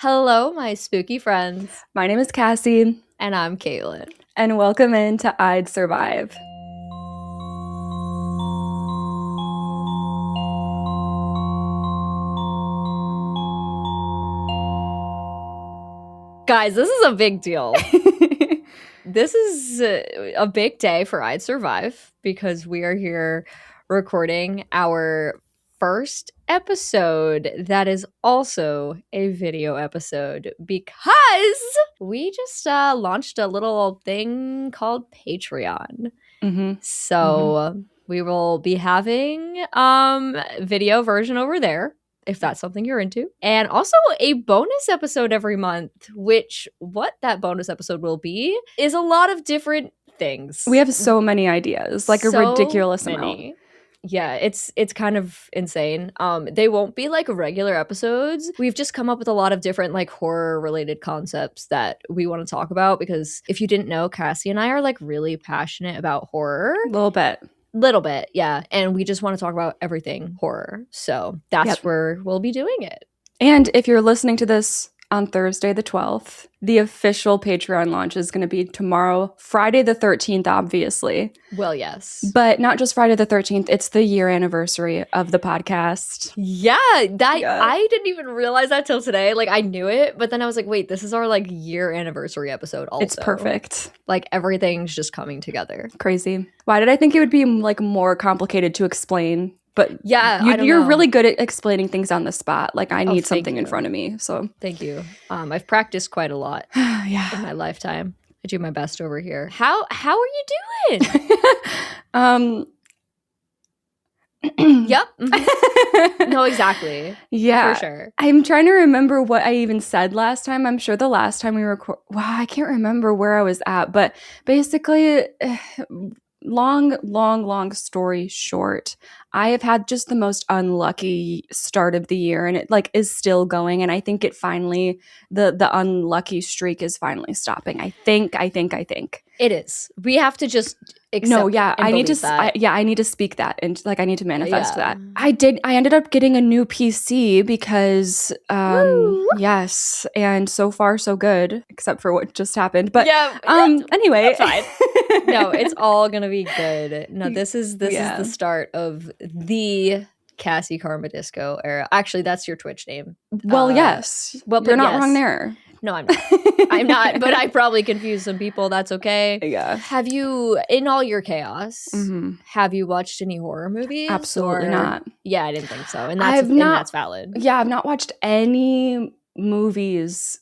Hello, my spooky friends. My name is Cassie. And I'm Caitlin. And welcome into I'd Survive. Guys, this is a big deal. This is a big day for I'd Survive because we are here recording our first episode that is also a video episode because we just launched a little thing called Patreon. So we will be having video version over there if that's something you're into, and also a bonus episode every month, which what that bonus episode will be is a lot of different things. We have so many ideas, like a ridiculous amount. Yeah, it's kind of insane. They won't be like regular episodes. We've just come up with a lot of different like horror related concepts that we want to talk about because if you didn't know, Cassie and I are like really passionate about horror. Little bit, yeah. And we just want to talk about everything horror. So that's where we'll be doing it. And if you're listening to this on Thursday the 12th, the official Patreon launch is going to be tomorrow, Friday the 13th, obviously. Well, yes. But not just Friday the 13th, it's the year anniversary of the podcast. Yeah, I didn't even realize that till today. Like, I knew it, but then I was like, wait, this is our, like, year anniversary episode also. It's perfect. Like, everything's just coming together. Crazy. Why did I think it would be, like, more complicated to explain? But yeah, you're really good at explaining things on the spot. Like, I need something in front of me, so. Thank you. I've practiced quite a lot in my lifetime. I do my best over here. How are you doing? Yep. No, exactly. Yeah. For sure. I'm trying to remember what I even said last time. I'm sure the last time we recorded, I can't remember where I was at, but basically, long story short, I have had just the most unlucky start of the year, and it like is still going, and I think it finally the unlucky streak is finally stopping. I think it is. We have to just accept. No, yeah, I need to. I need to speak that, and like I need to manifest that. I ended up getting a new PC because, yes, and so far so good, except for what just happened. But anyway, fine. No, it's all gonna be good. No, this is the start of the Cassie Karma Disco era. Actually, that's your Twitch name. Well, yes. Well, you're not wrong there. No, I'm not. I'm not, but I probably confused some people. That's okay. Yeah. Have you, in all your chaos, have you watched any horror movies? Absolutely not. Yeah, I didn't think so. And that's valid. Yeah, I've not watched any movies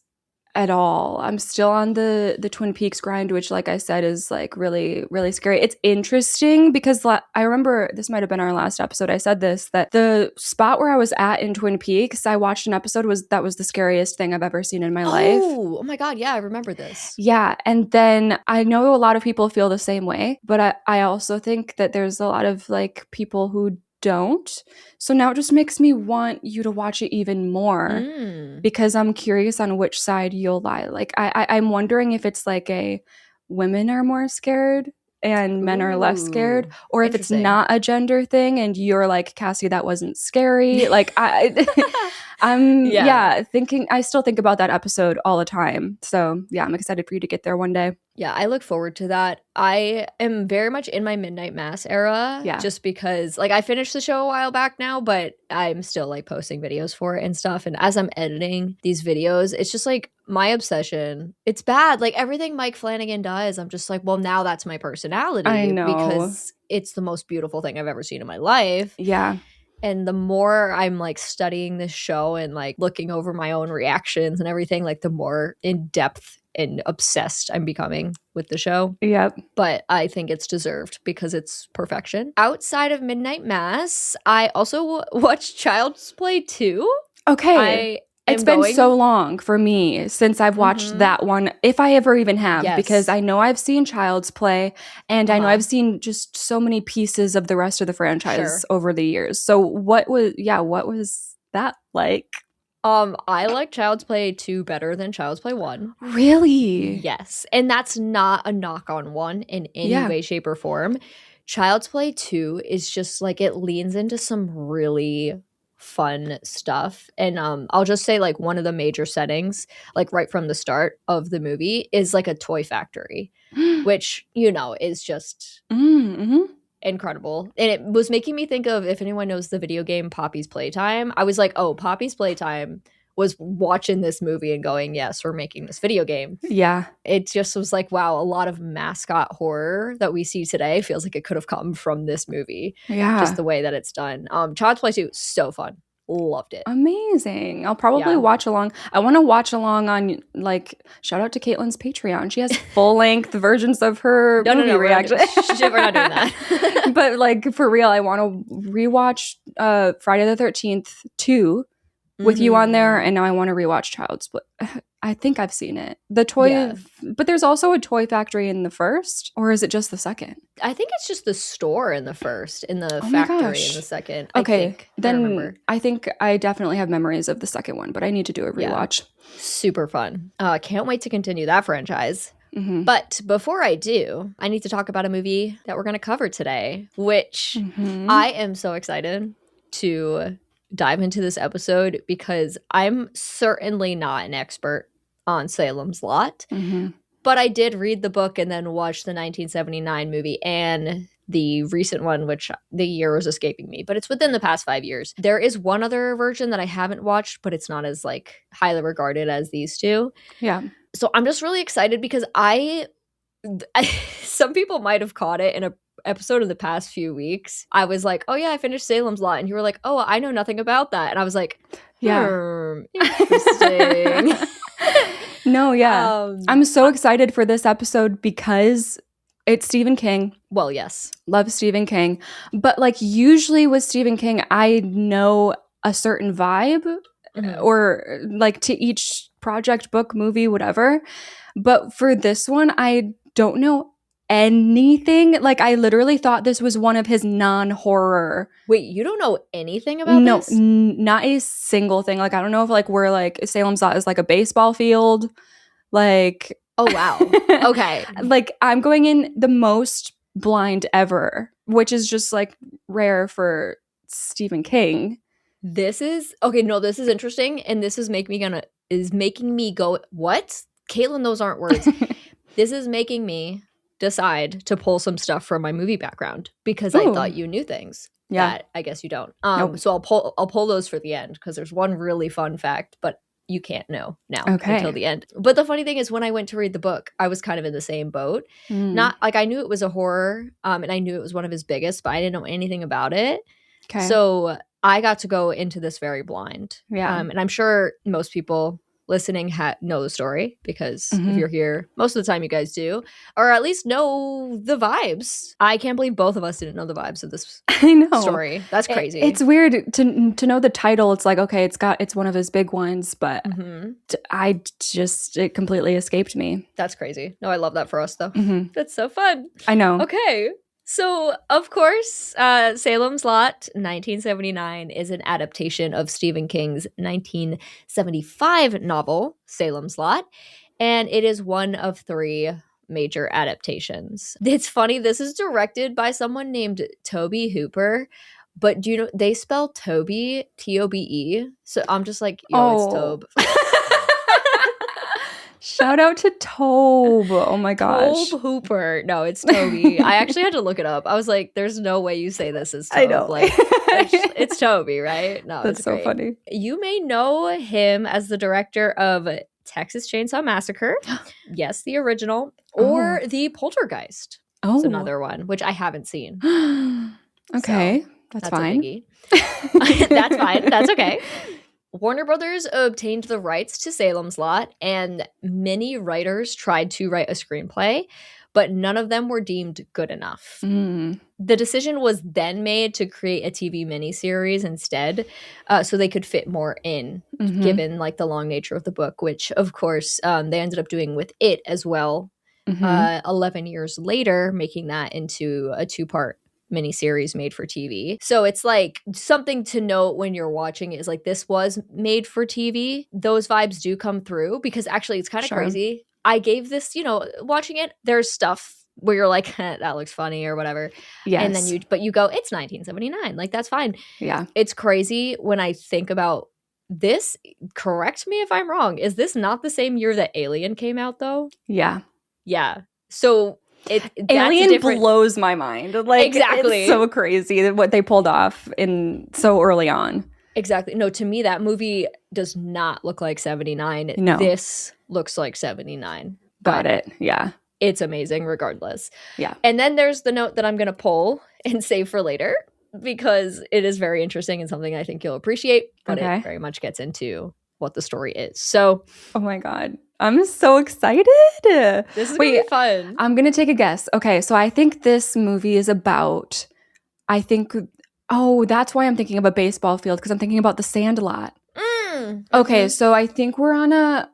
at all. I'm still on the Twin Peaks grind, which, like I said, is like really, really scary. It's interesting because I remember this might have been our last episode. I said this, that the spot where I was at in Twin Peaks, I watched an episode that was the scariest thing I've ever seen in my life. Oh my God. Yeah, I remember this. Yeah. And then I know a lot of people feel the same way, but I also think that there's a lot of like people who don't. So now it just makes me want you to watch it even more because I'm curious on which side you'll lie. Like I'm wondering if it's like a women are more scared and men are less scared, or if it's not a gender thing and you're like, Cassie, that wasn't scary. Like I'm thinking, I still think about that episode all the time. So yeah, I'm excited for you to get there one day. Yeah, I look forward to that. I am very much in my Midnight Mass era. Yeah. Just because, like, I finished the show a while back now, but I'm still, like, posting videos for it and stuff. And as I'm editing these videos, it's just, like, my obsession. It's bad. Like, everything Mike Flanagan does, I'm just like, well, now that's my personality. I know. Because it's the most beautiful thing I've ever seen in my life. Yeah. And the more I'm like studying this show and like looking over my own reactions and everything, like the more in depth and obsessed I'm becoming with the show. Yep. But I think it's deserved because it's perfection. Outside of Midnight Mass, I also watched Child's Play 2. Okay. It's been so long for me since I've watched that one, if I ever even have, because I know I've seen Child's Play and I know I've seen just so many pieces of the rest of the franchise over the years. So what was that like? I like Child's Play 2 better than Child's Play 1. Really? Yes. And that's not a knock on 1 in any way, shape, or form. Child's Play 2 is just like, it leans into some really fun stuff. And I'll just say like one of the major settings, like right from the start of the movie, is like a toy factory, which, you know, is just incredible. And it was making me think of, if anyone knows the video game Poppy's Playtime, I was like, oh, Poppy's Playtime was watching this movie and going, yes, we're making this video game. Yeah. It just was like, wow, a lot of mascot horror that we see today feels like it could have come from this movie. Yeah. Just the way that it's done. Child's Play 2, so fun. Loved it. Amazing. I'll probably watch along. I want to watch along on, like, shout out to Caitlin's Patreon. She has full-length versions of her movie reaction. We're not doing that. But, like, for real, I want to rewatch Friday the 13th 2 with you on there, and now I want to rewatch Child's Play. I think I've seen it. The toy, but there's also a toy factory in the first, or is it just the second? I think it's just the store in the first, in the factory in the second. Okay, then I think I definitely have memories of the second one, but I need to do a rewatch. Yeah. Super fun. Can't wait to continue that franchise. But before I do, I need to talk about a movie that we're going to cover today, which I am so excited to dive into this episode because I'm certainly not an expert on Salem's Lot, but I did read the book and then watch the 1979 movie and the recent one, which the year was escaping me, but it's within the past 5 years. There is one other version that I haven't watched, but it's not as like highly regarded as these two. Yeah. So I'm just really excited because some people might have caught it in a episode of the past few weeks. I was like, oh yeah, I finished Salem's Lot, and you were like, oh, I know nothing about that, and I was like, interesting. No, yeah. I'm so excited for this episode because it's Stephen King. Well, yes. Love Stephen King. But like usually with Stephen King, I know a certain vibe or like to each project, book, movie, whatever. But for this one, I don't know anything. Like I literally thought this was one of his non-horror. Wait, you don't know anything about this? No, not a single thing. Like I don't know if like we're like Salem's Lot is like a baseball field. Like oh wow. Okay. Like I'm going in the most blind ever, which is just like rare for Stephen King. This is this is interesting, and this is making me go, what? Caitlin, those aren't words. This is making me decide to pull some stuff from my movie background because I thought you knew things that I guess you don't. So I'll pull those for the end because there's one really fun fact, but you can't know now until the end. But the funny thing is when I went to read the book, I was kind of in the same boat. Not like I knew it was a horror and I knew it was one of his biggest, but I didn't know anything about it. Okay. So I got to go into this very blind. Yeah. And I'm sure most people listening know the story because if you're here, most of the time you guys do, or at least know the vibes. I can't believe both of us didn't know the vibes of this story. That's crazy. It's weird to know the title. It's like, okay, it's one of his big ones, but it completely escaped me. That's crazy. No, I love that for us though. That's so fun. I know. Okay. So, of course, Salem's Lot, 1979, is an adaptation of Stephen King's 1975 novel, Salem's Lot, and it is one of 3 major adaptations. It's funny, this is directed by someone named Tobe Hooper, but do you know, they spell Toby, Tobe, so I'm just like, it's Tobe. Shout out to Tobe. Oh my gosh. Tobe Hooper. No, it's Toby. I actually had to look it up. I was like, there's no way you say this as Tobe. I know. Like, it's Toby, right? No, that's so funny. You may know him as the director of Texas Chainsaw Massacre. Yes, the original. Or the Poltergeist. Oh. It's another one, which I haven't seen. Okay. So, that's fine. That's fine. That's okay. Warner Brothers obtained the rights to Salem's Lot, and many writers tried to write a screenplay, but none of them were deemed good enough. The decision was then made to create a TV miniseries instead, so they could fit more in, given like the long nature of the book, which of course they ended up doing with it as well. 11 years later, making that into a 2-part miniseries made for TV. So it's like something to note when you're watching is like this was made for TV. Those vibes do come through because actually it's kind of crazy. I gave this, watching it, there's stuff where you're like, that looks funny or whatever. Yes. And then you go, it's 1979. Like, that's fine. Yeah. It's crazy when I think about this. Correct me if I'm wrong. Is this not the same year that Alien came out, though? Yeah. Yeah. So Alien blows my mind. Like, exactly. It's so crazy what they pulled off in so early on. Exactly. No, to me, that movie does not look like 79. No. This looks like 79. Got it. Yeah. It's amazing regardless. Yeah. And then there's the note that I'm going to pull and save for later because it is very interesting and something I think you'll appreciate, but it very much gets into what the story is. So, oh my God. I'm so excited. This is going to be fun. I'm going to take a guess. Okay, so I think this movie is about, that's why I'm thinking of a baseball field, because I'm thinking about the Sandlot. Okay, so I think we're on a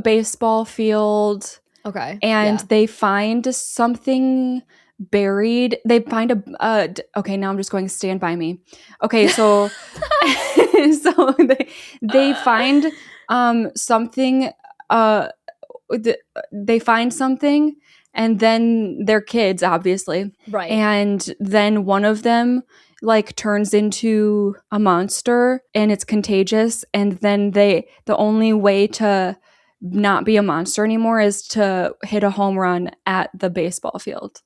baseball field. Okay. And they find something buried. They find okay, now I'm just going Stand By Me. Okay, so so they find something they find something, and then they're kids, obviously. Right. And then one of them like turns into a monster and it's contagious, and then the only way to not be a monster anymore is to hit a home run at the baseball field.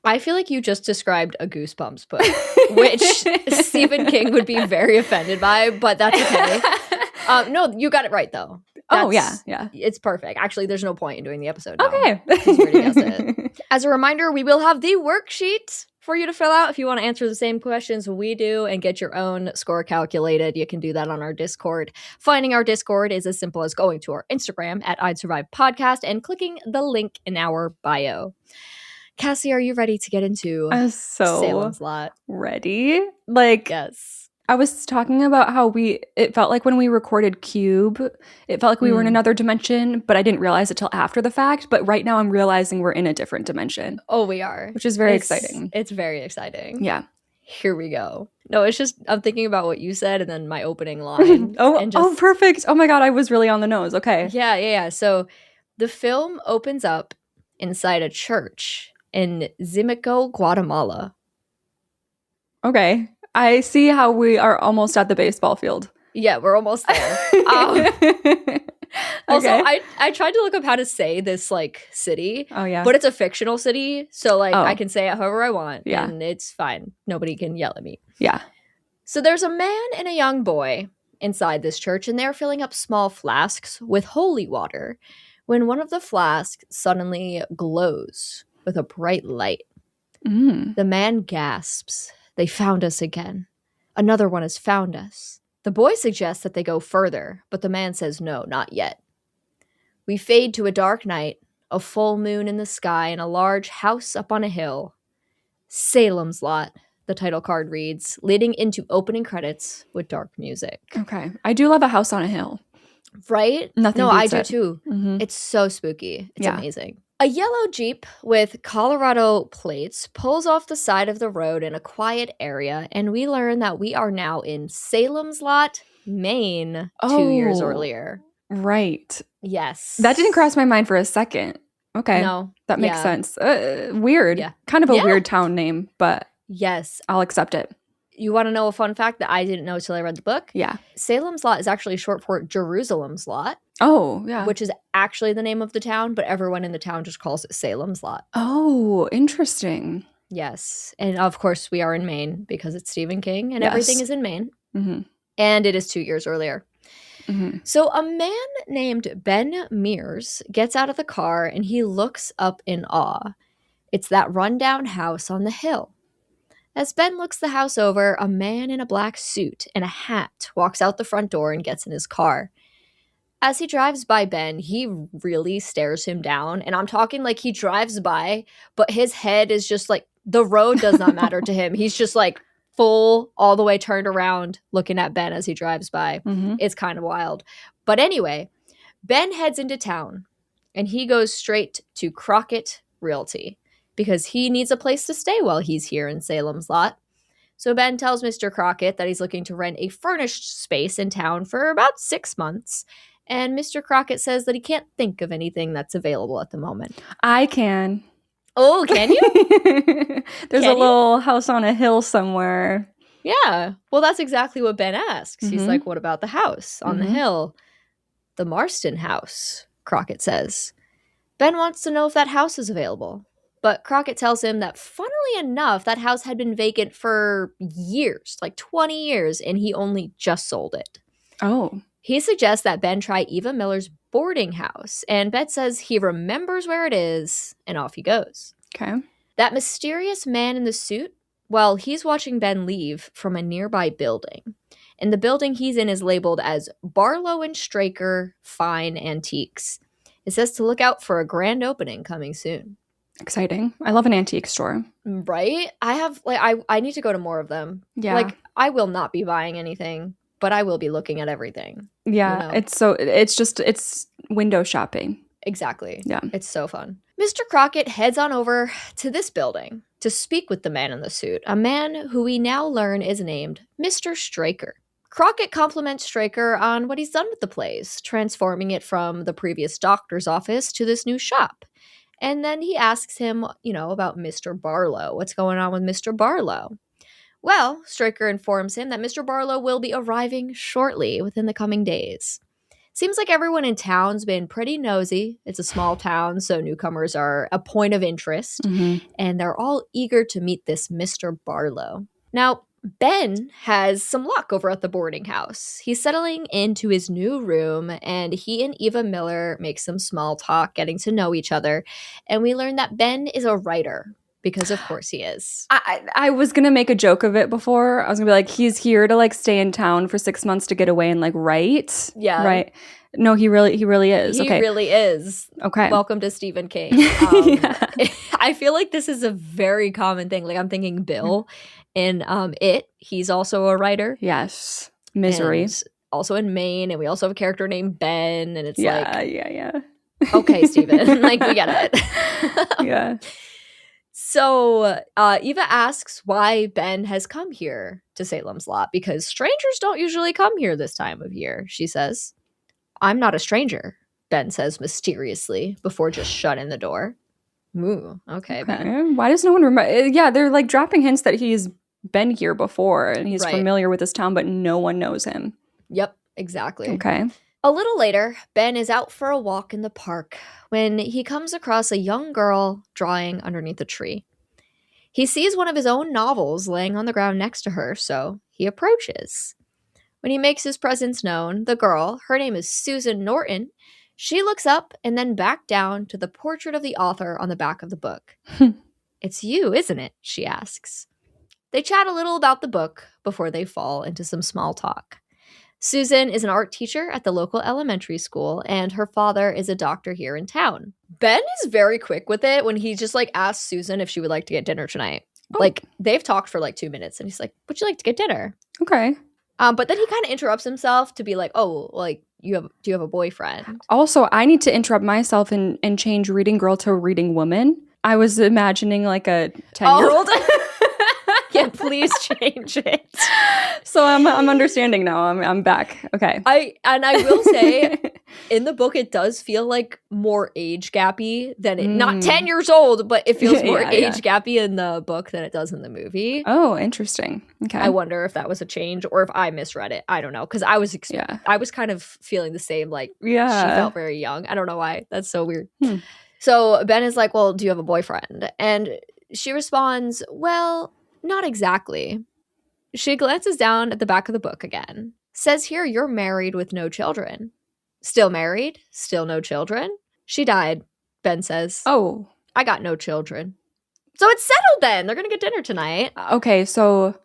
I feel like you just described a Goosebumps book, which Stephen King would be very offended by, but that's okay. No, you got it right, though. Yeah. It's perfect. Actually, there's no point in doing the episode now. Okay. As a reminder, we will have the worksheet for you to fill out if you want to answer the same questions we do and get your own score calculated. You can do that on our Discord. Finding our Discord is as simple as going to our Instagram at I'd Survive Podcast and clicking the link in our bio. Cassie, are you ready to get into Salem's Lot? Ready? Like, yes. I was talking about how it felt like when we recorded Cube, it felt like we were in another dimension, but I didn't realize it till after the fact. But right now I'm realizing we're in a different dimension. Oh, we are. Which is very exciting. It's very exciting. Yeah. Here we go. No, it's just, I'm thinking about what you said and then my opening line. Oh, perfect. Oh my God, I was really on the nose. Okay. Yeah. So the film opens up inside a church in Zimico, Guatemala. Okay. I see how we are almost at the baseball field. Yeah, we're almost there. Also, I tried to look up how to say this like city. Oh yeah. But it's a fictional city, so like I can say it however I want. Yeah. And it's fine. Nobody can yell at me. Yeah. So there's a man and a young boy inside this church, and they're filling up small flasks with holy water when one of the flasks suddenly glows with a bright light. The man gasps. They found us again. Another one has found us. The boy suggests that they go further, but the man says no, not yet. We fade to a dark night, a full moon in the sky, and a large house up on a hill. Salem's Lot, the title card reads, leading into opening credits with dark music. Okay. I do love a house on a hill. Right? Nothing No, beats I do it. too. Mm-hmm. It's so spooky. It's Yeah. amazing. A yellow Jeep with Colorado plates pulls off the side of the road in a quiet area, and we learn that we are now in Salem's Lot, Maine, 2 years earlier. Right. Yes. That didn't cross my mind for a second. Okay. No. That makes sense. Weird. Yeah. Kind of a weird town name, but yes. I'll accept it. You want to know a fun fact that I didn't know till I read the book? Yeah. Salem's Lot is actually short for Jerusalem's Lot. Oh, yeah. Which is actually the name of the town, but everyone in the town just calls it Salem's Lot. Oh, interesting. Yes. And of course, we are in Maine because it's Stephen King and everything is in Maine. Mm-hmm. And it is 2 years earlier. Mm-hmm. So a man named Ben Mears gets out of the car and he looks up in awe. It's that rundown house on the hill. As Ben looks the house over, a man in a black suit and a hat walks out the front door and gets in his car. As he drives by Ben, he really stares him down. And I'm talking like he drives by, but his head is just like, the road does not matter to him. He's just like full, all the way turned around, looking at Ben as he drives by. Mm-hmm. It's kind of wild. But anyway, Ben heads into town and he goes straight to Crockett Realty because he needs a place to stay while he's here in Salem's Lot. So Ben tells Mr. Crockett that he's looking to rent a furnished space in town for about 6 months. And Mr. Crockett says that he can't think of anything that's available at the moment. I can. Oh, can you? There's Can a little house on a hill somewhere. Yeah. Well, that's exactly what Ben asks. He's Mhm. like, what about the house on the hill? The Marston house, Crockett says. Ben wants to know if that house is available. But Crockett tells him that, funnily enough, that house had been vacant for years, like 20 years, and he only just sold it. Oh. He suggests that Ben try Eva Miller's boarding house, and Ben says he remembers where it is, and off he goes. Okay. That mysterious man in the suit, well, he's watching Ben leave from a nearby building. And the building he's in is labeled as Barlow and Straker Fine Antiques. It says to look out for a grand opening coming soon. Exciting. I love an antique store. Right? I need to go to more of them. Yeah. Like, I will not be buying anything, but I will be looking at everything. Yeah. You know? It's window shopping. Exactly. Yeah. It's so fun. Mr. Crockett heads on over to this building to speak with the man in the suit, a man who we now learn is named Mr. Straker. Crockett compliments Straker on what he's done with the place, transforming it from the previous doctor's office to this new shop. And then he asks him, about Mr. Barlow. What's going on with Mr. Barlow? Well, Straker informs him that Mr. Barlow will be arriving shortly within the coming days. Seems like everyone in town's been pretty nosy. It's a small town, so newcomers are a point of interest, and they're all eager to meet this Mr. Barlow. Now, Ben has some luck over at the boarding house. He's settling into his new room, and he and Eva Miller make some small talk, getting to know each other, and we learn that Ben is a writer. Because of course he is. I was going to make a joke of it before. I was going to be like, he's here to like stay in town for 6 months to get away and like write. Yeah. Right. No, he really is. He really is. Okay. Welcome to Stephen King. I feel like this is a very common thing. Like I'm thinking Bill in It. He's also a writer. Yes. Misery. And also in Maine. And we also have a character named Ben. And it's Yeah. Okay, Stephen. Like we get it. Yeah. So Eva asks why Ben has come here to Salem's Lot, because strangers don't usually come here this time of year, she says. I'm not a stranger, Ben says mysteriously before just shutting the door. Ooh, okay, Ben. Why does no one remember? Yeah, they're like dropping hints that he's been here before and he's Right. familiar with this town, but no one knows him. Yep, exactly. Okay. A little later, Ben is out for a walk in the park when he comes across a young girl drawing underneath a tree. He sees one of his own novels laying on the ground next to her, so he approaches. When he makes his presence known, the girl, her name is Susan Norton, she looks up and then back down to the portrait of the author on the back of the book. It's you, isn't it? She asks. They chat a little about the book before they fall into some small talk. Susan is an art teacher at the local elementary school, and her father is a doctor here in town. Ben is very quick with it when he just like asks Susan if she would like to get dinner tonight. Oh. Like they've talked for like 2 minutes, and he's like, "Would you like to get dinner?" Okay. But then he kind of interrupts himself to be like, "Oh, like do you have a boyfriend?" Also, I need to interrupt myself and change reading girl to reading woman. I was imagining like a 10-year-old. Yeah, please change it. So I'm understanding now. I'm back. Okay. I will say, in the book, it does feel like more age gappy than it. Not 10 years old, but it feels more age gappy in the book than it does in the movie. Oh, interesting. Okay. I wonder if that was a change or if I misread it. I don't know, because I was I was kind of feeling the same. Like she felt very young. I don't know why. That's so weird. So Ben is like, "Well, do you have a boyfriend?" And she responds, "Well, not exactly." She glances down at the back of the book again. Says here you're married with no children. Still married? Still no children? She died, Ben says. Oh. I got no children. So it's settled then. They're going to get dinner tonight. Okay, so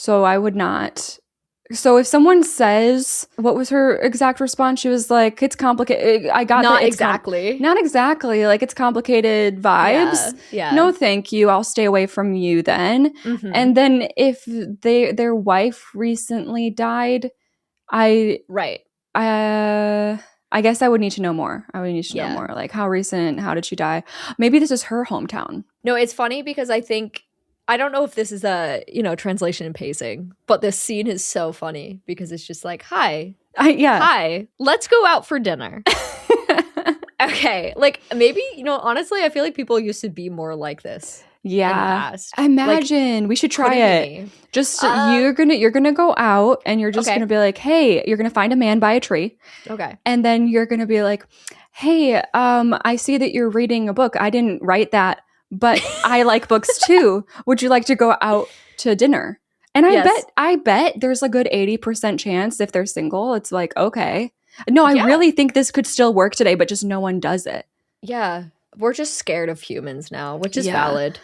I would not. So if someone says, what was her exact response? She was like, it's complicated. I got not that. Exactly. Not exactly. Like it's complicated vibes. Yeah. No, thank you. I'll stay away from you then. Mm-hmm. And then if their wife recently died, I guess I would need to know more. I would need to know more. Like how recent, how did she die? Maybe this is her hometown. No, it's funny because I don't know if this is a, translation and pacing, but this scene is so funny because it's just like, "Hi, Yeah. Hi, let's go out for dinner. Okay, like maybe, honestly, I feel like people used to be more like this. Yeah. In the past. Imagine. We should try it. Just you're gonna go out and you're just gonna be like, hey, you're gonna find a man by a tree. Okay. And then you're gonna be like, hey, I see that you're reading a book. I didn't write that, but I like books too. Would you like to go out to dinner? And I bet there's a good 80% chance if they're single, it's like, okay. No, I really think this could still work today, but just no one does it. Yeah. We're just scared of humans now, which is valid.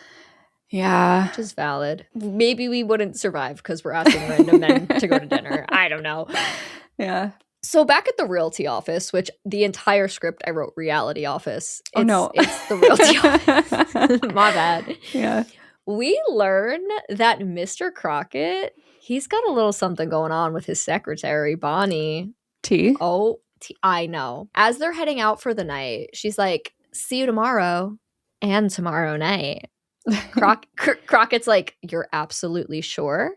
Yeah. Which is valid. Maybe we wouldn't survive because we're asking random men to go to dinner. I don't know. Yeah. So back at the realty office, which the entire script I wrote reality office. It's the realty office. My bad. Yeah. We learn that Mr. Crockett, he's got a little something going on with his secretary, Bonnie. T. Oh, I know. As they're heading out for the night, she's like, see you tomorrow and tomorrow night. Crockett's like, you're absolutely sure?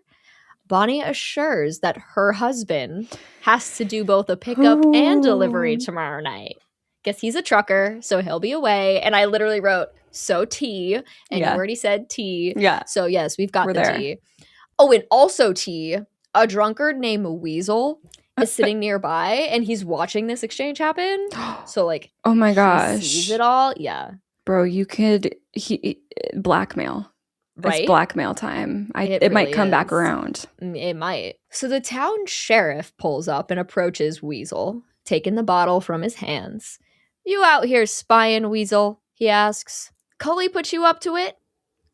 Bonnie assures that her husband has to do both a pickup and delivery tomorrow night. Guess he's a trucker, so he'll be away. And I literally wrote, so T, and you already said T. Yeah. So yes, we've got the T. Oh, and also T, a drunkard named Weasel is sitting nearby, and he's watching this exchange happen. So like, oh my gosh, he sees it all. Yeah, bro, you could blackmail. Right? It's blackmail time. It really might come back around. It might. So the town sheriff pulls up and approaches Weasel, taking the bottle from his hands. You out here spying, Weasel? He asks. Cully put you up to it?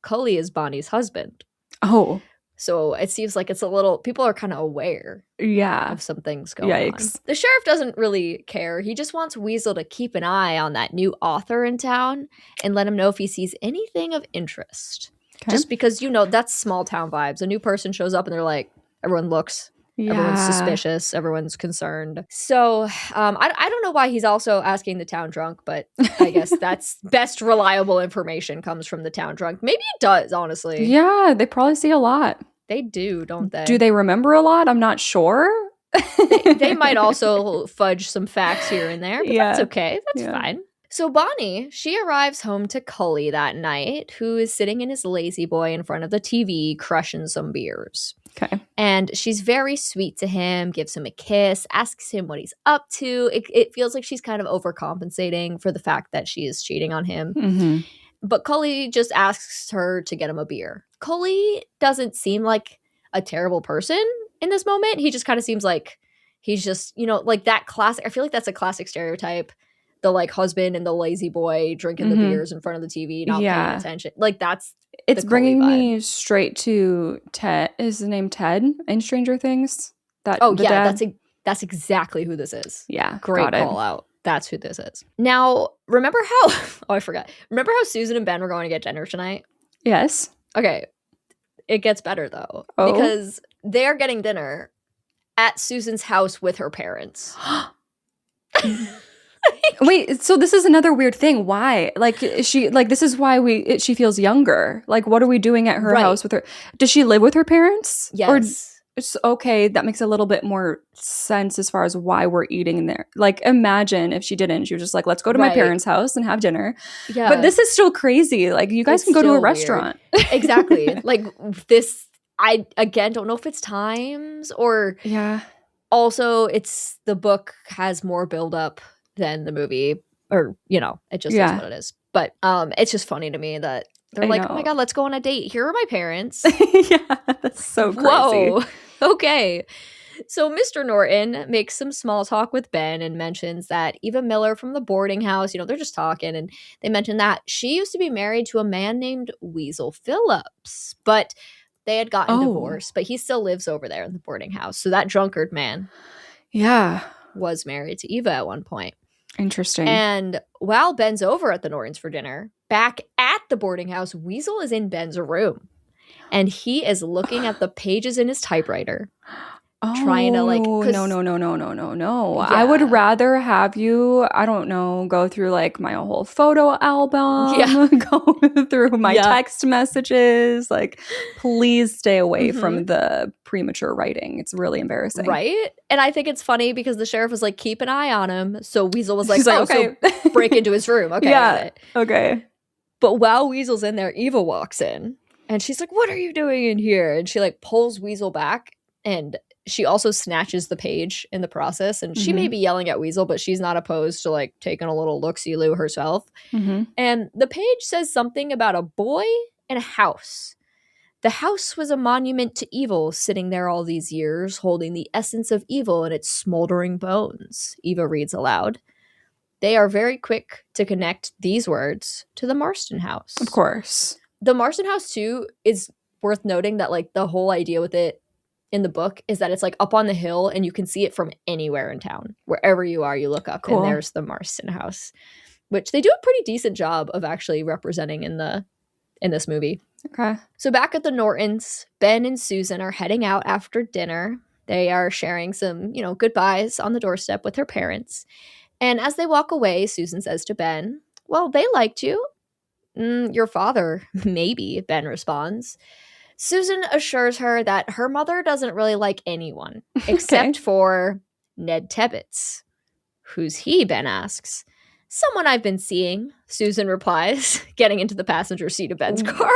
Cully is Bonnie's husband. Oh. So it seems like it's a little, people are kind of aware of some things going on. The sheriff doesn't really care. He just wants Weasel to keep an eye on that new author in town and let him know if he sees anything of interest. Okay. Just because, that's small town vibes. A new person shows up and they're like, everyone looks. Yeah. Everyone's suspicious. Everyone's concerned. So I don't know why he's also asking the town drunk, but I guess that's best reliable information comes from the town drunk. Maybe it does, honestly. Yeah, they probably see a lot. They do, don't they? Do they remember a lot? I'm not sure. they might also fudge some facts here and there, but that's okay. That's fine. So Bonnie, she arrives home to Cully that night, who is sitting in his lazy boy in front of the TV, crushing some beers. Okay. And she's very sweet to him, gives him a kiss, asks him what he's up to. It feels like she's kind of overcompensating for the fact that she is cheating on him. Mm-hmm. But Cully just asks her to get him a beer. Cully doesn't seem like a terrible person in this moment. He just kind of seems like he's just, like that classic. I feel like that's a classic stereotype. The like husband and the lazy boy drinking the beers in front of the TV, not paying attention. Like it's bringing me straight to Ted. Is the name Ted in Stranger Things? That's exactly who this is. Yeah, great call out. That's who this is. Now, remember how? Oh, I forgot. Remember how Susan and Ben were going to get dinner tonight? Yes. Okay, it gets better though because they're getting dinner at Susan's house with her parents. Wait, so this is another weird thing. Why? Like, this is why she feels younger. Like, what are we doing at her house with her? Does she live with her parents? Yes. Okay, that makes a little bit more sense as far as why we're eating in there. Like, imagine if she didn't. She was just like, let's go to my parents' house and have dinner. Yeah. But this is still crazy. Like, you guys can go to a restaurant. Exactly. Like, this, I, again, don't know if it's times or... Yeah. Also, it's the book has more buildup than the movie, or it just is what it is. But it's just funny to me that they're like, oh my god, let's go on a date. Here are my parents. Yeah, that's so crazy. Whoa. Okay. So Mr. Norton makes some small talk with Ben and mentions that Eva Miller from the boarding house, they're just talking, and they mention that she used to be married to a man named Weasel Phillips, but they had gotten divorced, but he still lives over there in the boarding house. So that drunkard man was married to Eva at one point. Interesting. And while Ben's over at the Nortons for dinner, back at the boarding house, Weasel is in Ben's room. And he is looking at the pages in his typewriter. trying to like, Oh, 'cause, no. I yeah, would rather have you, I don't know, go through like my whole photo yeah, album, go through my yeah, text messages. Like, please stay away hmm, from the premature writing. It's really embarrassing. right. And I think it's funny because the sheriff was like, keep an eye on him. So Weasel was like, She's like, oh, so okay. break into his room. Okay, I get Yeah. it. Okay. But while Weasel's in there, Eva walks in and she's like, what are you doing in here? And she like pulls Weasel back, and she also snatches the page in the process. And she may Mm-hmm. be yelling at Weasel, but she's not opposed to like taking a little look-see-loo herself. Mm-hmm. And the page says something about a boy and a house. The house was a monument to evil, sitting there all these years, holding the essence of evil in its smoldering bones, Eva reads aloud. They are very quick to connect these words to the Marston Of house. course. The Marston house, too, is worth noting that, like, the whole idea with it in the book is that it's, like, up on the hill and you can see it from anywhere in town. Wherever you are, you look up and Cool. there's the Marston house, which they do a pretty decent job of actually representing in this movie. Okay. So back at the Nortons, Ben and Susan are heading out after dinner. They are sharing some, goodbyes on the doorstep with her parents. And as they walk away, Susan says to Ben, well, they liked you. Your father, maybe, Ben responds. Susan assures her that her mother doesn't really like anyone, except Okay. for Ned Tebbets. Who's he? Ben asks. Someone I've been seeing, Susan replies, getting into the passenger seat of Ben's car.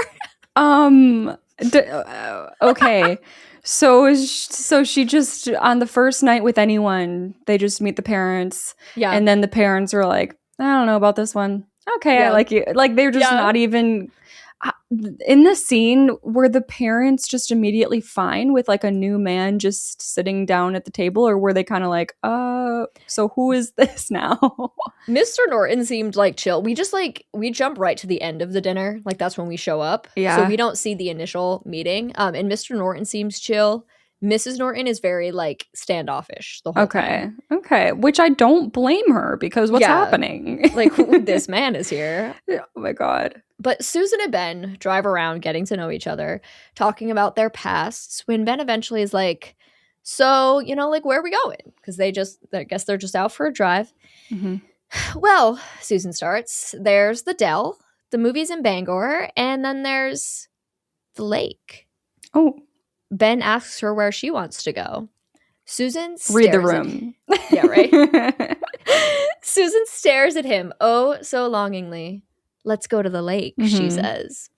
Okay. So she just on the first night with anyone, they just meet the parents, Yeah. and then the parents are like, I don't know about this one. Okay, I Yeah. like you. Like they're just Yeah. not even in the scene. Were the parents just immediately fine with like a new man just sitting down at the table, or were they kind of like, so who is this now? Mr. Norton seemed like chill. We jump right to the end of the dinner. Like that's when we show up. Yeah. So we don't see the initial meeting. And Mr. Norton seems chill. Mrs. Norton is very like standoffish the whole time. Okay. Which I don't blame her because what's happening? Like this man is here. Oh my God. But Susan and Ben drive around getting to know each other, talking about their pasts, when Ben eventually is like, so, like, where are we going? Because I guess they're just out for a drive. Mm-hmm. Well, Susan starts, there's the Dell, the movies in Bangor, and then there's the lake. Oh. Ben asks her where she wants to go. Susan stares read the room. Yeah, right? Susan stares at him, oh, so longingly. Let's go to the lake, she says.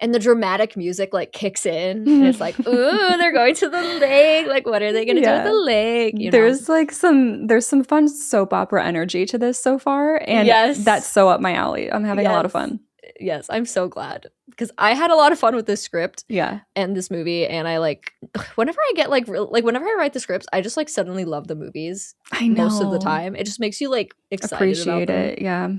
And the dramatic music like kicks in, and it's like, ooh, they're going to the lake. Like, what are they going to do at the lake? There's like some fun soap opera energy to this so far, and that's so up my alley. I'm having a lot of fun. Yes, I'm so glad because I had a lot of fun with this script, yeah, and this movie, and I like whenever I get like whenever I write the scripts, I just like suddenly love the movies. I know most of the time, it just makes you like excited, appreciate about them. It. Yeah.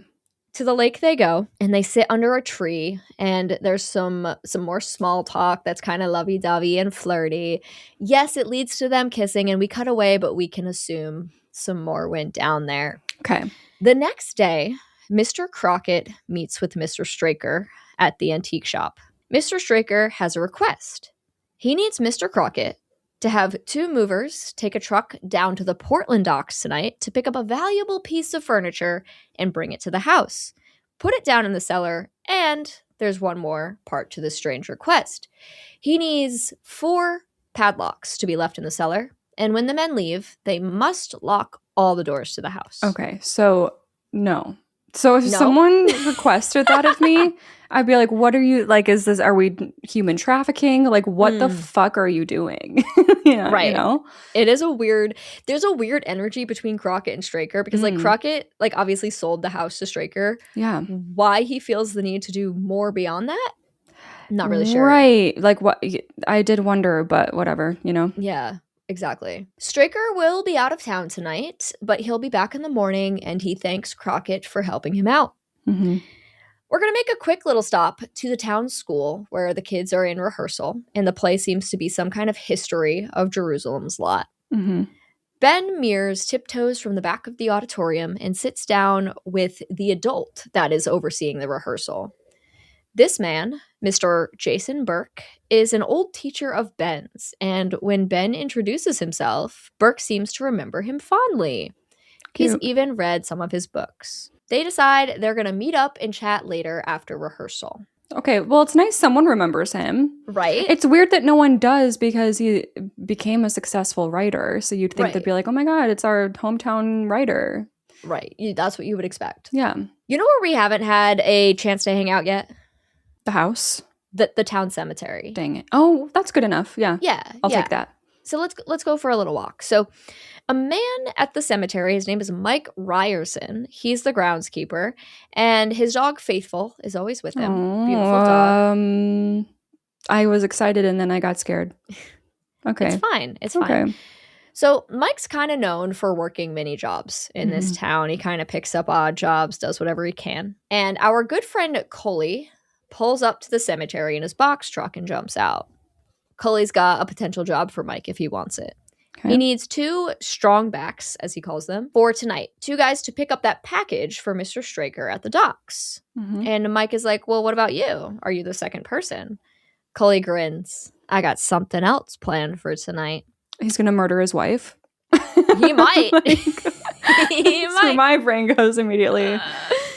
To the lake they go, and they sit under a tree, and there's some more small talk that's kind of lovey-dovey and flirty. Yes, it leads to them kissing, and we cut away, but we can assume some more went down there. Okay. The next day, Mr. Crockett meets with Mr. Straker at the antique shop. Mr. Straker has a request. He needs Mr. Crockett to have 2 movers take a truck down to the Portland docks tonight to pick up a valuable piece of furniture and bring it to the house. Put it down in the cellar, and there's one more part to this strange request. He needs 4 padlocks to be left in the cellar, and when the men leave, they must lock all the doors to the house. Okay, so no. So if someone requested that of me, I'd be like, what are you, like, are we human trafficking? Like, what the fuck are you doing? Right. You know? There's a weird energy between Crockett and Straker because, like, Crockett, like, obviously sold the house to Straker. Yeah. Why he feels the need to do more beyond that? Not really sure. Right. Like, what? I did wonder, but whatever, Yeah. Exactly. Straker will be out of town tonight, but he'll be back in the morning, and he thanks Crockett for helping him out. Mm-hmm. We're going to make a quick little stop to the town school where the kids are in rehearsal, and the play seems to be some kind of history of Jerusalem's Lot. Mm-hmm. Ben Mears tiptoes from the back of the auditorium and sits down with the adult that is overseeing the rehearsal. This man, Mr. Jason Burke, is an old teacher of Ben's, and when Ben introduces himself, Burke seems to remember him fondly. He's Cute. even read some of his books. They decide they're going to meet up and chat later after rehearsal. Okay, well, it's nice someone remembers him. Right? It's weird that no one does because he became a successful writer. So you'd think Right. they'd be like, oh my God, it's our hometown writer. Right. That's what you would expect. Yeah. You know where we haven't had a chance to hang out yet? The house. The town cemetery. Dang it. Oh, that's good enough. Yeah. Yeah. I'll take that. So let's go for a little walk. So a man at the cemetery, his name is Mike Ryerson. He's the groundskeeper, and his dog Faithful is always with him. Oh, Beautiful dog. I was excited and then I got scared. Okay. It's fine. It's fine. Okay. So Mike's kind of known for working many jobs in this town. He kind of picks up odd jobs, does whatever he can. And our good friend Coley pulls up to the cemetery in his box truck and jumps out. Coley's got a potential job for Mike if he wants it. Okay. He needs 2 strong backs, as he calls them, for tonight. 2 guys to pick up that package for Mr. Straker at the docks. Mhm. And Mike is like, well, what about you? Are you the second person? Coley grins. I got something else planned for tonight. He's going to murder his wife. He might. He That's where might. my brain goes immediately.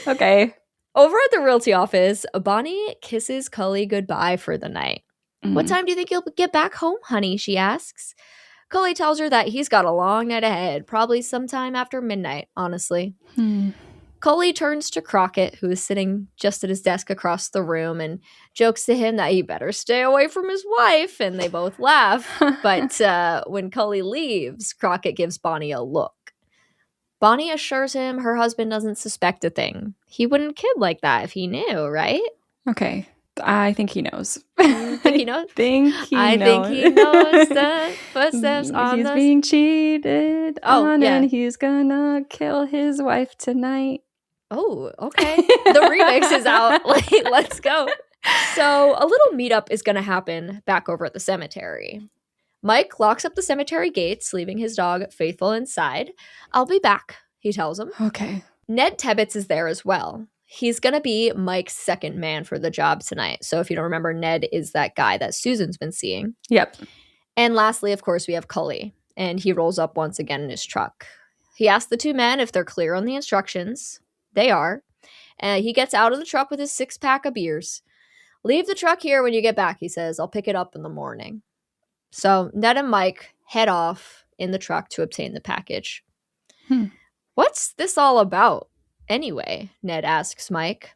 Okay. Over at the realty office, Bonnie kisses Cully goodbye for the night. What time do you think you'll get back home, honey? She asks. Cully tells her that he's got a long night ahead, probably sometime after midnight, honestly. Cully turns to Crockett, who is sitting just at his desk across the room, and jokes to him that he better stay away from his wife, and they both laugh. But when Cully leaves, Crockett gives Bonnie a look. Bonnie assures him her husband doesn't suspect a thing. He wouldn't kid like that if he knew, right? Okay. I think he knows. Think he knows? I think he knows the footsteps on He's the... being cheated on yeah. and he's gonna kill his wife tonight. Oh, okay. The remix is out. Like, let's go. So a little meetup is going to happen back over at the cemetery. Mike locks up the cemetery gates, leaving his dog Faithful inside. I'll be back, he tells him. Okay. Ned Tebbets is there as well. He's going to be Mike's second man for the job tonight. So if you don't remember, Ned is that guy that Susan's been seeing. Yep. And lastly, of course, we have Cully, and he rolls up once again in his truck. He asks the 2 men if they're clear on the instructions. They are. He gets out of the truck with his 6-pack of beers. Leave the truck here when you get back, he says. I'll pick it up in the morning. So Ned and Mike head off in the truck to obtain the package. What's this all about, anyway? Ned asks Mike.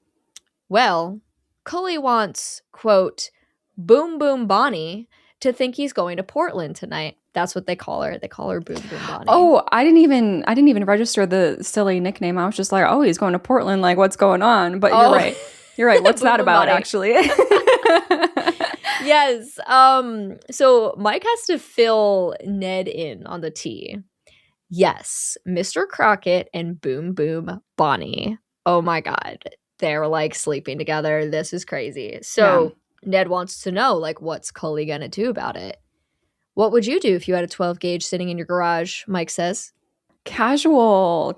Well, Cully wants, quote, Boom Boom Bonnie to think he's going to Portland tonight. That's what they call her. They call her Boom Boom Bonnie. Oh, I didn't even register the silly nickname. I was just like, oh, he's going to Portland. Like, what's going on? But you're right. You're right. What's that about, actually? Yes. So Mike has to fill Ned in on the tea. Yes, Mr. Crockett and Boom Boom Bonnie. Oh my God. They're like sleeping together. This is crazy. So Ned wants to know, like, what's Cully gonna do about it? What would you do if you had a 12 gauge sitting in your garage? Mike says. Casual.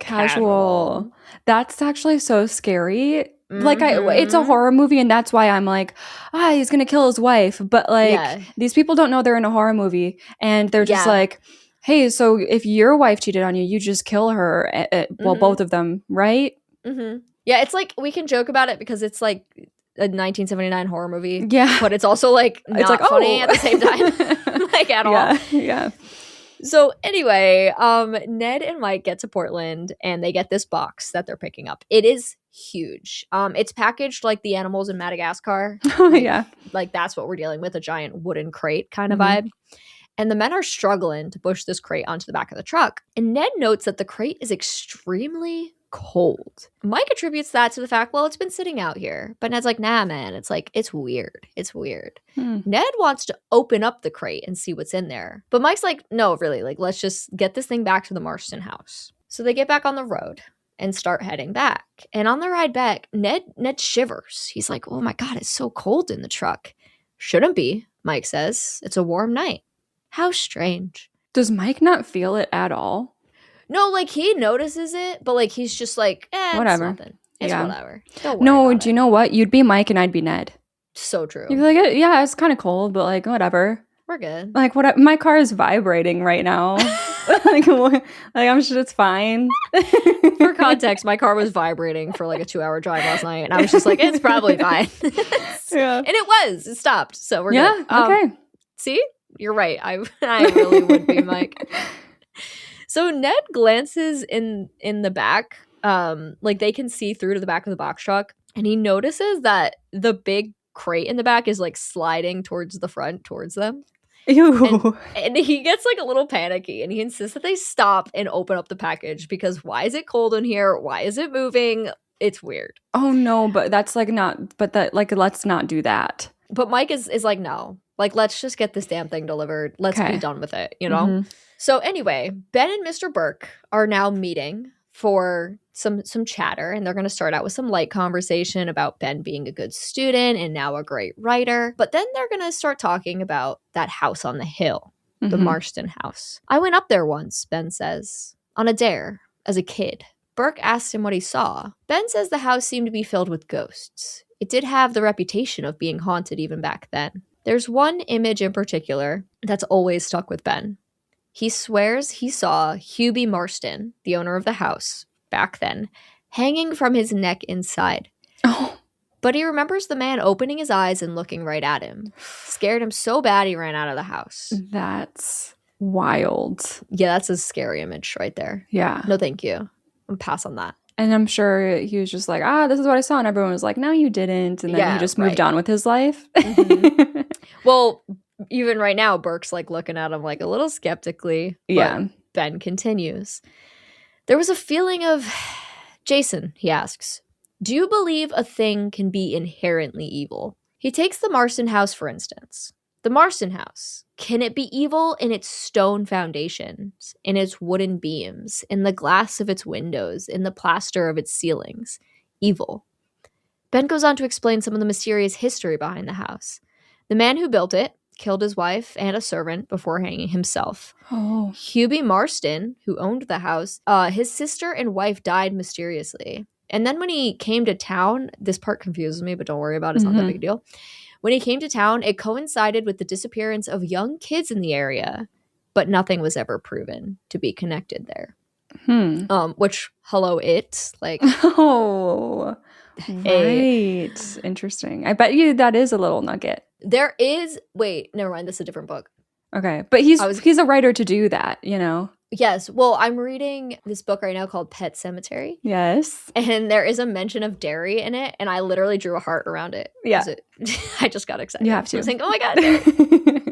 That's actually so scary. Like, it's a horror movie, and that's why I'm like, he's gonna kill his wife. But like, these people don't know they're in a horror movie, and they're just like, hey, so if your wife cheated on you, you just kill her. Well, both of them, right? Yeah, it's like, we can joke about it because it's like a 1979 horror movie. Yeah, but it's also like not it's like, funny at the same time, like at all. Yeah. So anyway, Ned and Mike get to Portland and they get this box that they're picking up. It is huge. It's packaged like the animals in Madagascar. Like that's what we're dealing with, a giant wooden crate kind of vibe. And the men are struggling to push this crate onto the back of the truck. And Ned notes that the crate is extremely cold. Mike attributes that to the fact, well, it's been sitting out here. But Ned's like, nah, man. It's like, it's weird. It's weird. Ned wants to open up the crate and see what's in there. But Mike's like, no, really, like, let's just get this thing back to the Marston house. So they get back on the road and start heading back. And on the ride back, Ned shivers. He's like, oh my God, it's so cold in the truck. Shouldn't be, Mike says. It's a warm night. How strange. Does Mike not feel it at all? No, like he notices it, but like he's just like, whatever. It's nothing. It's Yeah. whatever. Don't worry No, about do you it. know what? You'd be Mike and I'd be Ned. So true. You'd be like, yeah, it's kind of cold, but like, whatever. We're good. Like, what? My car is vibrating right now. like, I'm sure it's fine. For context, my car was vibrating for like a 2-hour drive last night, and I was just like, it's probably fine. Yeah. And it was. It stopped. So we're good. Okay. See? You're right. I really would be Mike. So Ned glances in the back. Like they can see through to the back of the box truck, and he notices that the big crate in the back is like sliding towards the front, towards them. Ew. And he gets like a little panicky, and he insists that they stop and open up the package because why is it cold in here? Why is it moving? It's weird. Oh no, but that's like not, but that like, let's not do that. But Mike is like, no, like, let's just get this damn thing delivered. Let's be done with it, you know? Mhm. So anyway, Ben and Mr. Burke are now meeting for some chatter, and they're going to start out with some light conversation about Ben being a good student and now a great writer. But then they're going to start talking about that house on the hill, the Mhm. Marston house. I went up there once, Ben says, on a dare as a kid. Burke asked him what he saw. Ben says the house seemed to be filled with ghosts. It did have the reputation of being haunted even back then. There's one image in particular that's always stuck with Ben. He swears he saw Hubie Marston, the owner of the house, back then, hanging from his neck inside. Oh. But he remembers the man opening his eyes and looking right at him. Scared him so bad he ran out of the house. That's wild. Yeah, that's a scary image right there. Yeah. No, thank you. I'm pass on that. And I'm sure he was just like, this is what I saw. And everyone was like, no, you didn't. And then he just moved on with his life. Mm-hmm. Well, even right now, Burke's like looking at him like a little skeptically. Yeah. Ben continues. There was a feeling of, Jason, he asks, do you believe a thing can be inherently evil? He takes the Marston house, for instance. The Marston house. Can it be evil in its stone foundations, in its wooden beams, in the glass of its windows, in the plaster of its ceilings? Evil. Ben goes on to explain some of the mysterious history behind the house. The man who built it killed his wife and a servant before hanging himself. Oh. Hubie Marston, who owned the house, his sister and wife died mysteriously. And then when he came to town, this part confuses me, but don't worry about it. It's not that big a deal. When he came to town, it coincided with the disappearance of young kids in the area, but nothing was ever proven to be connected there. Which, hello, it. Like, oh, right. Interesting. I bet you that is a little nugget. There is, wait, never mind. This is a different book. Okay. But he's a writer to do that, you know? Yes. Well, I'm reading this book right now called Pet Cemetery. Yes. And there is a mention of dairy in it, and I literally drew a heart around it. Yeah. I just got excited. You have to. I was like, oh my God, dairy.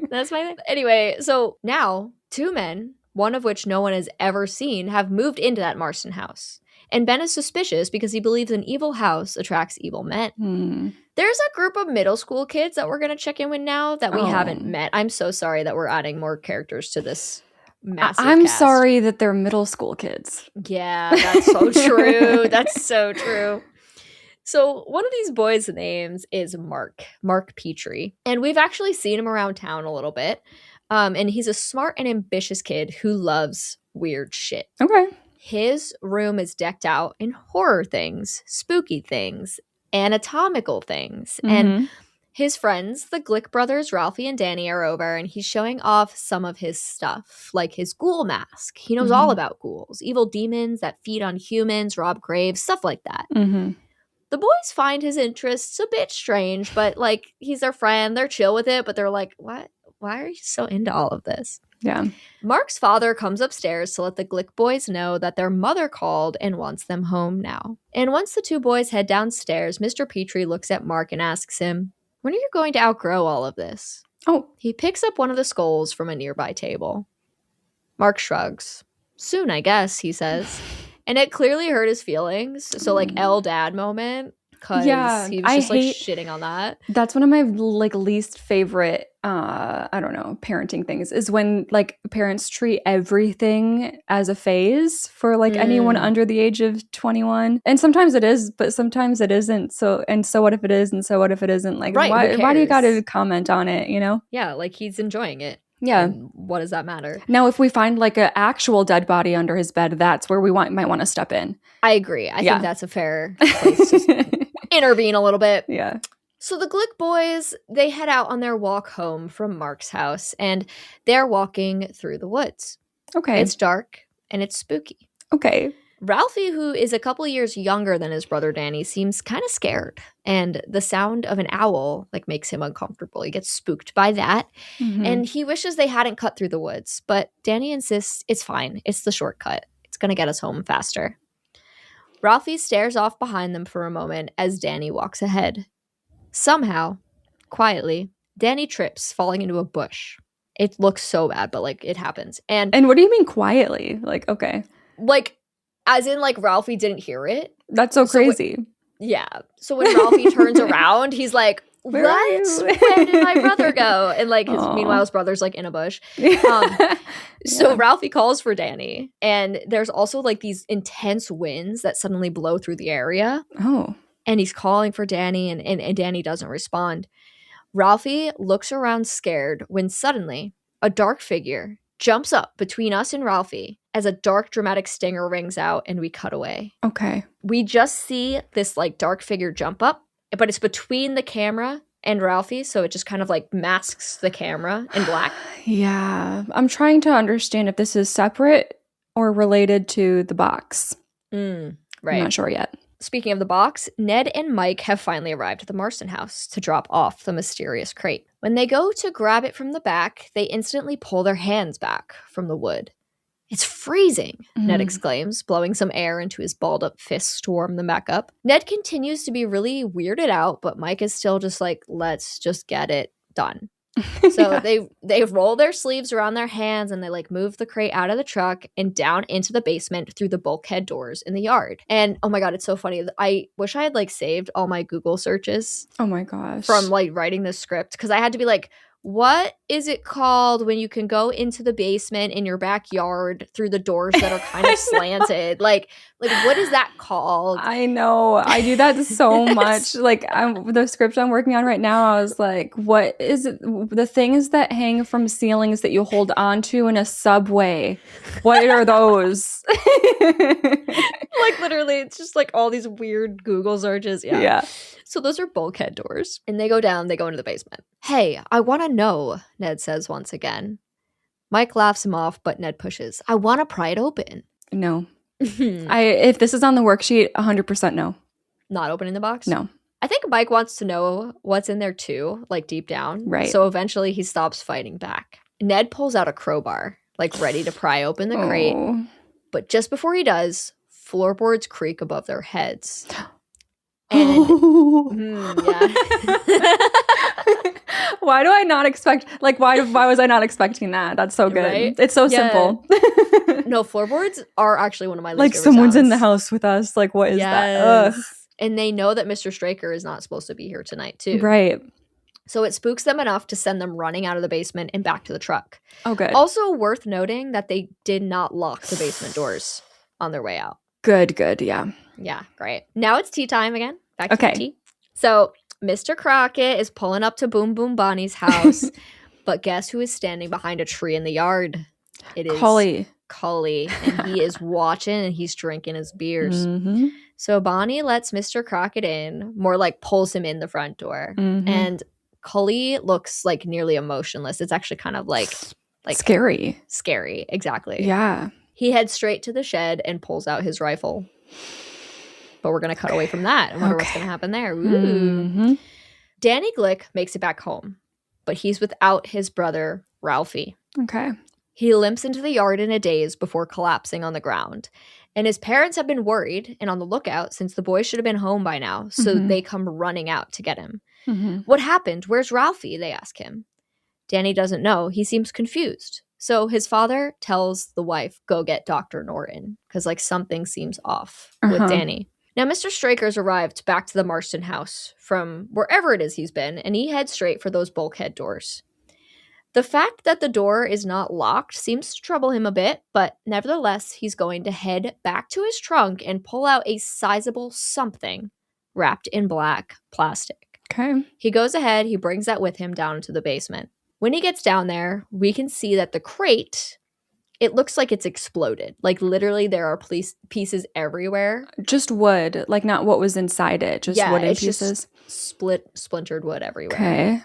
That's my thing. Anyway, so now 2 men, one of which no one has ever seen, have moved into that Marston house. And Ben is suspicious because he believes an evil house attracts evil men. There's a group of middle school kids that we're going to check in with now that we haven't met. I'm so sorry that we're adding more characters to this massive cast. Sorry that they're middle school kids. Yeah, that's so true. That's so true. So one of these boys' names is Mark Petrie. And we've actually seen him around town a little bit. And he's a smart and ambitious kid who loves weird shit. Okay. His room is decked out in horror things, spooky things, anatomical things. And his friends, the Glick brothers, Ralphie and Danny, are over, and he's showing off some of his stuff, like his ghoul mask. He knows all about ghouls, evil demons that feed on humans, rob graves, stuff like that. The boys find his interests a bit strange, but like, he's their friend, they're chill with it, but they're like, what? Why are you so into all of this? Yeah. Mark's father comes upstairs to let the Glick boys know that their mother called and wants them home now. And once the 2 boys head downstairs, Mr. Petrie looks at Mark and asks him, when are you going to outgrow all of this? Oh. He picks up one of the skulls from a nearby table. Mark shrugs. Soon, I guess, he says. And it clearly hurt his feelings. So like L dad moment. Because he was just like shitting on that. That's one of my like least favorite I don't know, parenting things is when like parents treat everything as a phase for like anyone under the age of 21. And sometimes it is, but sometimes it isn't. So what if it is? And so what if it isn't? Like, why do you got to comment on it, you know? Yeah, like he's enjoying it. Yeah. And what does that matter? Now, if we find like an actual dead body under his bed, that's where we might want to step in. I agree. I think that's a fair place to intervene a little bit. Yeah. So the Glick boys, they head out on their walk home from Mark's house, and they're walking through the woods. Okay. It's dark and it's spooky. Okay. Ralphie, who is a couple years younger than his brother Danny, seems kind of scared, and the sound of an owl like makes him uncomfortable. He gets spooked by that, and he wishes they hadn't cut through the woods, but Danny insists it's fine. It's the shortcut. It's going to get us home faster. Ralphie stares off behind them for a moment as Danny walks ahead. Somehow, quietly, Danny trips, falling into a bush. It looks so bad, but like it happens. And what do you mean quietly? Like, okay. Like, as in, like, Ralphie didn't hear it. That's so crazy. Yeah. So when Ralphie turns around, he's like, what? Where did my brother go? And, like, meanwhile, his brother's, like, in a bush. So Ralphie calls for Danny. And there's also, like, these intense winds that suddenly blow through the area. Oh. And he's calling for Danny, and Danny doesn't respond. Ralphie looks around scared when suddenly a dark figure jumps up between us and Ralphie as a dark dramatic stinger rings out, and we cut away. Okay. We just see this like dark figure jump up, but it's between the camera and Ralphie, so it just kind of like masks the camera in black. Yeah. I'm trying to understand if this is separate or related to the box. Right. I'm not sure yet. Speaking of the box, Ned and Mike have finally arrived at the Marston house to drop off the mysterious crate. When they go to grab it from the back, they instantly pull their hands back from the wood. It's freezing, Ned exclaims, blowing some air into his balled-up fists to warm them back up. Ned continues to be really weirded out, but Mike is still just like, let's just get it done. So they roll their sleeves around their hands and they like move the crate out of the truck and down into the basement through the bulkhead doors in the yard. And oh my god, it's so funny. I wish I had like saved all my Google searches. Oh my gosh. From like writing this script, because I had to be like, what is it called when you can go into the basement in your backyard through the doors that are kind of slanted? Like what is that called? I know. I do that so much. Like the script I'm working on right now, I was like, what is it? The things that hang from ceilings that you hold onto in a subway. What are those? Like literally, it's just like all these weird Google searches. Yeah. So those are bulkhead doors. And they go down, they go into the basement. Hey, I want to know, Ned says once again. Mike laughs him off, but Ned pushes. I want to pry it open. No. If this is on the worksheet, 100% no. Not opening the box? No. I think Mike wants to know what's in there too, like deep down. Right. So eventually he stops fighting back. Ned pulls out a crowbar, like ready to pry open the crate. But just before he does, floorboards creak above their heads. And why do I not expect, like, why was I not expecting that? That's so good. Right? It's so simple. No, floorboards are actually one of my least like favorite someone's sounds. in the house with us. Like, what is that? Ugh. And they know that Mr. Straker is not supposed to be here tonight too. Right. So it spooks them enough to send them running out of the basement and back to the truck. Oh, good. Also worth noting that they did not lock the basement doors on their way out. Good, yeah. Yeah, great. Now it's tea time again. Back to okay. the tea. So Mr. Crockett is pulling up to Boom Boom Bonnie's house, but guess who is standing behind a tree in the yard? It is Cully, and he is watching and he's drinking his beers. So Bonnie lets Mr. Crockett in, more like pulls him in the front door, and Cully looks like nearly emotionless. It's actually kind of like scary, exactly. Yeah. He heads straight to the shed and pulls out his rifle. But we're going to cut away from that and wonder what's going to happen there. Ooh. Danny Glick makes it back home, but he's without his brother, Ralphie. Okay. He limps into the yard in a daze before collapsing on the ground. And his parents have been worried and on the lookout since the boy should have been home by now, so they come running out to get him. What happened? Where's Ralphie? They ask him. Danny doesn't know. He seems confused. So his father tells the wife, go get Dr. Norton, because like something seems off with Danny. Now, Mr. Straker's arrived back to the Marston house from wherever it is he's been, and he heads straight for those bulkhead doors. The fact that the door is not locked seems to trouble him a bit, but nevertheless, he's going to head back to his trunk and pull out a sizable something wrapped in black plastic. Okay. He goes ahead, he brings that with him down into the basement. When he gets down there, we can see that the crate, it looks like it's exploded. Like literally there are pieces everywhere. Just wood, like not what was inside it, just wooden it's pieces. Just splintered wood everywhere. Okay.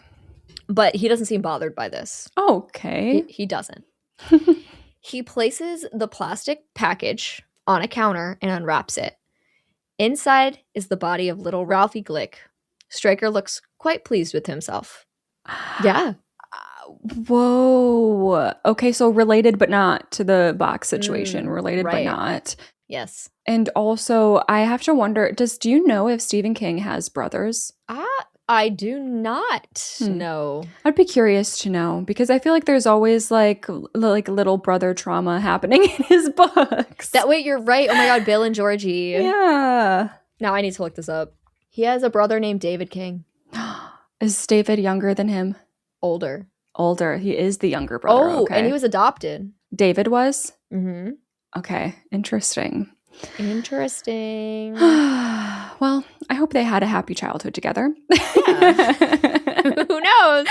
But he doesn't seem bothered by this. Okay. He doesn't. He places the plastic package on a counter and unwraps it. Inside is the body of little Ralphie Glick. Stryker looks quite pleased with himself. Yeah. Whoa. Okay, so related but not to the box situation. Related but not. Yes. And also, I have to wonder, do you know if Stephen King has brothers? I do not know. I'd be curious to know, because I feel like there's always like little brother trauma happening in his books. Wait, you're right. Oh my God, Bill and Georgie. Yeah. Now I need to look this up. He has a brother named David King. Is David younger than him? Older. He is the younger brother. Oh, okay. And he was adopted. David was? Mm-hmm. Okay, interesting. Well, I hope they had a happy childhood together. Yeah. Who knows?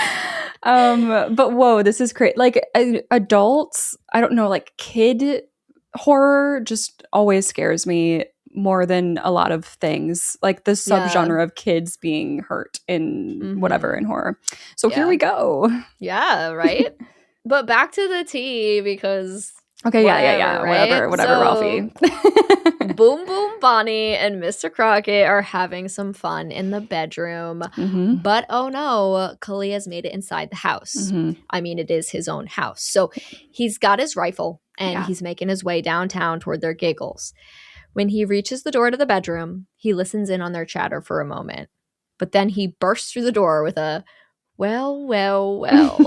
But whoa, this is great. Like adults, I don't know, like kid horror just always scares me more than a lot of things. Like the subgenre of kids being hurt in whatever in horror. So here we go. Yeah, right? But back to the tea, because okay, yeah, right? whatever, so, Ralphie. Boom Boom Bonnie and Mr. Crockett are having some fun in the bedroom. But oh no, Cully has made it inside the house. I mean, it is his own house. So he's got his rifle and he's making his way downtown toward their giggles. When he reaches the door to the bedroom, he listens in on their chatter for a moment. But then he bursts through the door with a, well.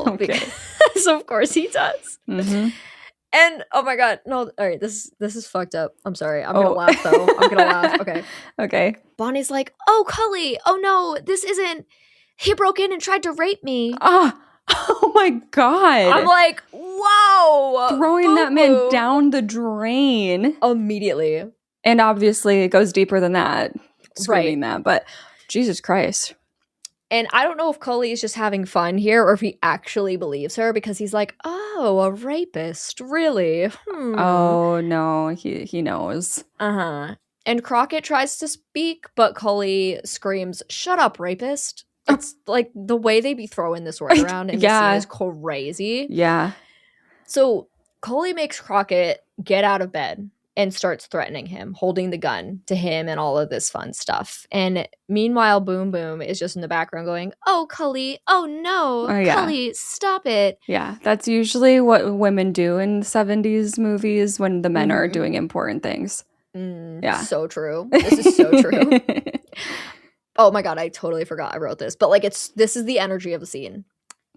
Okay. Because of course he does. And oh my God, no! All right, this is fucked up. I'm sorry. I'm gonna laugh though. I'm gonna laugh. Okay. Okay. Bonnie's like, "Oh, Cully! Oh no, this isn't. He broke in and tried to rape me." Oh my God! I'm like, wow, throwing that man down the drain immediately. And obviously, it goes deeper than that. Screaming that, but Jesus Christ. And I don't know if Cully is just having fun here or if he actually believes her, because he's like, oh, a rapist, really? Oh, no, he knows. And Crockett tries to speak, but Cully screams, shut up, rapist. It's like the way they be throwing this word around in the scene is crazy. Yeah. So Cully makes Crockett get out of bed and starts threatening him, holding the gun to him and all of this fun stuff. And meanwhile, Boom Boom is just in the background going, oh, Cully, oh no, Cully, stop it. Yeah, that's usually what women do in 70s movies when the men are doing important things. Yeah. So true. This is so true. Oh my God, I totally forgot I wrote this. But like this is the energy of the scene.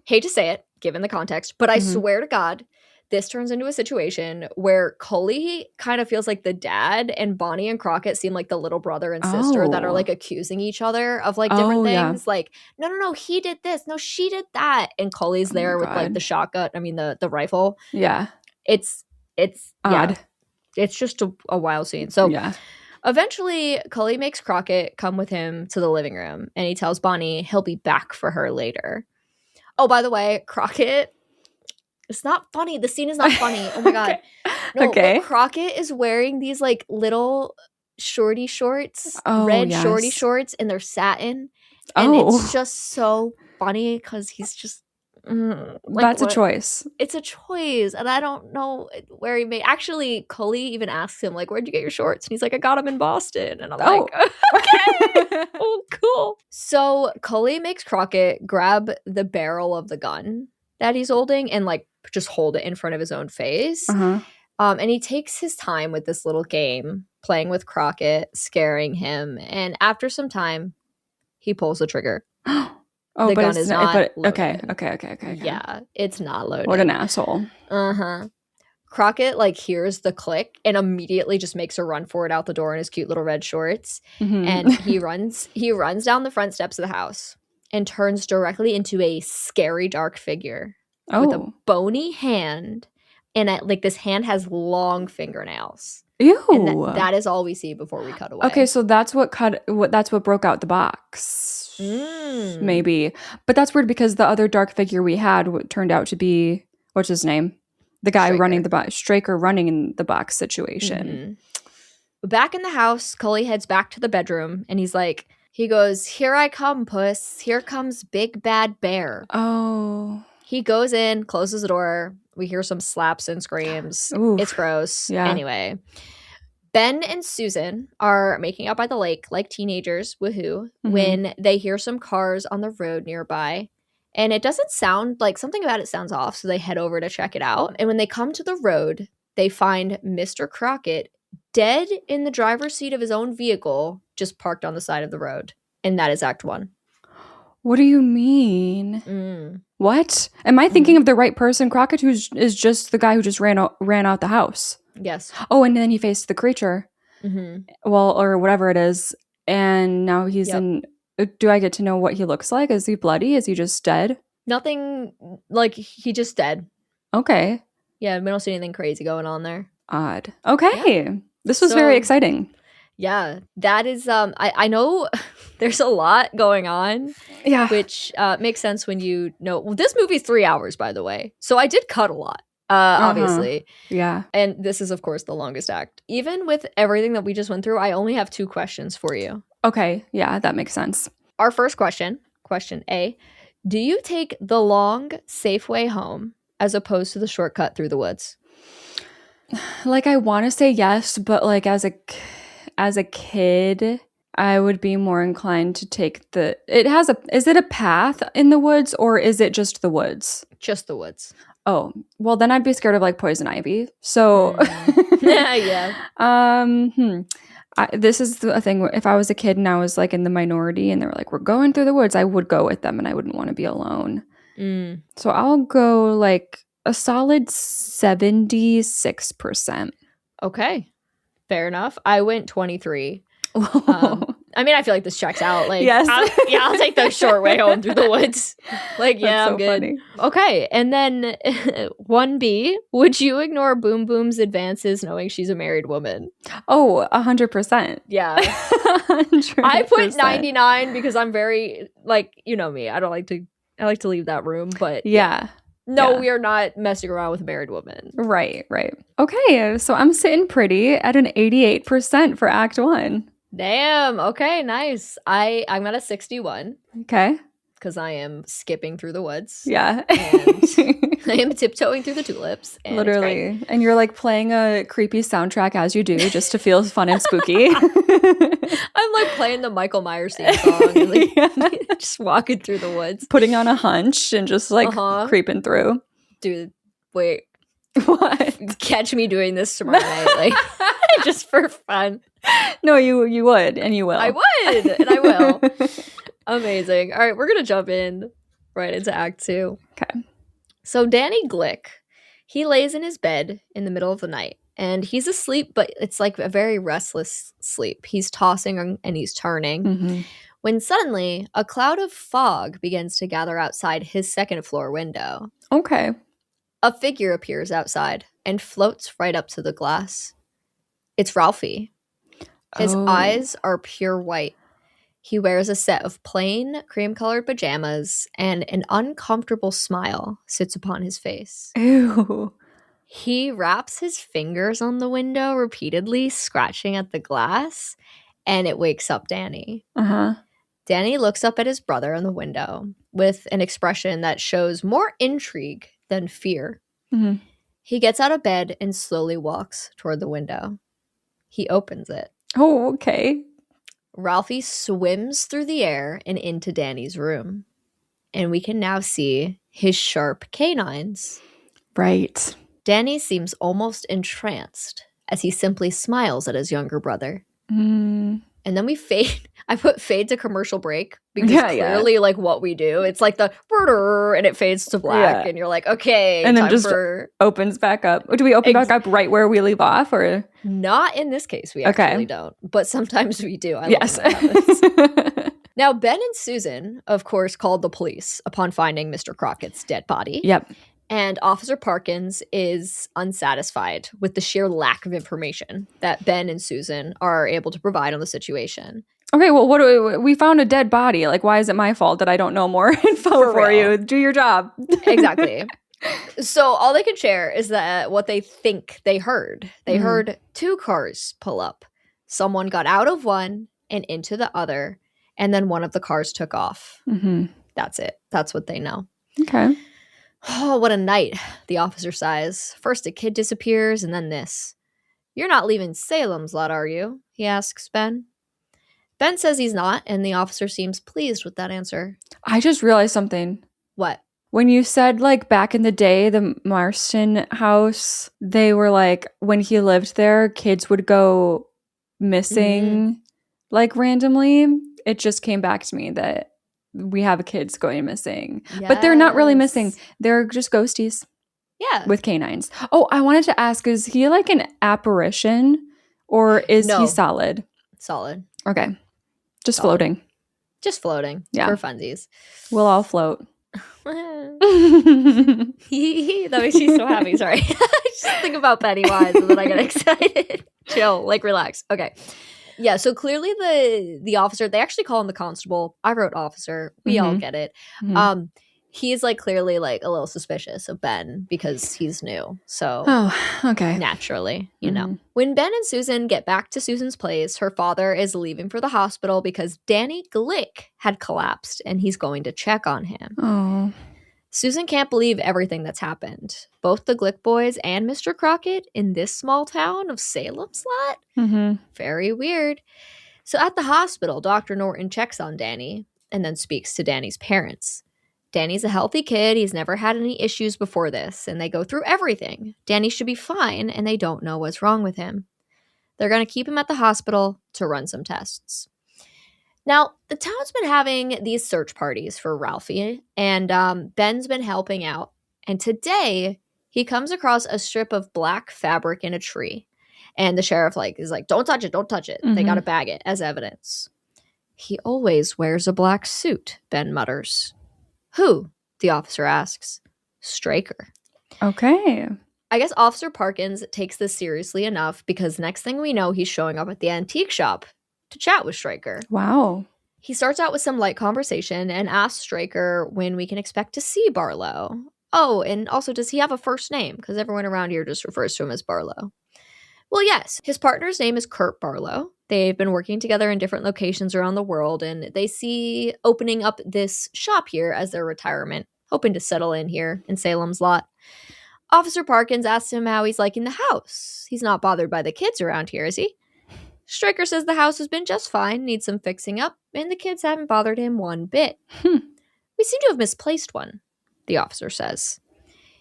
Hate to say it, given the context, but I swear to God, this turns into a situation where Cully kind of feels like the dad and Bonnie and Crockett seem like the little brother and sister that are like accusing each other of like different things. Yeah. Like, no, he did this. No, she did that. And Cully's there with like the shotgun. I mean, the rifle. Yeah. It's odd. Yeah, it's just a wild scene. So eventually Cully makes Crockett come with him to the living room and he tells Bonnie he'll be back for her later. Oh, by the way, Crockett, it's not funny. The scene is not funny. Oh my God. No, but Crockett is wearing these like little shorty shorts, red shorty shorts, and they're satin. And it's just so funny because he's just like, that's a choice. It's a choice. And I don't know where he made. Actually, Cully even asks him, like, where'd you get your shorts? And he's like, I got them in Boston. And I'm like, okay. Oh, cool. So Cully makes Crockett grab the barrel of the gun that he's holding and like just hold it in front of his own face. And he takes his time with this little game, playing with Crockett, scaring him. And after some time, he pulls the trigger. The gun is not loaded. Okay. Yeah, it's not loaded. What an asshole. Crockett like hears the click and immediately just makes a run for it out the door in his cute little red shorts. And he runs down the front steps of the house and turns directly into a scary dark figure with a bony hand. And like this hand has long fingernails. Ew. And that is all we see before we cut away. Okay, so that's what broke out the box. Maybe. But that's weird because the other dark figure we had turned out to be, what's his name? The guy running the box, Straker running in the box situation. Back in the house, Cully heads back to the bedroom and he goes, "Here I come, puss. Here comes Big Bad Bear." Oh. He goes in, closes the door. We hear some slaps and screams. Oof. It's gross. Yeah. Anyway, Ben and Susan are making out by the lake like teenagers, woohoo, when they hear some cars on the road nearby. And it doesn't sound like, something about it sounds off, so they head over to check it out. And when they come to the road, they find Mr. Crockett dead in the driver's seat of his own vehicle, just parked on the side of the road. And that is Act 1. What do you mean? What? Am I thinking of the right person? Crockett is just the guy who just ran out the house. Yes. Oh, and then he faced the creature. Well, or whatever it is. And now he's in... Do I get to know what he looks like? Is he bloody? Is he just dead? Nothing, like, he just dead. Okay. Yeah, we don't see anything crazy going on there. Odd. Okay. Yeah. This was very exciting. Yeah, that is, I know there's a lot going on. Yeah. Which makes sense when you know, well, this movie's 3 hours, by the way. So I did cut a lot, obviously. Yeah. And this is, of course, the longest act. Even with everything that we just went through, I only have 2 questions for you. Okay. Yeah, that makes sense. Our first question A, do you take the long, safe way home as opposed to the shortcut through the woods? Like, I want to say yes, but like as a kid, I would be more inclined to take is it a path in the woods or is it just the woods? Just the woods. Oh, well then I'd be scared of like poison ivy. So yeah. This is a thing. If I was a kid and I was like in the minority and they were like, we're going through the woods, I would go with them and I wouldn't want to be alone. So I'll go like a solid 76%. Okay. Fair enough. I went 23. I mean, I feel like this checks out. Like, yes. I'll take the short way home through the woods. Like, yeah, I'm good. Funny. Okay. And then 1B, would you ignore Boom Boom's advances knowing she's a married woman? Oh, 100%. Yeah. 100%. I put 99 because I'm very, like, you know me. I like to leave that room, but yeah. No, we are not messing around with a married woman. Right. Okay, so I'm sitting pretty at an 88% for Act 1. Damn. Okay, nice. I'm at a 61. Okay. Because I am skipping through the woods. Yeah. And I am tiptoeing through the tulips. And literally. And you're like playing a creepy soundtrack as you do just to feel fun and spooky. I'm like playing the Michael Myers theme song and like just walking through the woods. Putting on a hunch and just like creeping through. Dude, wait. What? Catch me doing this tomorrow night. Like just for fun. No, you would and you will. I would and I will. Amazing. All right, we're going to jump in right into Act 2. Okay. So Danny Glick, he lays in his bed in the middle of the night and he's asleep, but it's like a very restless sleep. He's tossing and he's turning when suddenly a cloud of fog begins to gather outside his second floor window. Okay. A figure appears outside and floats right up to the glass. It's Ralphie. His eyes are pure white. He wears a set of plain cream-colored pajamas, and an uncomfortable smile sits upon his face. Ew. He wraps his fingers on the window repeatedly, scratching at the glass, and it wakes up Danny. Danny looks up at his brother in the window with an expression that shows more intrigue than fear. He gets out of bed and slowly walks toward the window. He opens it. Oh, okay. Ralphie swims through the air and into Danny's room. And we can now see his sharp canines. Right. Danny seems almost entranced as he simply smiles at his younger brother. And then we fade. I put fade to commercial break because clearly like what we do. It's like the and it fades to black and you're like, okay. And then just opens back up. Do we open back up right where we leave off or? Not in this case. We actually don't. But sometimes we do. I yes. love when that happens. Now, Ben and Susan, of course, called the police upon finding Mr. Crockett's dead body. Yep. And Officer Parkins is unsatisfied with the sheer lack of information that Ben and Susan are able to provide on the situation. Okay, well, what do we found a dead body. Like, why is it my fault that I don't know more info for you? Do your job. Exactly. So all they can share is that what they think they heard. They heard 2 cars pull up. Someone got out of one and into the other, and then one of the cars took off. That's it. That's what they know. Okay. Oh, what a night, the officer sighs. First a kid disappears, and then this. You're not leaving Salem's Lot, are you? He asks Ben. Ben says he's not, and the officer seems pleased with that answer. I just realized something. What? When you said, like, back in the day, the Marston house, they were like, when he lived there, kids would go missing, like, randomly. It just came back to me that we have kids going missing. Yes. But they're not really missing. They're just ghosties. Yeah. With canines. Oh, I wanted to ask, is he like an apparition or is he solid? Solid. Okay. Just floating. Just floating. Yeah. For funsies. We'll all float. That makes me so happy. Sorry. I just think about Pennywise and then I get excited. Chill. Like, relax. Okay. Yeah, so clearly the officer, they actually call him the constable. I wrote officer. We all get it. He's like clearly like a little suspicious of Ben because he's new. So naturally, you know. When Ben and Susan get back to Susan's place, her father is leaving for the hospital because Danny Glick had collapsed and he's going to check on him. Oh. Susan can't believe everything that's happened. Both the Glick boys and Mr. Crockett in this small town of Salem's Lot. Very weird. So at the hospital, Dr. Norton checks on Danny and then speaks to Danny's parents. Danny's a healthy kid. He's never had any issues before this, and they go through everything. Danny should be fine, and they don't know what's wrong with him. They're going to keep him at the hospital to run some tests. Now, the town's been having these search parties for Ralphie, and Ben's been helping out. And today, he comes across a strip of black fabric in a tree. And the sheriff is like, don't touch it, don't touch it. They got to bag it as evidence. He always wears a black suit, Ben mutters. Who? The officer asks. Straker. Okay. I guess Officer Parkins takes this seriously enough because next thing we know, he's showing up at the antique shop to chat with Straker. Wow. He starts out with some light conversation and asks Straker when we can expect to see Barlow. Oh, and also, does he have a first name? Because everyone around here just refers to him as Barlow. Well, yes. His partner's name is Kurt Barlow. They've been working together in different locations around the world, and they see opening up this shop here as their retirement, hoping to settle in here in Salem's Lot. Officer Parkins asks him how he's liking the house. He's not bothered by the kids around here, is he? Straker says the house has been just fine, needs some fixing up, and the kids haven't bothered him one bit. We seem to have misplaced one, the officer says.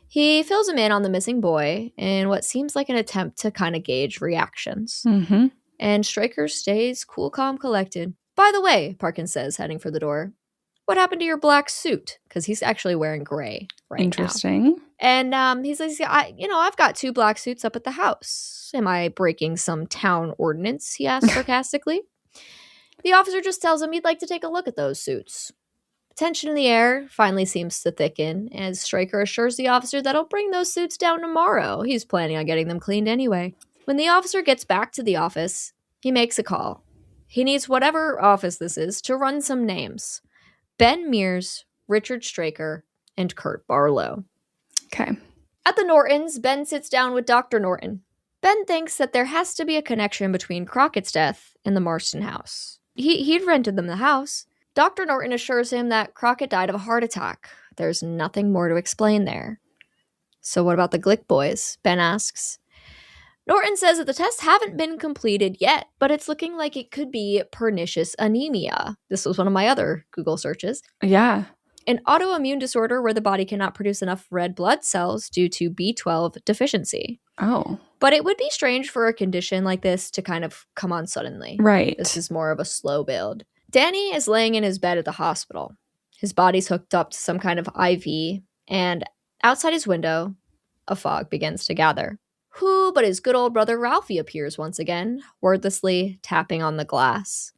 He fills him in on the missing boy in what seems like an attempt to kind of gauge reactions. And Straker stays cool, calm, collected. By the way, Parkins says, heading for the door, what happened to your black suit? Because he's actually wearing gray right now. Interesting. And he says, I've got 2 black suits up at the house. Am I breaking some town ordinance? He asks sarcastically. The officer just tells him he'd like to take a look at those suits. Tension in the air finally seems to thicken as Straker assures the officer that he'll bring those suits down tomorrow. He's planning on getting them cleaned anyway. When the officer gets back to the office, he makes a call. He needs whatever office this is to run some names. Ben Mears, Richard Straker, and Kurt Barlow. Okay. At the Nortons, Ben sits down with Dr. Norton. Ben thinks that there has to be a connection between Crockett's death and the Marston house. He'd rented them the house. Dr. Norton assures him that Crockett died of a heart attack. There's nothing more to explain there. So what about the Glick boys? Ben asks. Norton says that the tests haven't been completed yet, but it's looking like it could be pernicious anemia. This was one of my other Google searches. Yeah. An autoimmune disorder where the body cannot produce enough red blood cells due to B12 deficiency. Oh. But it would be strange for a condition like this to kind of come on suddenly. Right. This is more of a slow build. Danny is laying in his bed at the hospital. His body's hooked up to some kind of IV, and outside his window, a fog begins to gather. Who but his good old brother Ralphie appears once again, wordlessly tapping on the glass.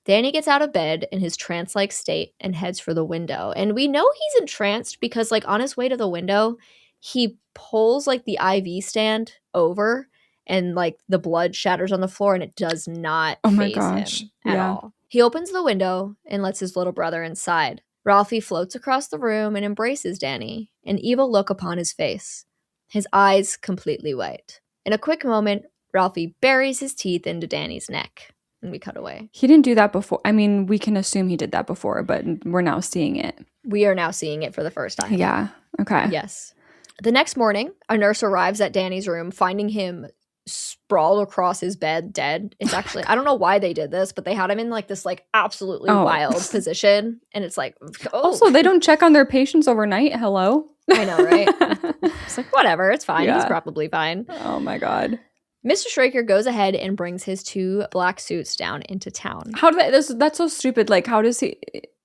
Danny gets out of bed in his trance-like state and heads for the window. And we know he's entranced because, like, on his way to the window, he pulls, like, the IV stand over and, like, the blood shatters on the floor and it does not faze him at all. He opens the window and lets his little brother inside. Ralphie floats across the room and embraces Danny, an evil look upon his face, his eyes completely white. In a quick moment, Ralphie buries his teeth into Danny's neck. And we cut away. He didn't do that before. I mean, we can assume he did that before, but we're now seeing it. We are now seeing it for the first time. Yeah. Okay. Yes. The next morning, a nurse arrives at Danny's room, finding him sprawled across his bed, dead. It's actually, I don't know why they did this, but they had him in like this like absolutely wild position. And it's like, Also, they don't check on their patients overnight. Hello? I know, right? It's like, whatever. It's fine. He's probably fine. Oh my God. Mr. Straker goes ahead and brings his 2 black suits down into town. How do that's so stupid. Like, how does he,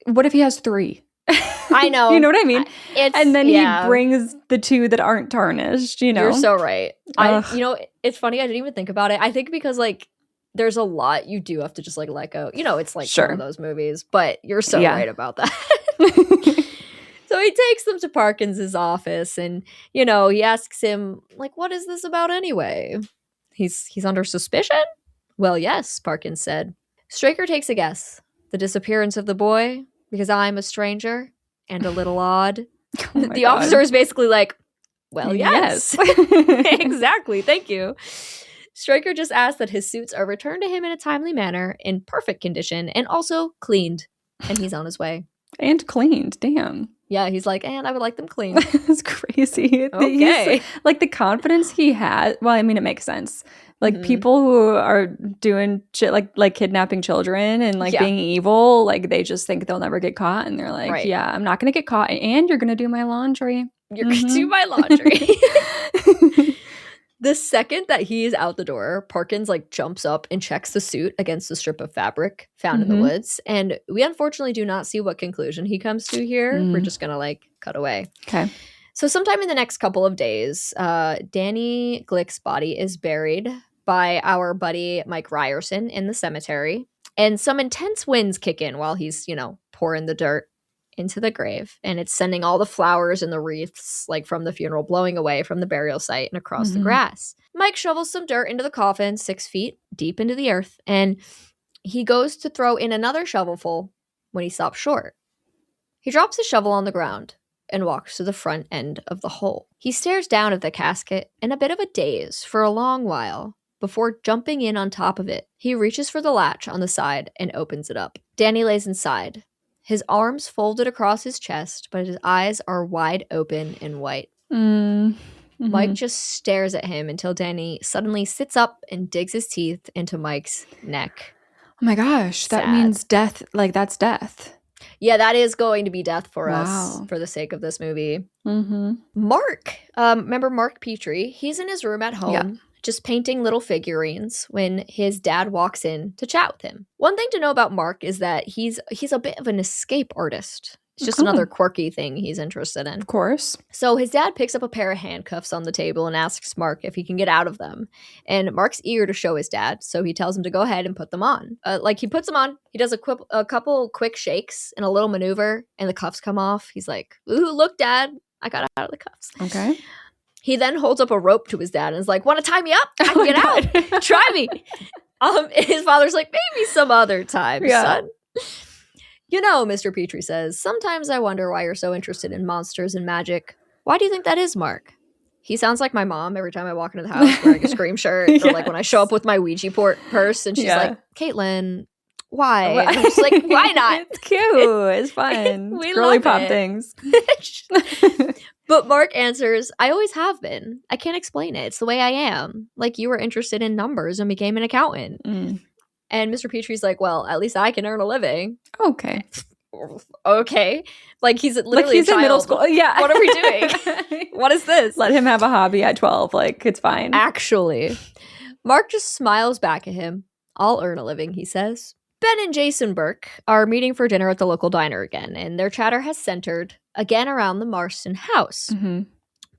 what if he has 3? I know. You know what I mean? And then he brings the 2 that aren't tarnished, you know? You're so right. You know, it's funny. I didn't even think about it. I think because, like, there's a lot you do have to just, like, let go. You know, it's like one of those movies, but you're so right about that. So he takes them to Parkins's office and, you know, he asks him, like, what is this about anyway? He's under suspicion? Well, yes, Parkins said. Straker takes a guess. The disappearance of the boy, because I'm a stranger and a little odd. The officer is basically like, well, yes. Exactly. Thank you. Straker just asked that his suits are returned to him in a timely manner, in perfect condition, and also cleaned. And he's on his way. And cleaned. Damn. Yeah, he's like, and I would like them clean. That's crazy. Okay. Like the confidence he has. Well, I mean, it makes sense. Like people who are doing shit like kidnapping children and like being evil, like they just think they'll never get caught. And they're like, yeah, I'm not going to get caught. And you're going to do my laundry. You're going to do my laundry. The second that he is out the door, Parkins like jumps up and checks the suit against the strip of fabric found in the woods. And we unfortunately do not see what conclusion he comes to here. We're just going to like cut away. Okay. So sometime in the next couple of days, Danny Glick's body is buried by our buddy Mike Ryerson in the cemetery. And some intense winds kick in while he's, you know, pouring the dirt into the grave, and it's sending all the flowers and the wreaths like from the funeral blowing away from the burial site and across the grass. Mike shovels some dirt into the coffin 6 feet deep into the earth, and he goes to throw in another shovelful when he stops short. He drops his shovel on the ground and walks to the front end of the hole. He stares down at the casket in a bit of a daze for a long while before jumping in on top of it. He reaches for the latch on the side and opens it up. Danny lays inside, his arms folded across his chest, but his eyes are wide open and white. Mike just stares at him until Danny suddenly sits up and digs his teeth into Mike's neck. Oh my gosh, that means death. Like, that's death. Yeah, that is going to be death for us for the sake of this movie. Mark, remember Mark Petrie? He's in his room at home. Just painting little figurines when his dad walks in to chat with him. One thing to know about Mark is that he's a bit of an escape artist. It's just another quirky thing he's interested in. Of course. So his dad picks up a pair of handcuffs on the table and asks Mark if he can get out of them. And Mark's eager to show his dad, so he tells him to go ahead and put them on. He puts them on. He does a couple quick shakes and a little maneuver, and the cuffs come off. He's like, ooh, look, Dad, I got out of the cuffs. Okay. He then holds up a rope to his dad and is like, want to tie me up? I can get out. Try me. His father's like, maybe some other time, son. You know, Mr. Petrie says, sometimes I wonder why you're so interested in monsters and magic. Why do you think that is, Mark? He sounds like my mom every time I walk into the house wearing a Scream shirt. Or like when I show up with my Ouija purse and she's like, Caitlin, why? And I'm just like, why not? It's cute. It's fun. We girly love pop it. things. But Mark answers, I always have been. I can't explain it. It's the way I am. Like you were interested in numbers and became an accountant. And Mr. Petrie's like, well, at least I can earn a living. Okay. Okay. Like he's literally like he's a child. in middle school. Yeah. What are we doing? What is this? Let him have a hobby at 12. Like, it's fine. Actually. Mark just smiles back at him. I'll earn a living, he says. Ben and Jason Burke are meeting for dinner at the local diner again, and their chatter has centered again around the Marston house.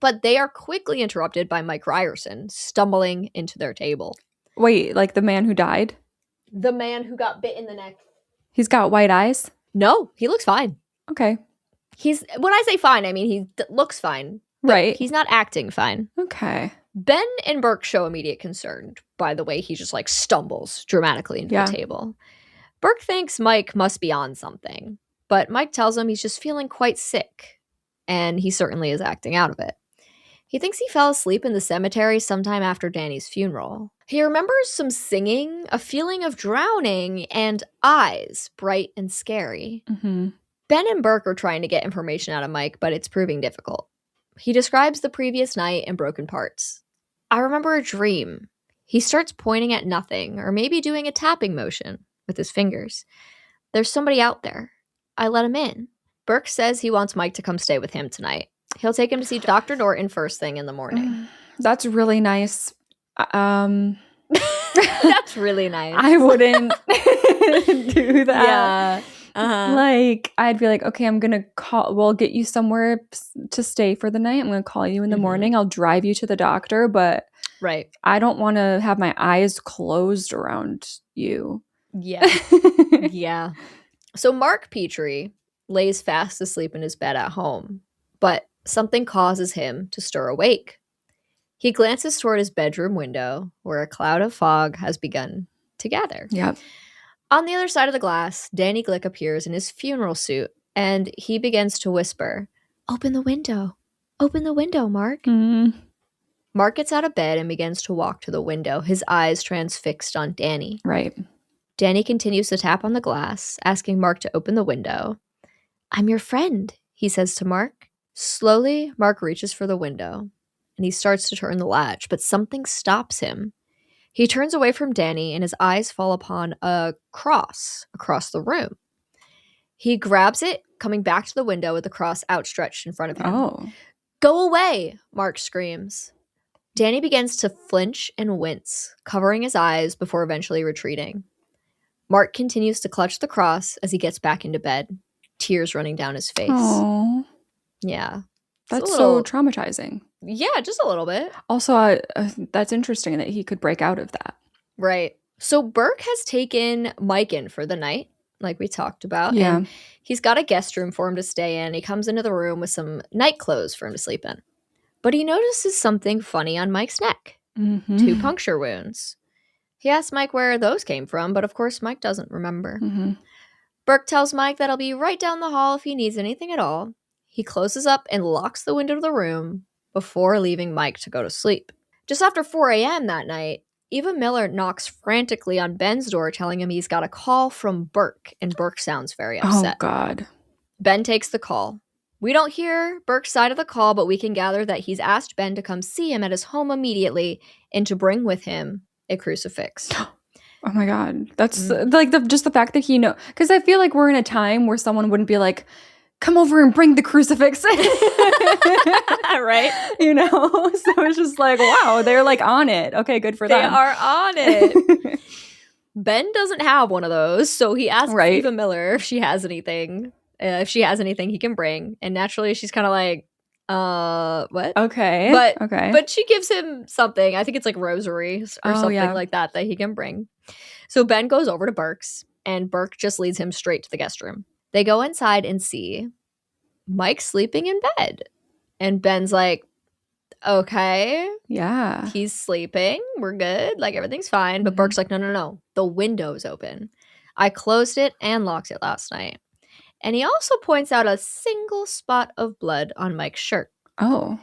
But they are quickly interrupted by Mike Ryerson stumbling into their table. Wait, like the man who died? The man who got bit in the neck He's got white eyes? No, he looks fine. Okay. When I say fine, I mean he looks fine. But Right. he's not acting fine. Okay. Ben and Burke show immediate concern by the way he just like stumbles dramatically into the table. Burke thinks Mike must be on something, but Mike tells him he's just feeling quite sick, and he certainly is acting out of it. He thinks he fell asleep in the cemetery sometime after Danny's funeral. He remembers some singing, a feeling of drowning, and eyes, bright and scary. Mm-hmm. Ben and Burke are trying to get information out of Mike, but it's proving difficult. He describes the previous night in broken parts. I remember a dream. He starts pointing at nothing, or maybe doing a tapping motion with his fingers. There's somebody out there. I let him in. Burke says he wants Mike to come stay with him tonight. He'll take him to see Dr. Norton first thing in the morning. That's really nice. That's really nice. I wouldn't do that. Yeah. Uh-huh. Like, I'd be like, okay, I'm going to we'll get you somewhere to stay for the night. I'm going to call you in the morning. I'll drive you to the doctor, but right. I don't want to have my eyes closed around you. Yeah. Yeah. So Mark Petrie lays fast asleep in his bed at home, but something causes him to stir awake. He glances toward his bedroom window, where a cloud of fog has begun to gather. Yep. On the other side of the glass, Danny Glick appears in his funeral suit, and he begins to whisper, "Open the window. Open the window, Mark." Mark gets out of bed and begins to walk to the window, his eyes transfixed on Danny. Right. Danny continues to tap on the glass, asking Mark to open the window. "I'm your friend," he says to Mark. Slowly, Mark reaches for the window, and he starts to turn the latch, but something stops him. He turns away from Danny, and his eyes fall upon a cross across the room. He grabs it, coming back to the window with the cross outstretched in front of him. Oh. "Go away," Mark screams. Danny begins to flinch and wince, covering his eyes before eventually retreating. Mark continues to clutch the cross as he gets back into bed, tears running down his face. Oh. Yeah. That's so traumatizing. Yeah, just a little bit. Also, that's interesting that he could break out of that. Right. So Burke has taken Mike in for the night, like we talked about. Yeah. And he's got a guest room for him to stay in. He comes into the room with some night clothes for him to sleep in. But he notices something funny on Mike's neck. 2 puncture wounds. He asks Mike where those came from, but of course Mike doesn't remember. Burke tells Mike that he'll be right down the hall if he needs anything at all. He closes up and locks the window to the room before leaving Mike to go to sleep. Just after 4 a.m. that night, Eva Miller knocks frantically on Ben's door telling him he's got a call from Burke, and Burke sounds very upset. Oh, God. Ben takes the call. We don't hear Burke's side of the call, but we can gather that he's asked Ben to come see him at his home immediately and to bring with him a crucifix. Oh my God. That's like just the fact that he knows. Because I feel like we're in a time where someone wouldn't be like, come over and bring the crucifix. Right? You know? So it's just like, wow, they're like on it. Okay, good for them. They are on it. Ben doesn't have one of those, so he asks Eva Miller if she has anything. If she has anything he can bring. And naturally she's kind of like, what? Okay. But she gives him something. I think it's like rosaries or something like that he can bring. So Ben goes over to Burke's, and Burke just leads him straight to the guest room. They go inside and see Mike sleeping in bed. And Ben's like, okay. Yeah. He's sleeping. We're good. Like, everything's fine. But Burke's like, no. The window's open. I closed it and locked it last night. And he also points out a single spot of blood on Mike's shirt. Oh.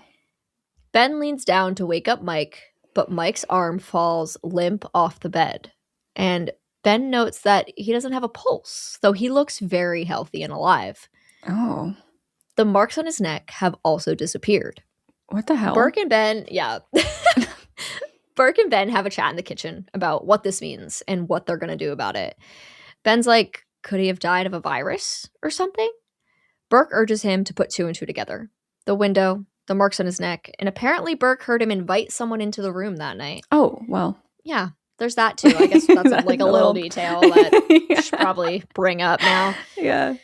Ben leans down to wake up Mike, but Mike's arm falls limp off the bed. And Ben notes that he doesn't have a pulse, though he looks very healthy and alive. Oh. The marks on his neck have also disappeared. What the hell? Burke and Ben have a chat in the kitchen about what this means and what they're going to do about it. Ben's like, could he have died of a virus or something? Burke urges him to put 2 and 2 together. The window, the marks on his neck, and apparently Burke heard him invite someone into the room that night. Oh, well. Yeah, there's that too. I guess that's like a little detail that we should probably bring up now. Yeah.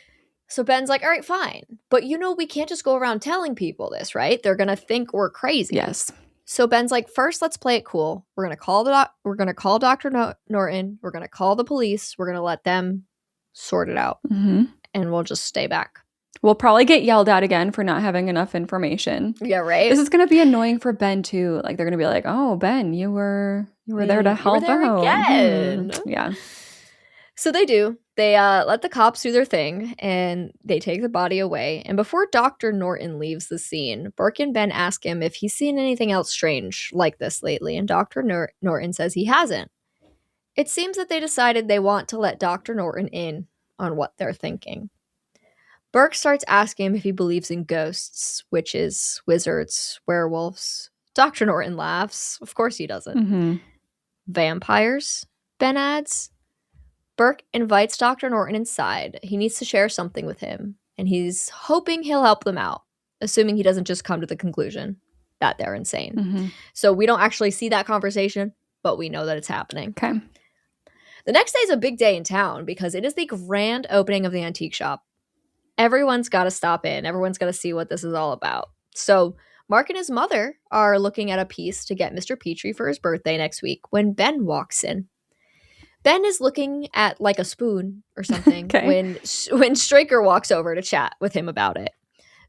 So Ben's like, all right, fine. But we can't just go around telling people this, right? They're going to think we're crazy. Yes. So Ben's like, first, let's play it cool. We're going to call Dr. Norton. We're going to call the police. We're going to let them sort it out. Mm-hmm. And we'll just stay back. We'll probably get yelled at again for not having enough information. Yeah, right? This is going to be annoying for Ben, too. Like, they're going to be like, oh, Ben, you were there to help out. Again. Yeah. So they do. They let the cops do their thing, and they take the body away. And before Dr. Norton leaves the scene, Burke and Ben ask him if he's seen anything else strange like this lately, and Dr. Norton says he hasn't. It seems that they decided they want to let Dr. Norton in on what they're thinking. Burke starts asking him if he believes in ghosts, witches, wizards, werewolves. Dr. Norton laughs. Of course he doesn't. Mm-hmm. Vampires, Ben adds. Burke invites Dr. Norton inside. He needs to share something with him, and he's hoping he'll help them out, assuming he doesn't just come to the conclusion that they're insane. Mm-hmm. So we don't actually see that conversation, but we know that it's happening. Okay. The next day is a big day in town because it is the grand opening of the antique shop. Everyone's got to stop in. Everyone's got to see what this is all about. So Mark and his mother are looking at a piece to get Mr. Petrie for his birthday next week when Ben walks in. Ben is looking at like a spoon or something when Straker walks over to chat with him about it.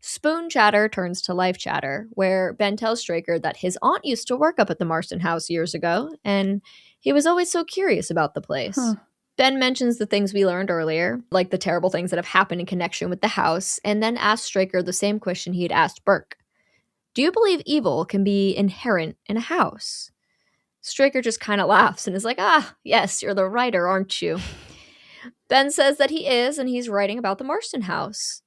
Spoon chatter turns to life chatter, where Ben tells Straker that his aunt used to work up at the Marston house years ago, and he was always so curious about the place. Huh. Ben mentions the things we learned earlier, like the terrible things that have happened in connection with the house, and then asks Straker the same question he had asked Burke. Do you believe evil can be inherent in a house? Straker just kind of laughs and is like, yes, you're the writer, aren't you? Ben says that he is, and he's writing about the Marston house.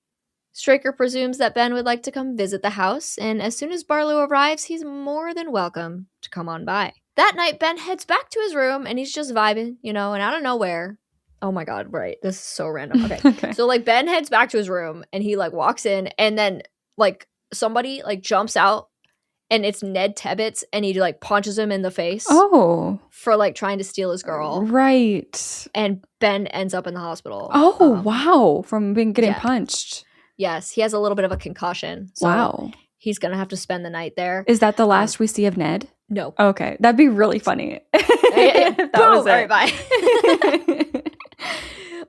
Straker presumes that Ben would like to come visit the house, and as soon as Barlow arrives, he's more than welcome to come on by. That night, Ben heads back to his room, and he's just vibing, and out of nowhere... Oh my god, right. This is so random. Okay. So, Ben heads back to his room, and he, walks in, and then, somebody, jumps out, and it's Ned Tebbets, and he, punches him in the face. Oh. For, trying to steal his girl. Right. And Ben ends up in the hospital. Oh, wow. From getting punched. Yes, he has a little bit of a concussion. So wow. He's going to have to spend the night there. Is that the last we see of Ned? No. Okay. That'd be really funny. That was it. All right, bye.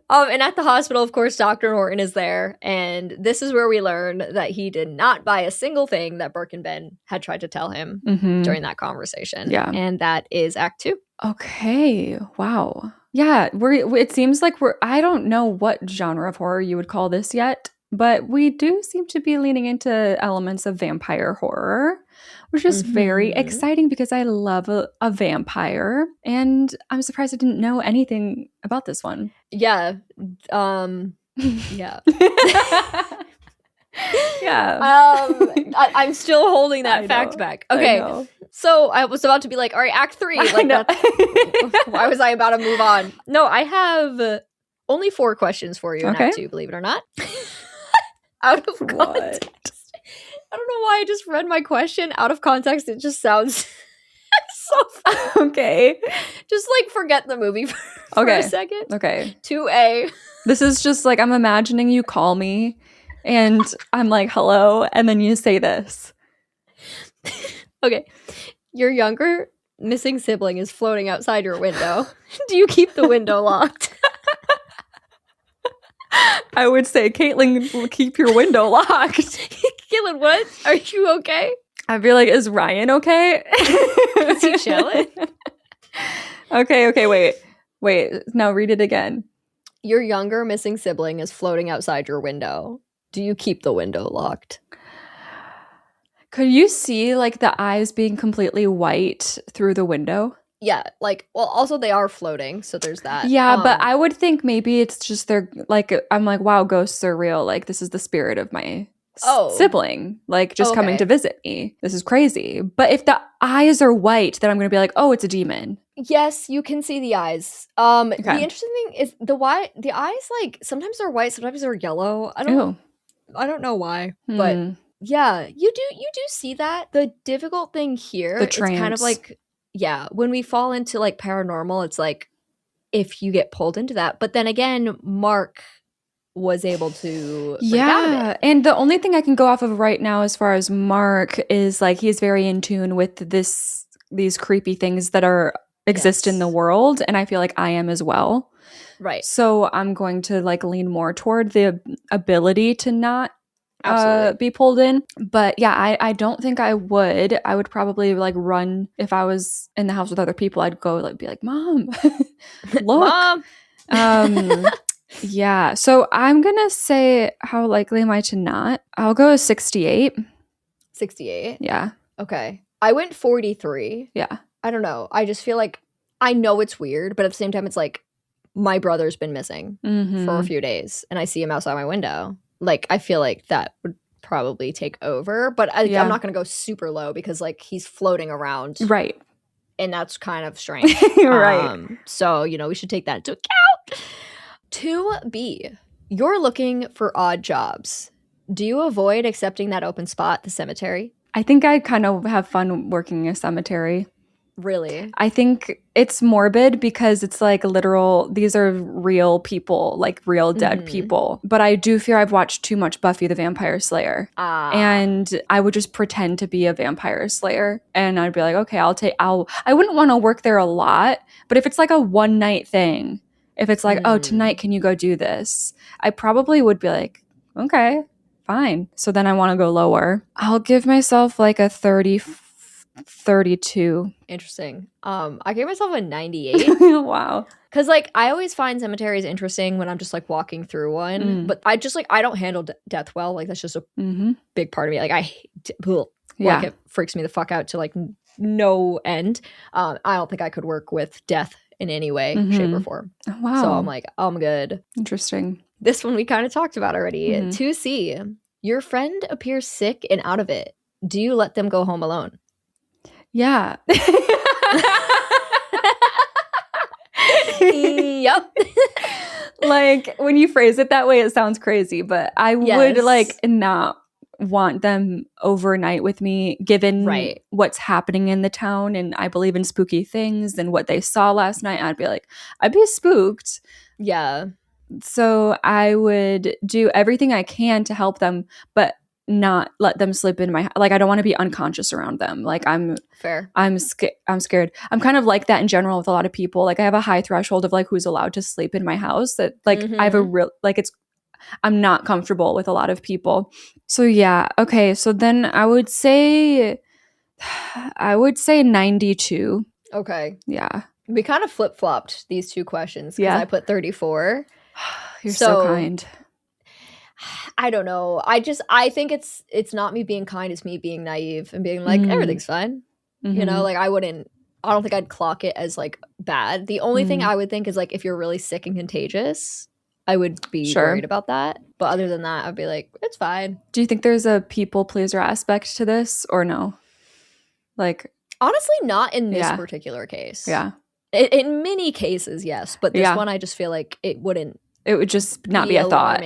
And at the hospital, of course, Dr. Norton is there. And this is where we learn that he did not buy a single thing that Burke and Ben had tried to tell him during that conversation. Yeah. And that is Act 2. Okay. Wow. Yeah. It seems like I don't know what genre of horror you would call this yet, but we do seem to be leaning into elements of vampire horror, which is very exciting because I love a vampire, and I'm surprised I didn't know anything about this one. Yeah. Yeah. Yeah. I'm still holding that fact back. Okay. So I was about to be like, all right, Act 3. Why was I about to move on? No, I have only 4 questions for you in Act 2, believe it or not. Out of context. I don't know why I just read my question out of context. It just sounds so fun. Okay. Just forget the movie for a second. Okay. 2A. This is just I'm imagining you call me and I'm like, hello, and then you say this. Okay. Your younger missing sibling is floating outside your window. Do you keep the window locked? I would say, Caitlin, will keep your window locked. Caitlin, what? Are you okay? I'd be like, is Ryan okay? Is he chilling? Okay, wait. Now read it again. Your younger missing sibling is floating outside your window. Do you keep the window locked? Could you see the eyes being completely white through the window? Yeah, also they are floating, so there's that. Yeah, but I would think maybe it's just they're I'm like, wow, ghosts are real. This is the spirit of my sibling, coming to visit me. This is crazy. But if the eyes are white, then I'm going to be like, oh, it's a demon. Yes, you can see the eyes. The interesting thing is the eyes, sometimes they're white, sometimes they're yellow. I don't know why, but yeah, you do see that. The difficult thing here, it's kind of when we fall into paranormal, it's if you get pulled into that. But then again, Mark was able to break out of it. And the only thing I can go off of right now as far as Mark is he's very in tune with these creepy things that exist in the world, and I feel like I am as well. Right. So I'm going to like lean more toward the ability to not be pulled in. But yeah, I don't think I would. I would probably like run if I was in the house with other people. I'd go like be like, Mom, look. Mom. Yeah. So I'm gonna say, how likely am I to not? I'll go 68. 68. Yeah. Okay. I went 43. Yeah. I don't know. I just feel like I know it's weird, but at the same time, it's like my brother's been missing for a few days, and I see him outside my window. Like, I feel like that would probably take over, but I'm not going to go super low because, like, he's floating around. Right. And that's kind of strange. Right. So, you know, we should take that into account. 2B, you're looking for odd jobs. Do you avoid accepting that open spot at the cemetery? I think I kind of have fun working in a cemetery. Really? I think it's morbid because it's like literal, these are real people, like real dead people. But I do fear I've watched too much Buffy the Vampire Slayer. And I would just pretend to be a vampire slayer. And I'd be like, okay, I wouldn't want to work there a lot. But if it's like a one night thing, if it's like, oh, tonight, can you go do this? I probably would be like, okay, fine. So then I want to go lower. I'll give myself like a 32. Interesting. I gave myself a 98. Wow. Because, like, I always find cemeteries interesting when I'm just, like, walking through one. But I just, like, I don't handle death well. Like, that's just a big part of me. Like, I hate like, it freaks me the fuck out to, like, no end. I don't think I could work with death in any way, shape, or form. Oh, wow. So I'm like, I'm good. Interesting. This one we kind of talked about already. 2C, your friend appears sick and out of it. Do you let them go home alone? Yeah. Yep. Like, when you phrase it that way, it sounds crazy, but I would like not want them overnight with me, given what's happening in the town. And I believe in spooky things and what they saw last night. I'd be like, I'd be spooked. Yeah. So I would do everything I can to help them, but not let them sleep in my, like, I don't want to be unconscious around them. Like, I'm scared. I'm kind of like that in general with a lot of people. Like, I have a high threshold of like who's allowed to sleep in my house, that like I have a real, like, I'm not comfortable with a lot of people. So yeah. Okay. So then I would say 92. Okay. Yeah. We kind of flip-flopped these two questions because I put 34. You're so kind. I don't know. I think it's not me being kind, it's me being naive and being like, everything's fine. You know, like, I don't think I'd clock it as like bad. The only thing I would think is like, if you're really sick and contagious, I would be worried about that. But other than that, I'd be like, it's fine. Do you think there's a people pleaser aspect to this or no? Like, honestly, not in this particular case. Yeah. In many cases, yes. But this one, I just feel like it would just not be a thought.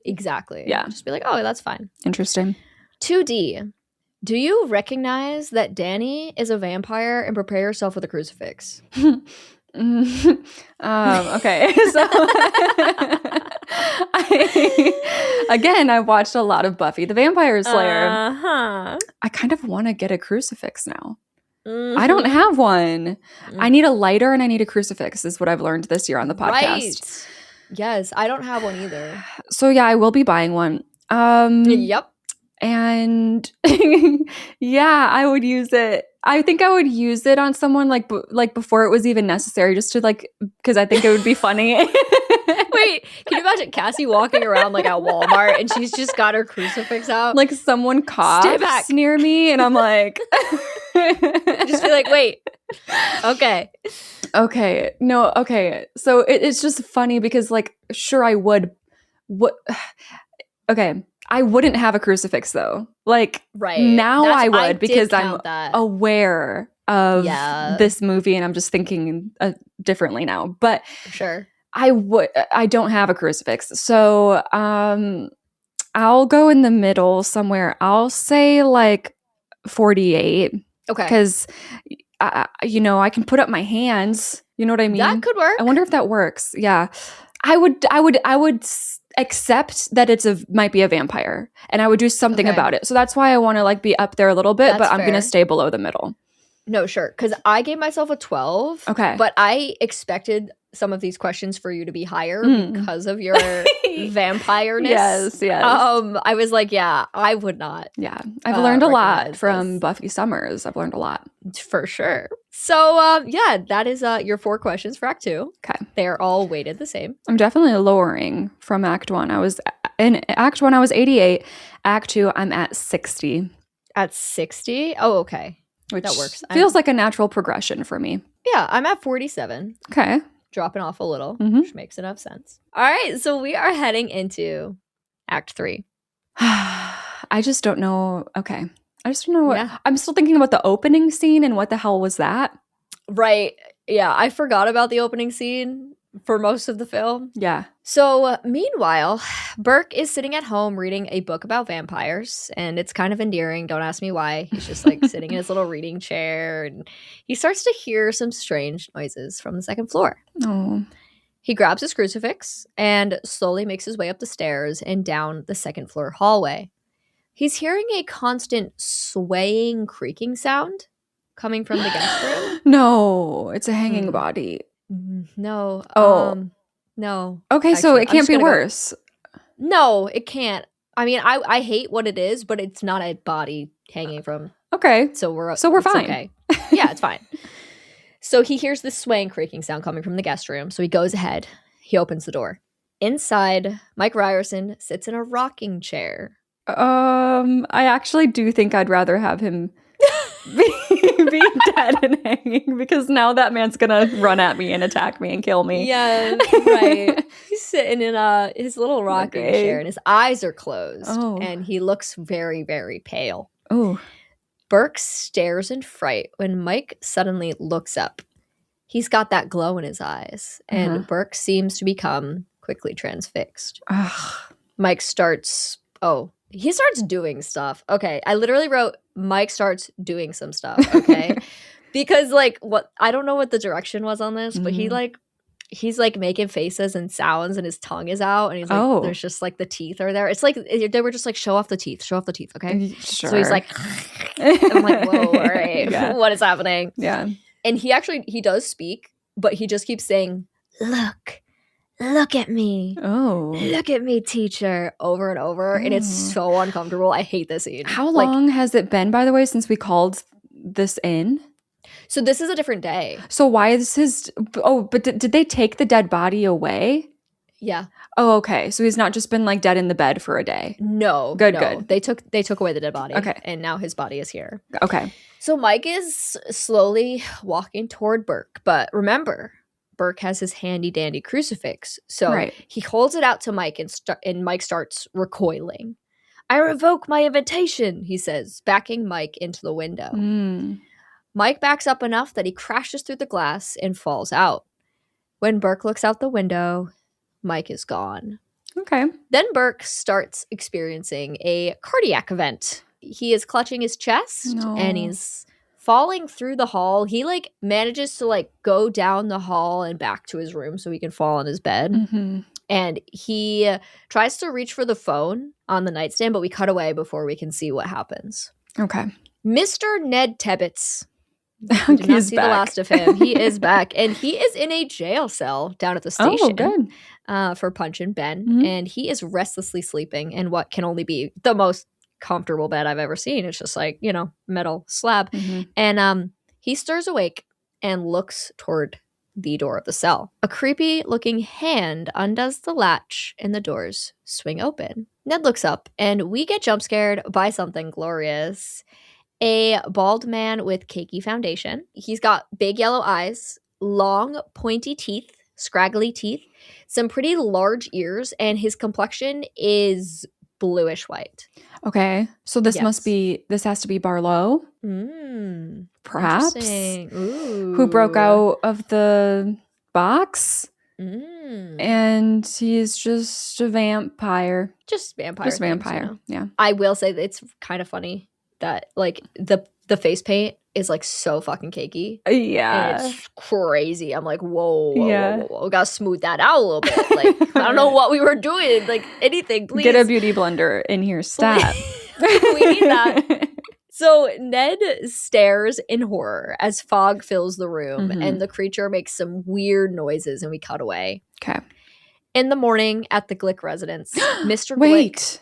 Exactly. Yeah. Just be like, oh, that's fine. Interesting. 2D. Do you recognize that Danny is a vampire and prepare yourself with a crucifix? Okay. So I've watched a lot of Buffy the Vampire Slayer. I kind of want to get a crucifix now. I don't have one. I need a lighter and I need a crucifix, is what I've learned this year on the podcast. Right. Yes, I don't have one either. So yeah, I will be buying one. Yep. And yeah, I would use it. I think I would use it on someone like before it was even necessary, just to like, because I think it would be funny. Wait, can you imagine Cassie walking around like at Walmart and she's just got her crucifix out? Like, someone coughs near me and I'm like, just be like, wait, okay. No, okay. So it's just funny because, like, sure, I would. Okay. I wouldn't have a crucifix though. Like, now I would, because I'm aware of this movie and I'm just thinking differently now. But sure, I don't have a crucifix. So I'll go in the middle somewhere. I'll say like 48. Okay. Because I can put up my hands. You know what I mean? That could work. I wonder if that works. Yeah. I would accept that might be a vampire, and I would do something about it. So that's why I want to like be up there a little bit, but I'm going to stay below the middle. No, sure. Because I gave myself a 12. Okay. But I expected some of these questions for you to be higher because of your vampire-ness. Yes. I was like, yeah, I would not. Yeah. I've learned a lot recognize from this. Buffy Summers. I've learned a lot. For sure. So, yeah, that is your 4 questions for Act 2. Okay. They're all weighted the same. I'm definitely lowering from Act 1. In Act 1, I was 88. Act 2, I'm at 60. At 60? Oh, okay. Which that works. Feels like a natural progression for me. Yeah, I'm at 47. Okay. Dropping off a little, which makes enough sense. All right, so we are heading into Act 3. I just don't know. Okay. I just don't know what. Yeah. I'm still thinking about the opening scene and what the hell was that? Right. Yeah, I forgot about the opening scene for most of the film. Yeah. So, meanwhile, Burke is sitting at home reading a book about vampires, and it's kind of endearing. Don't ask me why. He's just like sitting in his little reading chair, and he starts to hear some strange noises from the second floor. Oh. He grabs his crucifix and slowly makes his way up the stairs and down the second floor hallway. He's hearing a constant swaying, creaking sound coming from the guest room. No, it's a hanging body. No. Oh. No. Okay, Actually, so it can't be worse. No, it can't. I mean, I hate what it is, but it's not a body hanging from. Okay. So we're fine. Okay. Yeah, it's fine. So he hears this swaying, creaking sound coming from the guest room. So he goes ahead. He opens the door. Inside, Mike Ryerson sits in a rocking chair. I actually do think I'd rather have him be dead and hanging, because now that man's gonna run at me and attack me and kill me. Yeah, right. He's sitting in his little rocking chair, and his eyes are closed, and he looks very, very pale. Oh. Burke stares in fright when Mike suddenly looks up. He's got that glow in his eyes, and Burke seems to become quickly transfixed. Mike starts doing stuff. Okay, I literally wrote Mike starts doing some stuff, okay? Because I don't know what the direction was on this, but he's making faces and sounds, and his tongue is out, and he's like, there's just the teeth are there. It's like they were just show off the teeth, okay? Sure. So he's like, I'm like, whoa, all right, what is happening? Yeah. And he does speak, but he just keeps saying, look at me. Oh. Look at me, teacher, over and over. And it's so uncomfortable. I hate this scene. How long has it been, by the way, since we called this in? So this is a different day. So why is his... Oh, but did they take the dead body away? Yeah. Oh, okay. So he's not just been dead in the bed for a day. No. Good. They took away the dead body. Okay. And now his body is here. Okay. So Mike is slowly walking toward Burke. But remember, Burke has his handy-dandy crucifix. So he holds it out to Mike, and Mike starts recoiling. I revoke my invitation, he says, backing Mike into the window. Mike backs up enough that he crashes through the glass and falls out. When Burke looks out the window, Mike is gone. Okay. Then Burke starts experiencing a cardiac event. He is clutching his chest and he's falling through the hall. He manages to go down the hall and back to his room so he can fall on his bed. And he tries to reach for the phone on the nightstand, but we cut away before we can see what happens. Okay. Mr. Ned Tebbets. We did not see the last of him. He is back. And he is in a jail cell down at the station. Oh, good. For Punch and Ben. And he is restlessly sleeping in what can only be the most comfortable bed I've ever seen. It's just metal slab. And he stirs awake and looks toward the door of the cell. A creepy looking hand undoes the latch and the doors swing open. Ned looks up and we get jump scared by something glorious. A bald man with cakey foundation. He's got big yellow eyes, long pointy teeth, scraggly teeth, some pretty large ears, and his complexion is bluish white. Okay. So this has to be Barlow. Perhaps. Ooh. Who broke out of the box. And he's just a vampire. Just vampire. Yeah. I will say that it's kind of funny that the face paint is so fucking cakey. Yeah. And it's crazy. I'm like, whoa. We gotta smooth that out a little bit. I don't know what we were doing. Anything, please. Get a beauty blender in here. Stop. We need that. So Ned stares in horror as fog fills the room and the creature makes some weird noises and we cut away. Okay. In the morning at the Glick residence, Mr. Wait. Glick.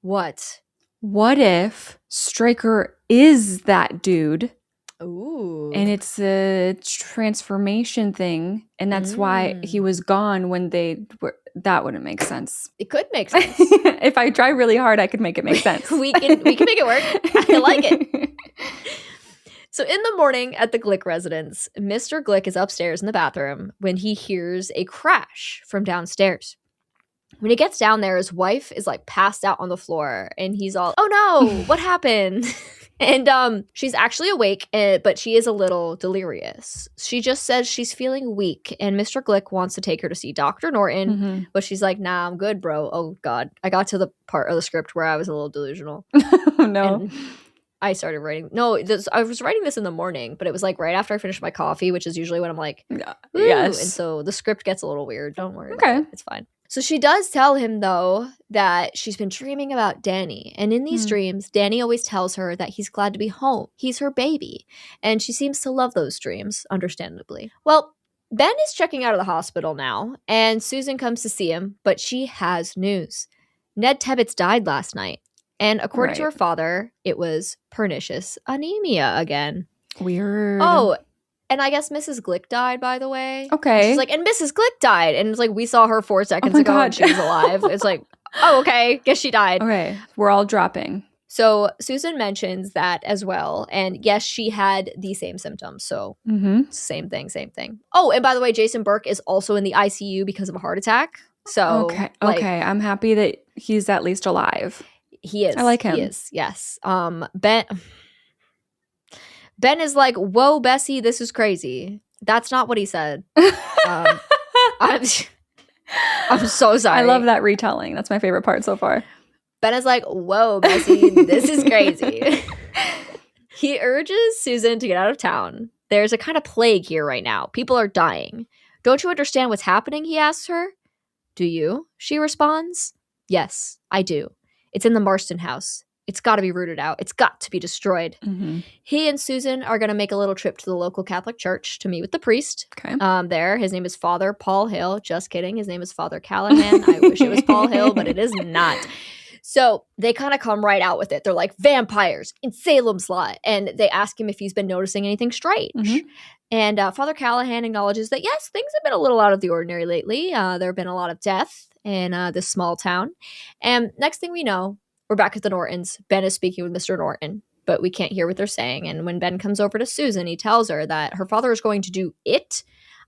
What? What if Straker is that dude? Ooh. And it's a transformation thing, and that's why he was gone when they were. That wouldn't make sense. It could make sense. If I try really hard, I could make it make sense. we can make it work. I like it. So in the morning at the Glick residence, Mr. Glick is upstairs in the bathroom when he hears a crash from downstairs. When he gets down there, his wife is like passed out on the floor and he's all, oh no, what happened? And she's actually awake, but she is a little delirious. She just says she's feeling weak and Mr. Glick wants to take her to see Dr. Norton, but she's like, nah, I'm good, bro. Oh God. I got to the part of the script where I was a little delusional. Oh no. And I started writing. I was writing this in the morning, but it was like right after I finished my coffee, which is usually when I'm like, yes. And so the script gets a little weird. Don't worry. Okay. It's fine. So she does tell him, though, that she's been dreaming about Danny. And in these dreams, Danny always tells her that he's glad to be home. He's her baby. And she seems to love those dreams, understandably. Well, Ben is checking out of the hospital now, and Susan comes to see him, but she has news. Ned Tebbets died last night. And according to her father, it was pernicious anemia again. Weird. Oh, and I guess Mrs. Glick died, by the way. Okay. She's like, and Mrs. Glick died. And it's like, we saw her 4 seconds ago God. and she was alive. It's like, oh, okay. Guess she died. Okay. We're all dropping. So Susan mentions that as well. And yes, she had the same symptoms. So same thing. Oh, and by the way, Jason Burke is also in the ICU because of a heart attack. So okay. I'm happy that he's at least alive. He is. I like him. He is, yes. Ben is like, whoa, Bessie, this is crazy. That's not what he said. I'm so sorry. I love that retelling. That's my favorite part so far. Ben is like, whoa, Bessie, this is crazy. He urges Susan to get out of town. There's a kind of plague here right now. People are dying. Don't you understand what's happening? He asks her. Do you? She responds. Yes, I do. It's in the Marston house. It's got to be rooted out. It's got to be destroyed. He and Susan are going to make a little trip to the local Catholic church to meet with the priest. Okay. There. His name is Father Paul Hill. Just kidding. His name is Father Callahan. I wish it was Paul Hill, but it is not. So they kind of come right out with it. They're like, vampires in Salem's Lot. And they ask him if he's been noticing anything strange. And Father Callahan acknowledges that, yes, things have been a little out of the ordinary lately. There have been a lot of death in this small town. And next thing we know, we're back at the Nortons. Ben is speaking with Mr. Norton, but we can't hear what they're saying. And when Ben comes over to Susan, he tells her that her father is going to do it.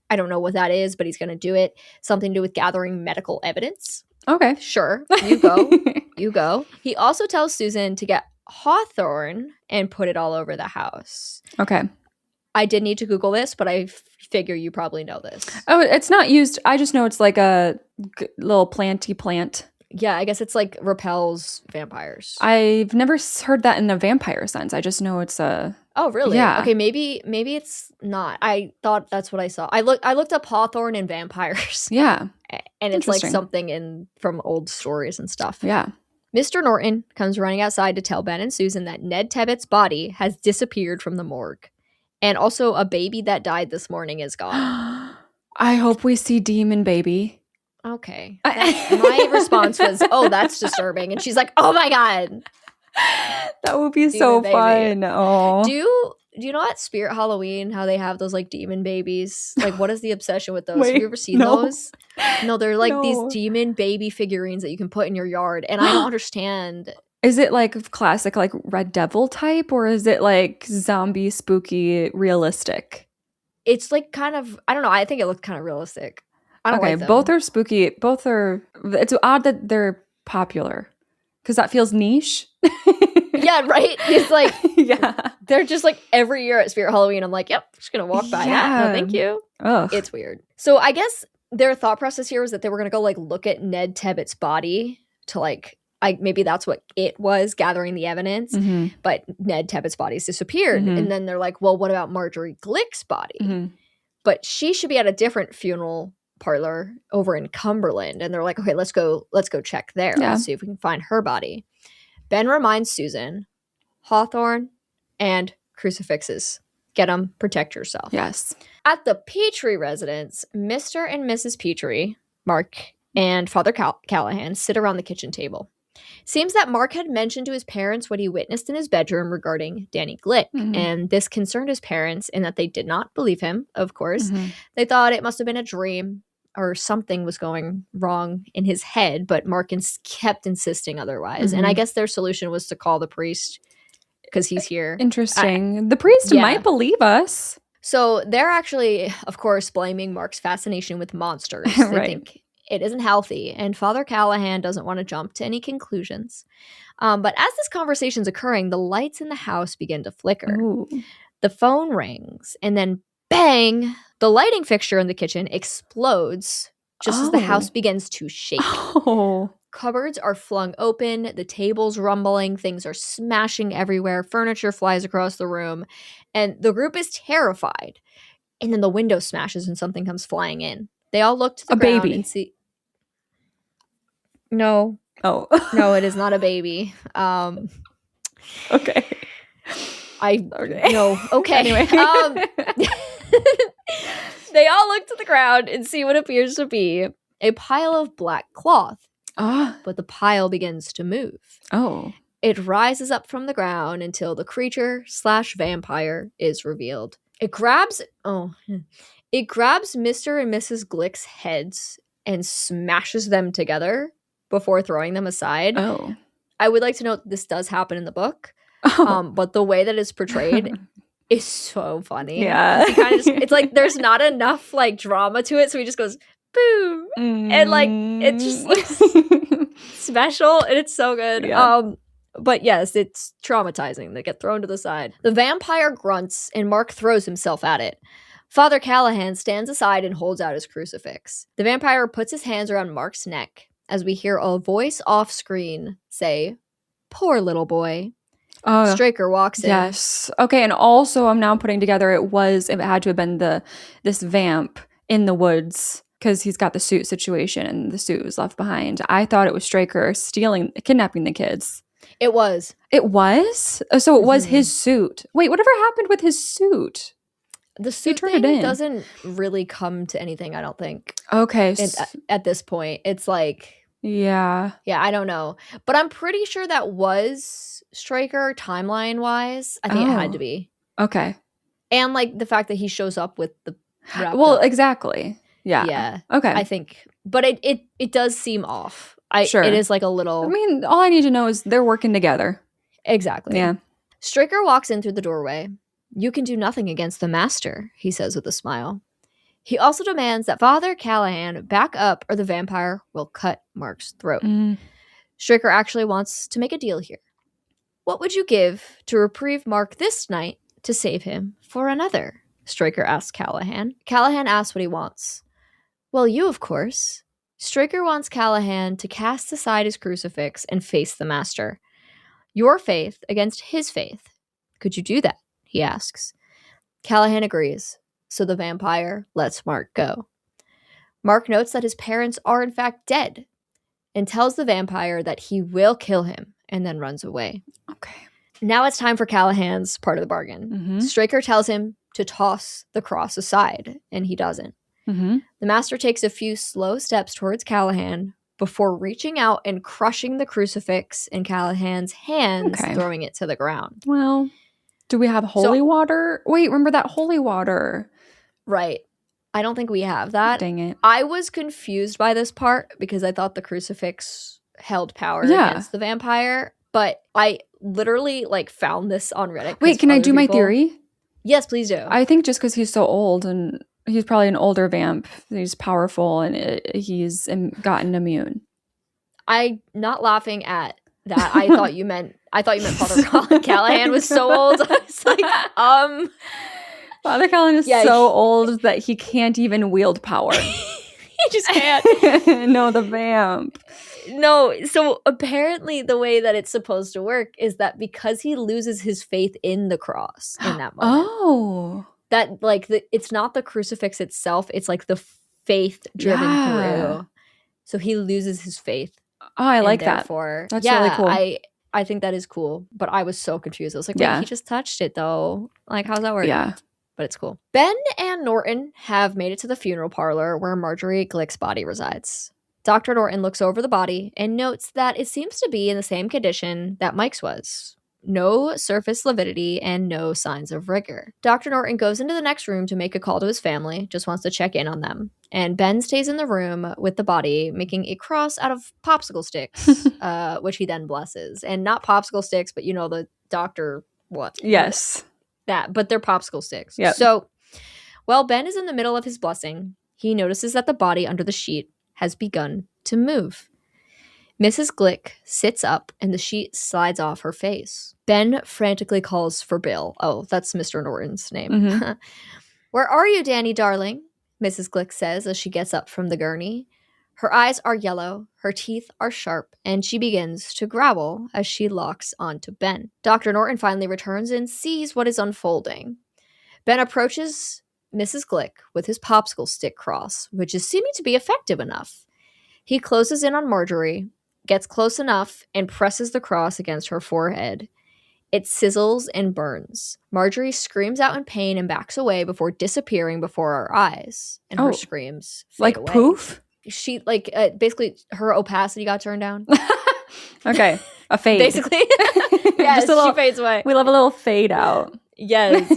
I don't know what that is, but he's going to do it. Something to do with gathering medical evidence. Okay. Sure. You go. You go. He also tells Susan to get hawthorn and put it all over the house. Okay. I did need to Google this, but I figure you probably know this. Oh, it's not used. I just know it's like a little planty plant. Yeah, I guess it's like repels vampires. I've never heard that in a vampire sense. I just know it's a... Oh, really? Yeah. Okay, maybe it's not. I thought that's what I saw. I looked up hawthorn and vampires. Yeah. And it's like something from old stories and stuff. Yeah. Mr. Norton comes running outside to tell Ben and Susan that Ned Tebbets' body has disappeared from the morgue. And also a baby that died this morning is gone. I hope we see Demon Baby. Okay. My response was, oh, that's disturbing. And she's like, oh my God. That would be Demon so baby. fun. Oh. Do you know at Spirit Halloween how they have those like demon babies? Like, what is the obsession with those? Wait, have you ever seen no. those? No, they're like No. these demon baby figurines that you can put in your yard. And I don't understand. Is it like classic like Red Devil type, or is it like zombie spooky realistic? It's like kind of, I don't know. I think it looked kind of realistic. I don't Okay, like them. both are spooky. Both are. It's odd that they're popular because that feels niche. Yeah, right? It's like, yeah, they're just like every year at Spirit Halloween. I'm like, yep, just going to walk by that. No, thank you. Ugh. It's weird. So I guess their thought process here was that they were going to go like look at Ned Tebbets' body to like, maybe that's what it was, gathering the evidence. But Ned Tebbets' body's disappeared. And then they're like, well, what about Marjorie Glick's body? But she should be at a different funeral parlor over in Cumberland. And they're like, okay, let's go check there. Yeah. Let's see if we can find her body. Ben reminds Susan, hawthorn, and crucifixes. Get them, protect yourself. Yes. At the Petrie residence, Mr. and Mrs. Petrie, Mark and Father Callahan, sit around the kitchen table. Seems that Mark had mentioned to his parents what he witnessed in his bedroom regarding Danny Glick, and this concerned his parents in that they did not believe him, of course. They thought it must have been a dream or something was going wrong in his head, but Mark kept insisting otherwise. And I guess their solution was to call the priest because he's here. Interesting. The priest might believe us. So they're actually, of course, blaming Mark's fascination with monsters. They think it isn't healthy, and Father Callahan doesn't want to jump to any conclusions. But as this conversation's occurring, the lights in the house begin to flicker. Ooh. The phone rings, and then bang, the lighting fixture in the kitchen explodes just as the house begins to shake. Cupboards are flung open, the table's rumbling, things are smashing everywhere, furniture flies across the room, and the group is terrified. And then the window smashes and something comes flying in. They all look to the ground and see... No. Oh. No, it is not a baby. Okay. No. Okay. Anyway. They all look to the ground and see what appears to be a pile of black cloth. But the pile begins to move. It rises up from the ground until the creature/vampire is revealed. It grabs Mr. and Mrs. Glick's heads and smashes them together before throwing them aside. I would like to note this does happen in the book, but the way that it's portrayed is so funny. Yeah. It's like there's not enough like drama to it, so he just goes boom, and like it just looks special, and it's so good. But yes, it's traumatizing. They get thrown to the side. The vampire grunts, and Mark throws himself at it. Father Callahan stands aside and holds out his crucifix. The vampire puts his hands around Mark's neck as we hear a voice off screen say, "Poor little boy." Straker walks in. Yes. Okay, and also I'm now putting together it had to have been this vamp in the woods because he's got the suit situation and the suit was left behind. I thought it was Straker kidnapping the kids. It was. It was? So it was his suit. Wait, whatever happened with his suit? The suit thing doesn't really come to anything, I don't think. Okay. At this point, it's like... Yeah, I don't know. But I'm pretty sure that was Straker timeline-wise. I think it had to be. Okay. And like the fact that he shows up with the... exactly. Yeah. Yeah. Okay. I think... But it does seem off. Sure. It is like a little... I mean, all I need to know is they're working together. Exactly. Yeah. Straker walks in through the doorway. "You can do nothing against the master," he says with a smile. He also demands that Father Callahan back up or the vampire will cut Mark's throat. Straker actually wants to make a deal here. "What would you give to reprieve Mark this night to save him for another?" Straker asks Callahan. Callahan asks what he wants. "Well, you, of course." Straker wants Callahan to cast aside his crucifix and face the master. Your faith against his faith. Could you do that? He asks. Callahan agrees, so the vampire lets Mark go. Mark notes that his parents are in fact dead and tells the vampire that he will kill him and then runs away. Okay. Now it's time for Callahan's part of the bargain. Straker tells him to toss the cross aside, and he doesn't. The master takes a few slow steps towards Callahan before reaching out and crushing the crucifix in Callahan's hands, throwing it to the ground. Well, do we have holy water? Wait, remember that holy water? Right. I don't think we have that. Dang it. I was confused by this part because I thought the crucifix held power against the vampire, but I literally found this on Reddit. Wait, can I do my theory? Yes, please do. I think just because he's so old and he's probably an older vamp, he's powerful and he's gotten immune. I'm not laughing at that. I thought you meant Father Callahan was so old. I was like, Father Callahan is so old that he can't even wield power. He just can't. No, the vamp. No, so apparently the way that it's supposed to work is that because he loses his faith in the cross in that moment. That it's not the crucifix itself, it's like the faith driven through. So he loses his faith. Oh, I like that. That's really cool. I think that is cool, but I was so confused. I was like, wait, Yeah. he just touched it though. Like, how's that work? Yeah. But it's cool. Ben and Norton have made it to the funeral parlor where Marjorie Glick's body resides. Dr. Norton looks over the body and notes that it seems to be in the same condition that Mike's was. No surface lividity and no signs of rigor. Dr. Norton goes into the next room to make a call to his family, just wants to check in on them. And Ben stays in the room with the body, making a cross out of popsicle sticks, which he then blesses. And not popsicle sticks, but the doctor, what? Yes. That, but they're popsicle sticks. Yep. So, while Ben is in the middle of his blessing, he notices that the body under the sheet has begun to move. Mrs. Glick sits up and the sheet slides off her face. Ben frantically calls for Bill. Oh, that's Mr. Norton's name. Mm-hmm. Where are you, Danny, darling? Mrs. Glick says as she gets up from the gurney. Her eyes are yellow, her teeth are sharp, and she begins to growl as she locks onto Ben. Dr. Norton finally returns and sees what is unfolding. Ben approaches Mrs. Glick with his popsicle stick cross, which is seeming to be effective enough. He closes in on Marjorie, gets close enough, and presses the cross against her forehead. It sizzles and burns. Marjorie screams out in pain and backs away before disappearing before our eyes. And her screams fade like away. poof? She, basically, her opacity got turned down. Okay, a fade. Basically. Yes, she fades away. We love a little fade out. Yes.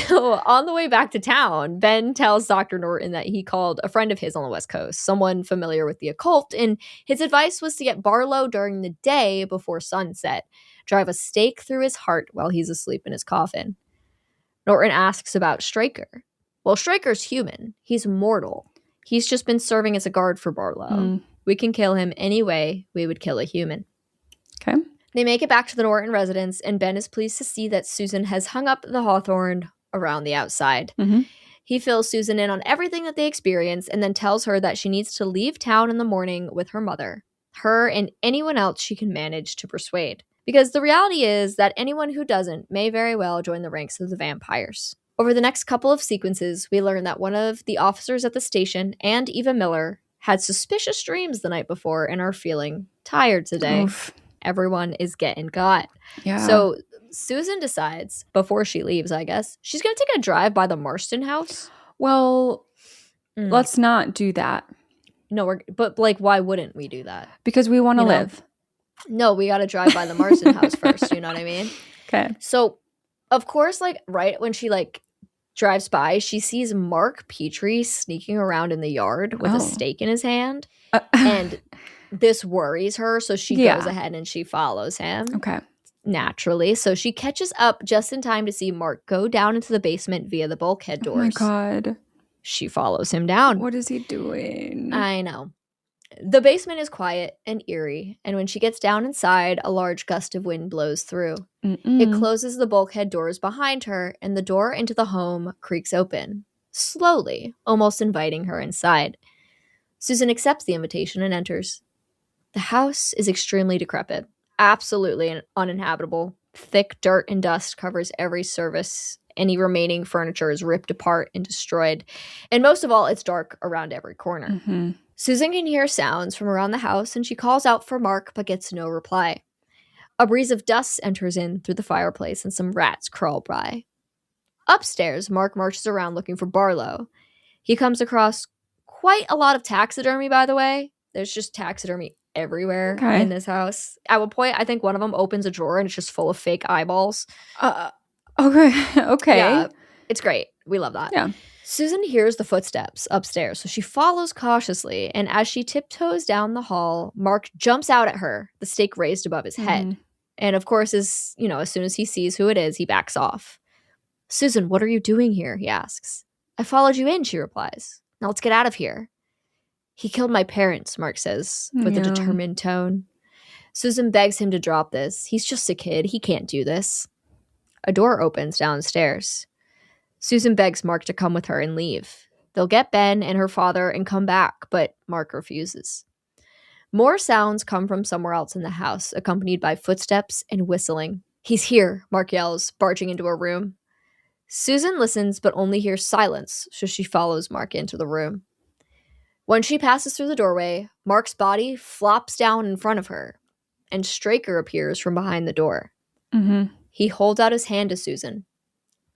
So on the way back to town, Ben tells Dr. Norton that he called a friend of his on the West Coast, someone familiar with the occult, and his advice was to get Barlow during the day before sunset, drive a stake through his heart while he's asleep in his coffin. Norton asks about Straker. Well, Straker's human. He's mortal. He's just been serving as a guard for Barlow. We can kill him any way we would kill a human. Okay. They make it back to the Norton residence, and Ben is pleased to see that Susan has hung up the hawthorn around the outside. Mm-hmm. He fills Susan in on everything that they experience and then tells her that she needs to leave town in the morning with her mother, her and anyone else she can manage to persuade. Because the reality is that anyone who doesn't may very well join the ranks of the vampires. Over the next couple of sequences, we learn that one of the officers at the station and Eva Miller had suspicious dreams the night before and are feeling tired today. Oof. Everyone is getting got. Yeah. So Susan decides, before she leaves, I guess, she's going to take a drive by the Marston house. Well, let's not do that. No, but why wouldn't we do that? Because we want to live. No, we got to drive by the Marston house first. You know what I mean? Okay. So, of course, right when she drives by, she sees Mark Petrie sneaking around in the yard with a stake in his hand. And this worries her, so she goes ahead and she follows him. Okay. Naturally. So she catches up just in time to see Mark go down into the basement via the bulkhead doors. Oh my God. She follows him down. What is he doing? I know. The basement is quiet and eerie, and when she gets down inside, a large gust of wind blows through. It closes the bulkhead doors behind her, and the door into the home creaks open, slowly, almost inviting her inside. Susan accepts the invitation and enters. The house is extremely decrepit, absolutely uninhabitable. Thick dirt and dust covers every surface. Any remaining furniture is ripped apart and destroyed. And most of all, it's dark around every corner. Mm-hmm. Susan can hear sounds from around the house, and she calls out for Mark but gets no reply. A breeze of dust enters in through the fireplace, and some rats crawl by. Upstairs, Mark marches around looking for Barlow. He comes across quite a lot of taxidermy, by the way. There's just taxidermy everywhere in this house. At one point, I think one of them opens a drawer, and it's just full of fake eyeballs. Okay. Yeah, it's great. We love that. Yeah. Susan hears the footsteps upstairs, so she follows cautiously, and as she tiptoes down the hall, Mark jumps out at her, the stake raised above his head. And of course, as soon as he sees who it is, he backs off. Susan, what are you doing here? He asks. I followed you in, she replies. Now let's get out of here. He killed my parents, Mark says, with a determined tone. Susan begs him to drop this. He's just a kid. He can't do this. A door opens downstairs. Susan begs Mark to come with her and leave. They'll get Ben and her father and come back, but Mark refuses. More sounds come from somewhere else in the house, accompanied by footsteps and whistling. He's here, Mark yells, barging into a room. Susan listens but only hears silence, so she follows Mark into the room. When she passes through the doorway, Mark's body flops down in front of her, and Straker appears from behind the door. Mm-hmm. He holds out his hand to Susan.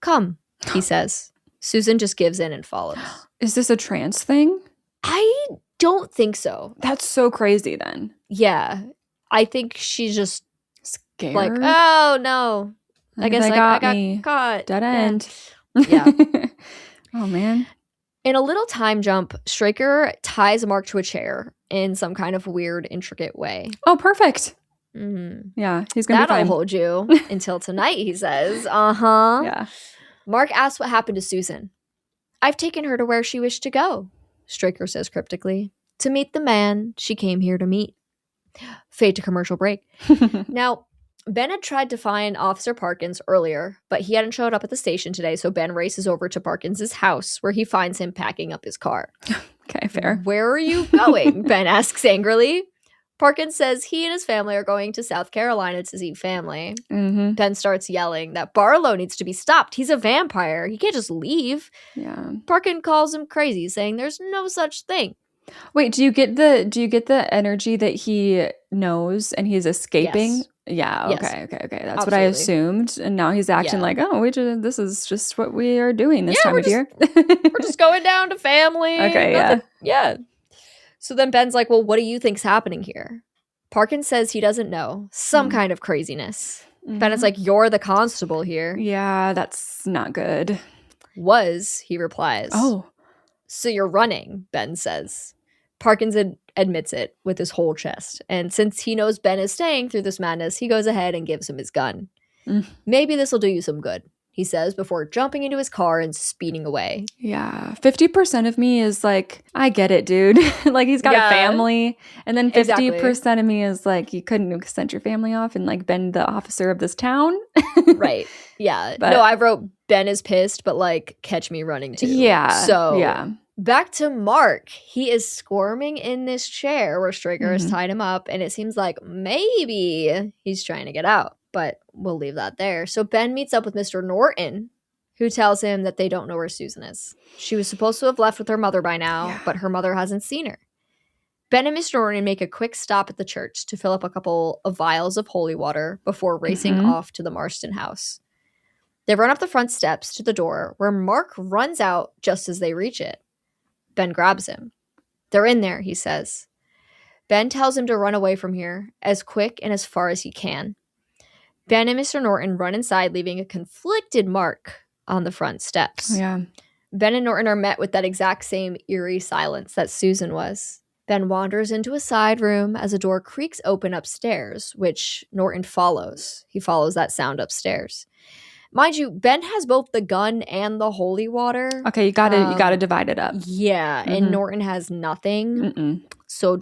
Come, he says. Susan just gives in and follows. Is this a trance thing? I don't think so. That's so crazy then. Yeah. I think she's just Scared? like, oh, no. I guess they I got got me. caught. Dead end. Yeah. Oh, man. In a little time jump, Straker ties Mark to a chair in some kind of weird, intricate way. Oh, perfect. Mm-hmm. Yeah, he's going to be That'll fine. hold you until tonight, he says. Uh-huh. Yeah. Mark asks what happened to Susan. I've taken her to where she wished to go, Straker says cryptically. To meet the man she came here to meet. Fade to commercial break. Now, Ben had tried to find Officer Parkins earlier, but he hadn't showed up at the station today, so Ben races over to Parkins' house, where he finds him packing up his car. Okay, fair. Where are you going? Ben asks angrily. Parkins says he and his family are going to South Carolina to see family. Mm-hmm. Ben starts yelling that Barlow needs to be stopped. He's a vampire. He can't just leave. Yeah. Parkins calls him crazy, saying there's no such thing. Wait, do you get the energy that he knows and he's escaping? Yes. Yeah, okay, Yes. okay. That's what I assumed. And now he's acting like, oh, this is just what we are doing this time of year. We're just going down to family. Okay, Nothing. Yeah. So then Ben's like, well, what do you think's happening here? Parkins says he doesn't know. Some kind of craziness. Ben is like, you're the constable here. Yeah, that's not good. Was, he replies. Oh. So you're running, Ben says. Parkins admits it with his whole chest. And since he knows Ben is staying through this madness, he goes ahead and gives him his gun. Maybe this will do you some good, he says, before jumping into his car and speeding away. Yeah. 50% of me is like, I get it, dude. Like, he's got a family. And then 50% of me is like, you couldn't have sent your family off and like been the officer of this town. Right. Yeah. But, no, I wrote Ben is pissed, but like, catch me running too. Yeah. So yeah. Back to Mark. He is squirming in this chair where Straker has tied him up, and it seems like maybe he's trying to get out, but we'll leave that there. So Ben meets up with Mr. Norton, who tells him that they don't know where Susan is. She was supposed to have left with her mother by now, but her mother hasn't seen her. Ben and Mr. Norton make a quick stop at the church to fill up a couple of vials of holy water before racing off to the Marston house. They run up the front steps to the door, where Mark runs out just as they reach it. Ben grabs him. They're in there, he says. Ben tells him to run away from here as quick and as far as he can. Ben and Mr. Norton run inside, leaving a conflicted Mark on the front steps. Yeah. Ben and Norton are met with that exact same eerie silence that Susan was. Ben wanders into a side room as a door creaks open upstairs, which Norton follows. He follows that sound upstairs. Mind you, Ben has both the gun and the holy water. Okay, you gotta divide it up. Yeah, and Norton has nothing. So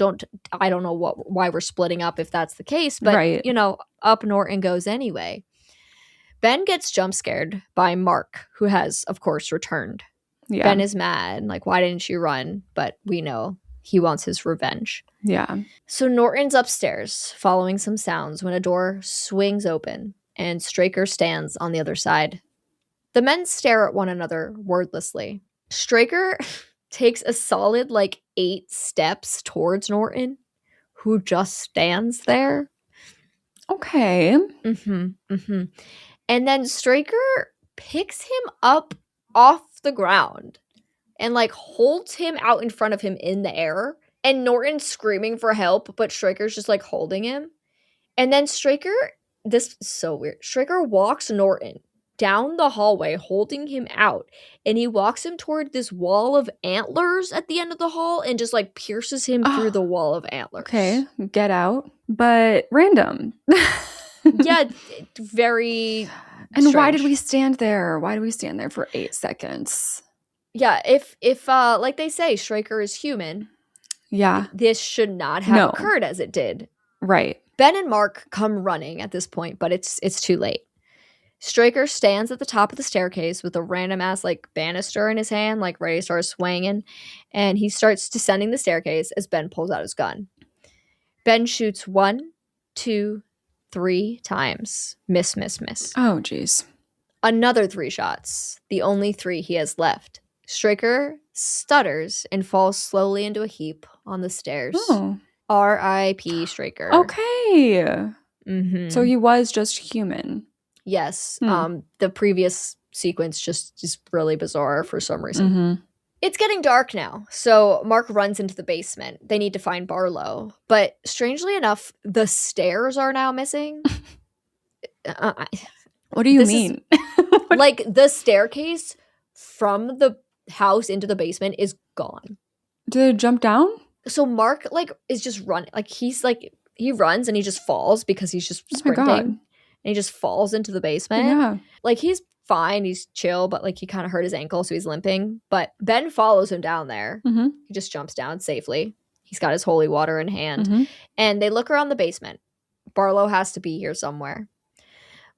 I don't know why we're splitting up if that's the case, but you know, up Norton goes anyway. Ben gets jump scared by Mark, who has, of course, returned. Yeah. Ben is mad, like, why didn't you run? But we know he wants his revenge. Yeah. So Norton's upstairs, following some sounds, when a door swings open and Straker stands on the other side. The men stare at one another wordlessly. Straker takes a solid, 8 steps towards Norton, who just stands there. Okay. And then Straker picks him up off the ground and, holds him out in front of him in the air. And Norton's screaming for help, but Straker's just, holding him. And then Straker... This is so weird. Straker walks Norton down the hallway, holding him out, and he walks him toward this wall of antlers at the end of the hall and just pierces him through the wall of antlers. Okay, get out. But random. Yeah, very And strange. why did we stand there? Why did we stand there for 8 seconds? Yeah, if like they say, Straker is human. Yeah. This should not have occurred as it did. Right. Ben and Mark come running at this point, but it's too late. Straker stands at the top of the staircase with a random ass banister in his hand, ready to start swinging, and he starts descending the staircase as Ben pulls out his gun. Ben shoots 1, 2, 3 times. Miss. Oh, jeez. Another 3 shots, the only 3 he has left. Straker stutters and falls slowly into a heap on the stairs. Oh. R.I.P. Straker. Okay. Mm-hmm. So he was just human. Yes. The previous sequence just is really bizarre for some reason. Mm-hmm. It's getting dark now, so Mark runs into the basement. They need to find Barlow. But strangely enough, the stairs are now missing. What do you mean? Like, the staircase from the house into the basement is gone. Did it jump down? So Mark, like, is just running. Like, he runs and he just falls because he's just sprinting. Oh my God. And he just falls into the basement. Yeah. Like, he's fine, he's chill, but like he kind of hurt his ankle, so he's limping. But Ben follows him down there. Mm-hmm. He just jumps down safely. He's got his holy water in hand. Mm-hmm. And they look around the basement. Barlow has to be here somewhere.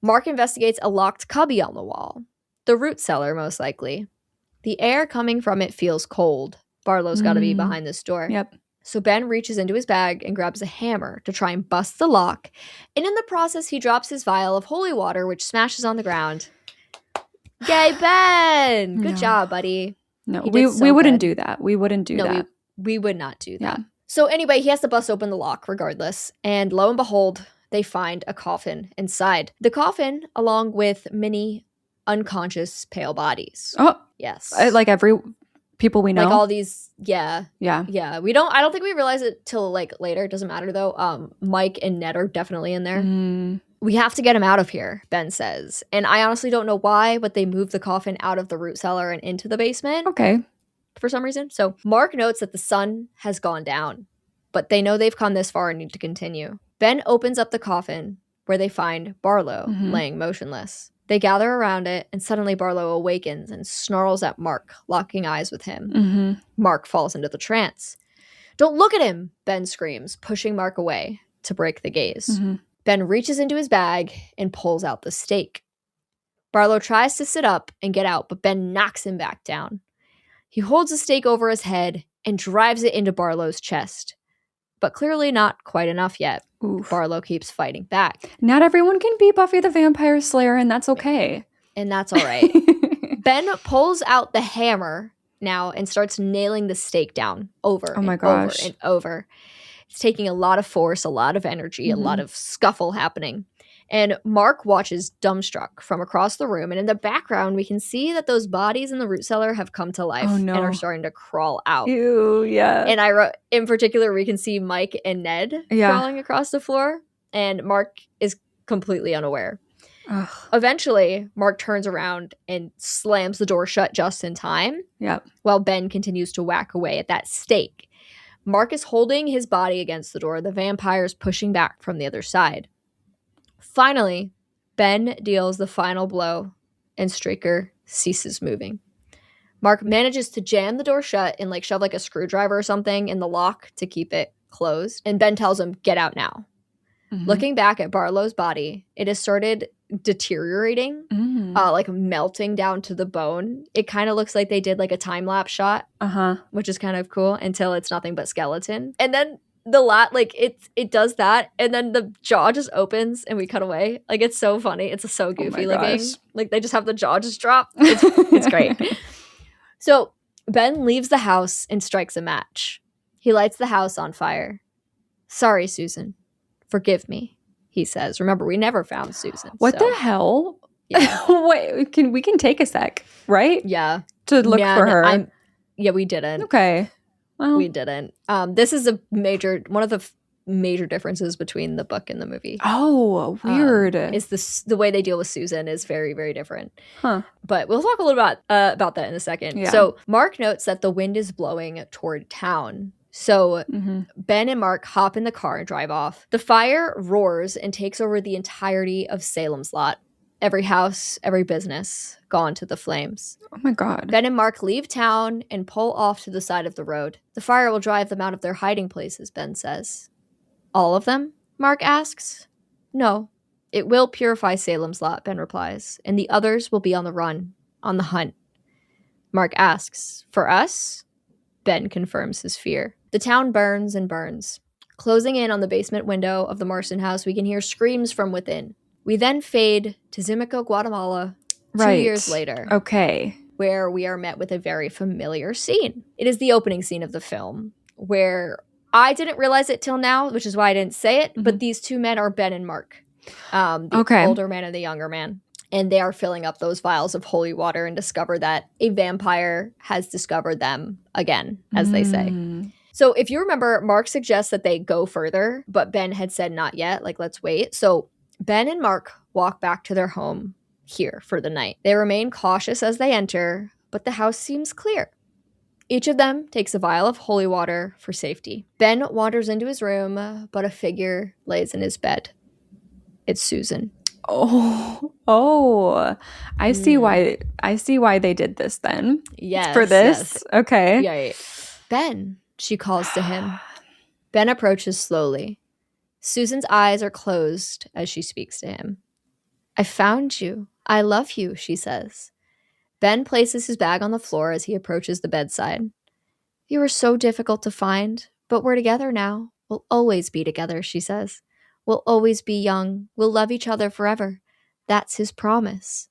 Mark investigates a locked cubby on the wall. The root cellar, most likely. The air coming from it feels cold. Barlow's got to be behind this door. Yep. So Ben reaches into his bag and grabs a hammer to try and bust the lock. And in the process, he drops his vial of holy water, which smashes on the ground. Yay, Ben! Good job, buddy. No, we wouldn't do that. We wouldn't do that. We would not do that. Yeah. So anyway, he has to bust open the lock regardless. And lo and behold, they find a coffin inside. The coffin, along with many unconscious pale bodies. Oh. Yes. Like every people we know? Like all these, yeah. Yeah. Yeah. I don't think we realize it till like later. It doesn't matter though. Mike and Ned are definitely in there. We have to get him out of here, Ben says. And I honestly don't know why, but they moved the coffin out of the root cellar and into the basement. Okay. For some reason. So Mark notes that the sun has gone down, but they know they've come this far and need to continue. Ben opens up the coffin where they find Barlow laying motionless. They gather around it, and suddenly Barlow awakens and snarls at Mark, locking eyes with him. Mark falls into the trance. "Don't look at him," Ben screams, pushing Mark away to break the gaze. Ben reaches into his bag and pulls out the stake. Barlow tries to sit up and get out, but Ben knocks him back down. He holds the stake over his head and drives it into Barlow's chest. But clearly not quite enough yet. Oof. Barlow keeps fighting back. Not everyone can be Buffy the Vampire Slayer, and that's okay. And that's all right. Ben pulls out the hammer now and starts nailing the stake down over and over and over. It's taking a lot of force, a lot of energy, a lot of scuffle happening. And Mark watches dumbstruck from across the room. And in the background, we can see that those bodies in the root cellar have come to life and are starting to crawl out. Ew, yeah. And I wrote, in particular, we can see Mike and Ned crawling across the floor. And Mark is completely unaware. Ugh. Eventually, Mark turns around and slams the door shut just in time. Yep. While Ben continues to whack away at that stake. Mark is holding his body against the door. The vampire's pushing back from the other side. Finally, Ben deals the final blow, and Straker ceases moving. Mark manages to jam the door shut and shove a screwdriver or something in the lock to keep it closed. And Ben tells him, "Get out now." Looking back at Barlow's body, it has started deteriorating, melting down to the bone. It kind of looks like they did a time-lapse shot, which is kind of cool, until it's nothing but skeleton. And then it does that, and then the jaw just opens and we cut away. It's so funny. It's so goofy looking. They just have the jaw just drop. It's great. So Ben leaves the house and strikes a match. He lights the house on fire. "Sorry, Susan. Forgive me," he says. Remember, we never found Susan. What the hell? Yeah. Wait, we can take a sec, right? Yeah. To look for her. We didn't. Okay. Well, we didn't. This is one of the major differences between the book and the movie. Oh, weird. Is the way they deal with Susan is very, very different. Huh. But we'll talk a little about that in a second. Yeah. So Mark notes that the wind is blowing toward town. So Ben and Mark hop in the car and drive off. The fire roars and takes over the entirety of Salem's Lot. Every house, every business, gone to the flames. Oh my God. Ben and Mark leave town and pull off to the side of the road. The fire will drive them out of their hiding places, Ben says. "All of them?" Mark asks. "No. It will purify Salem's Lot," Ben replies, "and the others will be on the run, on the hunt." Mark asks, "For us?" Ben confirms his fear. The town burns and burns. Closing in on the basement window of the Marston house, we can hear screams from within. We then fade to Zimico, Guatemala, 2 years later. Okay. Where we are met with a very familiar scene. It is the opening scene of the film, where I didn't realize it till now, which is why I didn't say it, but these two men are Ben and Mark, the older man and the younger man. And they are filling up those vials of holy water and discover that a vampire has discovered them again, as they say. So if you remember, Mark suggests that they go further, but Ben had said not yet, like, let's wait. So Ben and Mark walk back to their home here for the night. They remain cautious as they enter, but the house seems clear. Each of them takes a vial of holy water for safety. Ben wanders into his room, but a figure lays in his bed. It's Susan. I see why they did this then. Yes. For this? Yes. Okay. Yeah. Ben, she calls to him. Ben approaches slowly. Susan's eyes are closed as she speaks to him. I found you. I love you, she says. Ben places his bag on the floor as he approaches the bedside. You were so difficult to find, but we're together now. We'll always be together, she says. We'll always be young. We'll love each other forever. That's his promise.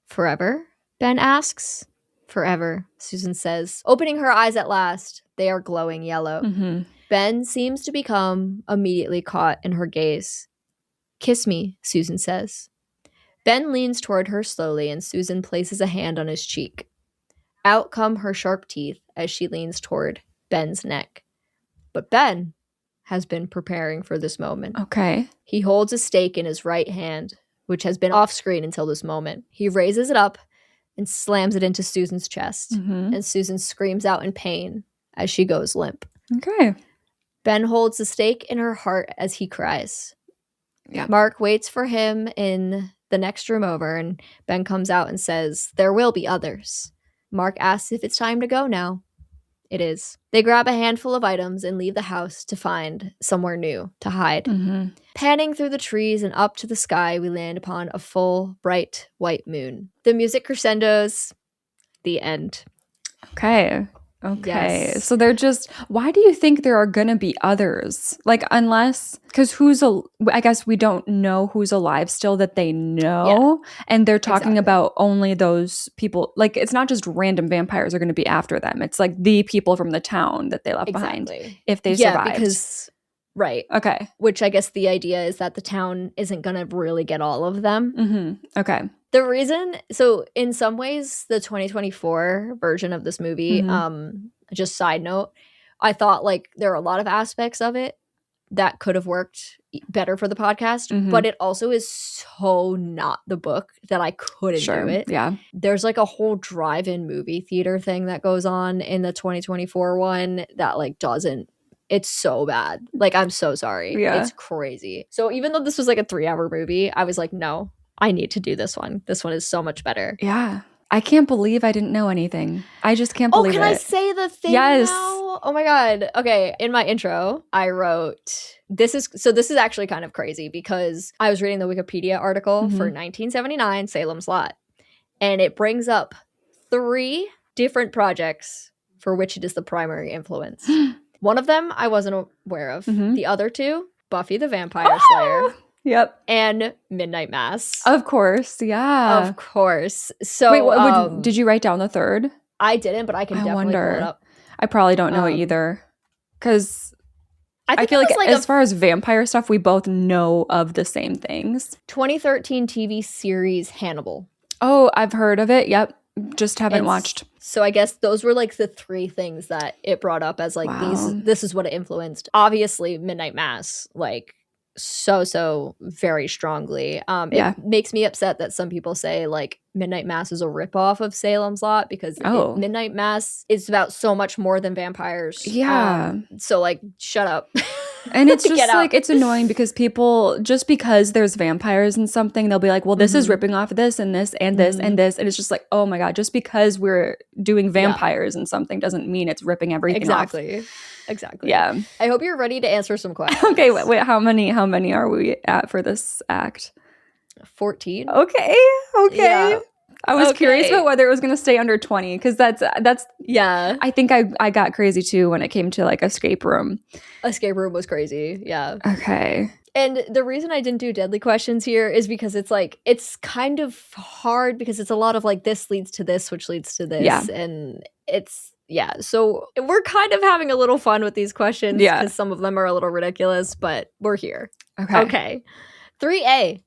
Forever? Ben asks. Forever, Susan says, opening her eyes at last. They are glowing yellow. Ben seems to become immediately caught in her gaze. Kiss me, Susan says. Ben leans toward her slowly, and Susan places a hand on his cheek. Out come her sharp teeth as she leans toward Ben's neck. But Ben has been preparing for this moment. Okay. He holds a stake in his right hand, which has been off screen until this moment. He raises it up and slams it into Susan's chest, and Susan screams out in pain as she goes limp. Okay. Ben holds the stake in her heart as he cries. Yeah. Mark waits for him in the next room over, and Ben comes out and says, there will be others. Mark asks if it's time to go now. It is. They grab a handful of items and leave the house to find somewhere new to hide. Panning through the trees and up to the sky, we land upon a full, bright, white moon. The music crescendos. The end. Okay. Yes. So they're just, why do you think there are gonna be others? Like, unless, because I guess we don't know who's alive still that they know. Yeah. And they're talking about only those people. Like, it's not just random vampires are gonna be after them. It's like the people from the town that they left behind if they survived. Yeah, because, right. Okay. Which I guess the idea is that the town isn't gonna really get all of them. Okay. The reason, so in some ways, the 2024 version of this movie, just side note, I thought like there are a lot of aspects of it that could have worked better for the podcast, but it also is so not the book that I couldn't do it. Yeah. There's like a whole drive-in movie theater thing that goes on in the 2024 one that like doesn't. It's so bad. Like, I'm so sorry. Yeah. It's crazy. So even though this was like a 3-hour movie, I was like, no. I need to do this one. This one is so much better. Yeah. I can't believe I didn't know anything. I just can't believe it. Oh, can I say the thing now? Oh my God. Okay. In my intro, I wrote, this is actually kind of crazy because I was reading the Wikipedia article for 1979 Salem's Lot. And it brings up 3 different projects for which it is the primary influence. One of them I wasn't aware of. The other 2, Buffy the Vampire Slayer. Yep. And Midnight Mass. Of course. Yeah. Of course. So wait, did you write down the third? I didn't, but I can definitely pull it up. I probably don't know it either. Because I feel like as far as vampire stuff, we both know of the same things. 2013 TV series Hannibal. Oh, I've heard of it. Yep. Just haven't watched. So I guess those were like the 3 things that it brought up as like this is what it influenced. Obviously, Midnight Mass, like so very strongly. It makes me upset that some people say like Midnight Mass is a ripoff of Salem's Lot because Midnight Mass is about so much more than vampires. Yeah. So like, shut up. And it's just like, it's annoying because people, just because there's vampires in something, they'll be like, well, this is ripping off this and this and this and this. And it's just like, oh my God, just because we're doing vampires in something doesn't mean it's ripping everything off. Exactly. Yeah. I hope you're ready to answer some questions. Okay, wait, how many are we at for this act? 14. Okay. Yeah. I was curious about whether it was going to stay under 20 because that's I think I got crazy too when it came to like escape room. Escape room was crazy. Yeah. Okay. And the reason I didn't do deadly questions here is because it's like, it's kind of hard because it's a lot of like, this leads to this, which leads to this. Yeah. And it's, yeah. So we're kind of having a little fun with these questions because some of them are a little ridiculous, but we're here. Okay. 3A.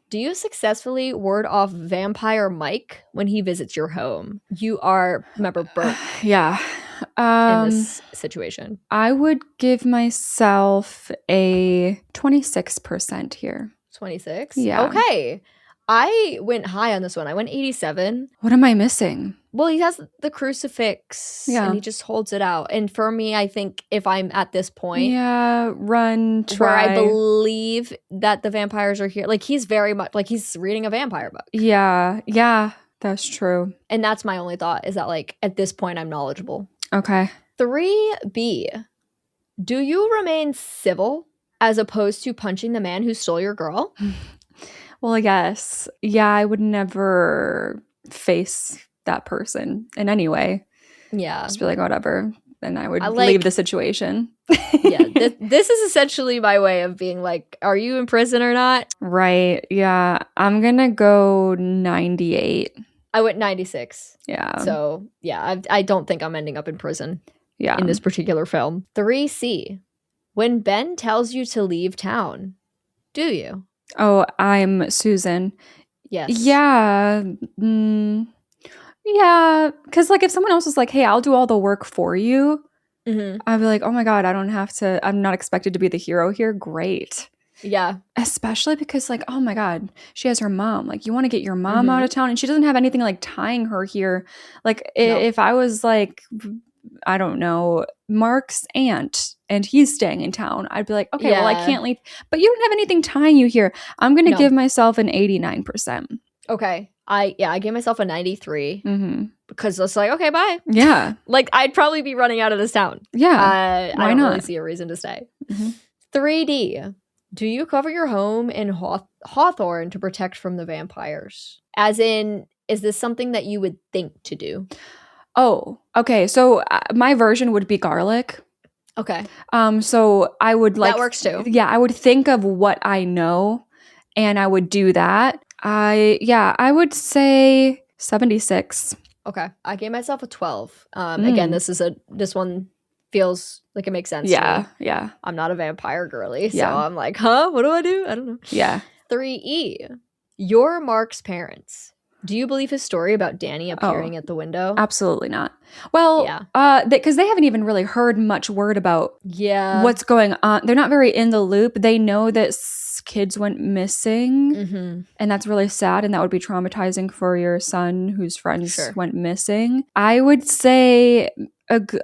Do you successfully ward off Vampire Mike when he visits your home? You are, remember, Bert. Yeah. In this situation. I would give myself a 26% here. 26? Yeah. Okay. I went high on this one. I went 87. What am I missing? Well, he has the crucifix and he just holds it out. And for me, I think if I'm at this point, try. Where I believe that the vampires are here, like he's very much like he's reading a vampire book. Yeah, that's true. And that's my only thought is that like at this point, I'm knowledgeable. Okay. 3B. Do you remain civil as opposed to punching the man who stole your girl? Well, yes. Yeah, I would never face that person in any way. Yeah. Just be like, whatever. Then I would leave the situation. Yeah. This is essentially my way of being like, are you in prison or not? Right. Yeah. I'm going to go 98. I went 96. Yeah. So, yeah, I don't think I'm ending up in prison. Yeah. In this particular film. 3C. When Ben tells you to leave town, do you? Oh, I'm Susan. Yes. Yeah. Yeah. Because, like, if someone else was like, hey, I'll do all the work for you, I'd be like, oh my God, I don't have to. I'm not expected to be the hero here. Great. Yeah. Especially because, like, oh my God, she has her mom. Like, you want to get your mom out of town and she doesn't have anything like tying her here. Like, if I was like, I don't know, Mark's aunt and he's staying in town, I'd be like, okay, well, I can't leave. But you don't have anything tying you here. I'm going to give myself an 89%. Okay. I gave myself a 93 because it's like, okay, bye. Yeah. Like, I'd probably be running out of this town. Yeah. I don't really see a reason to stay. 3D. Do you cover your home in hawthorn to protect from the vampires? As in, is this something that you would think to do? Oh, okay. So my version would be garlic. Okay. So I would like... That works too. Yeah, I would think of what I know and I would do that. I would say 76. Okay. I gave myself a 12. Again, this one feels like it makes sense to me. Yeah. I'm not a vampire girly, so I'm like, huh? What do I do? I don't know. Yeah. 3E. You're Mark's parents. Do you believe his story about Danny appearing at the window? Absolutely not. Well, because they haven't even really heard much word about what's going on. They're not very in the loop. They know that kids went missing, and that's really sad, and that would be traumatizing for your son whose friends went missing. I would say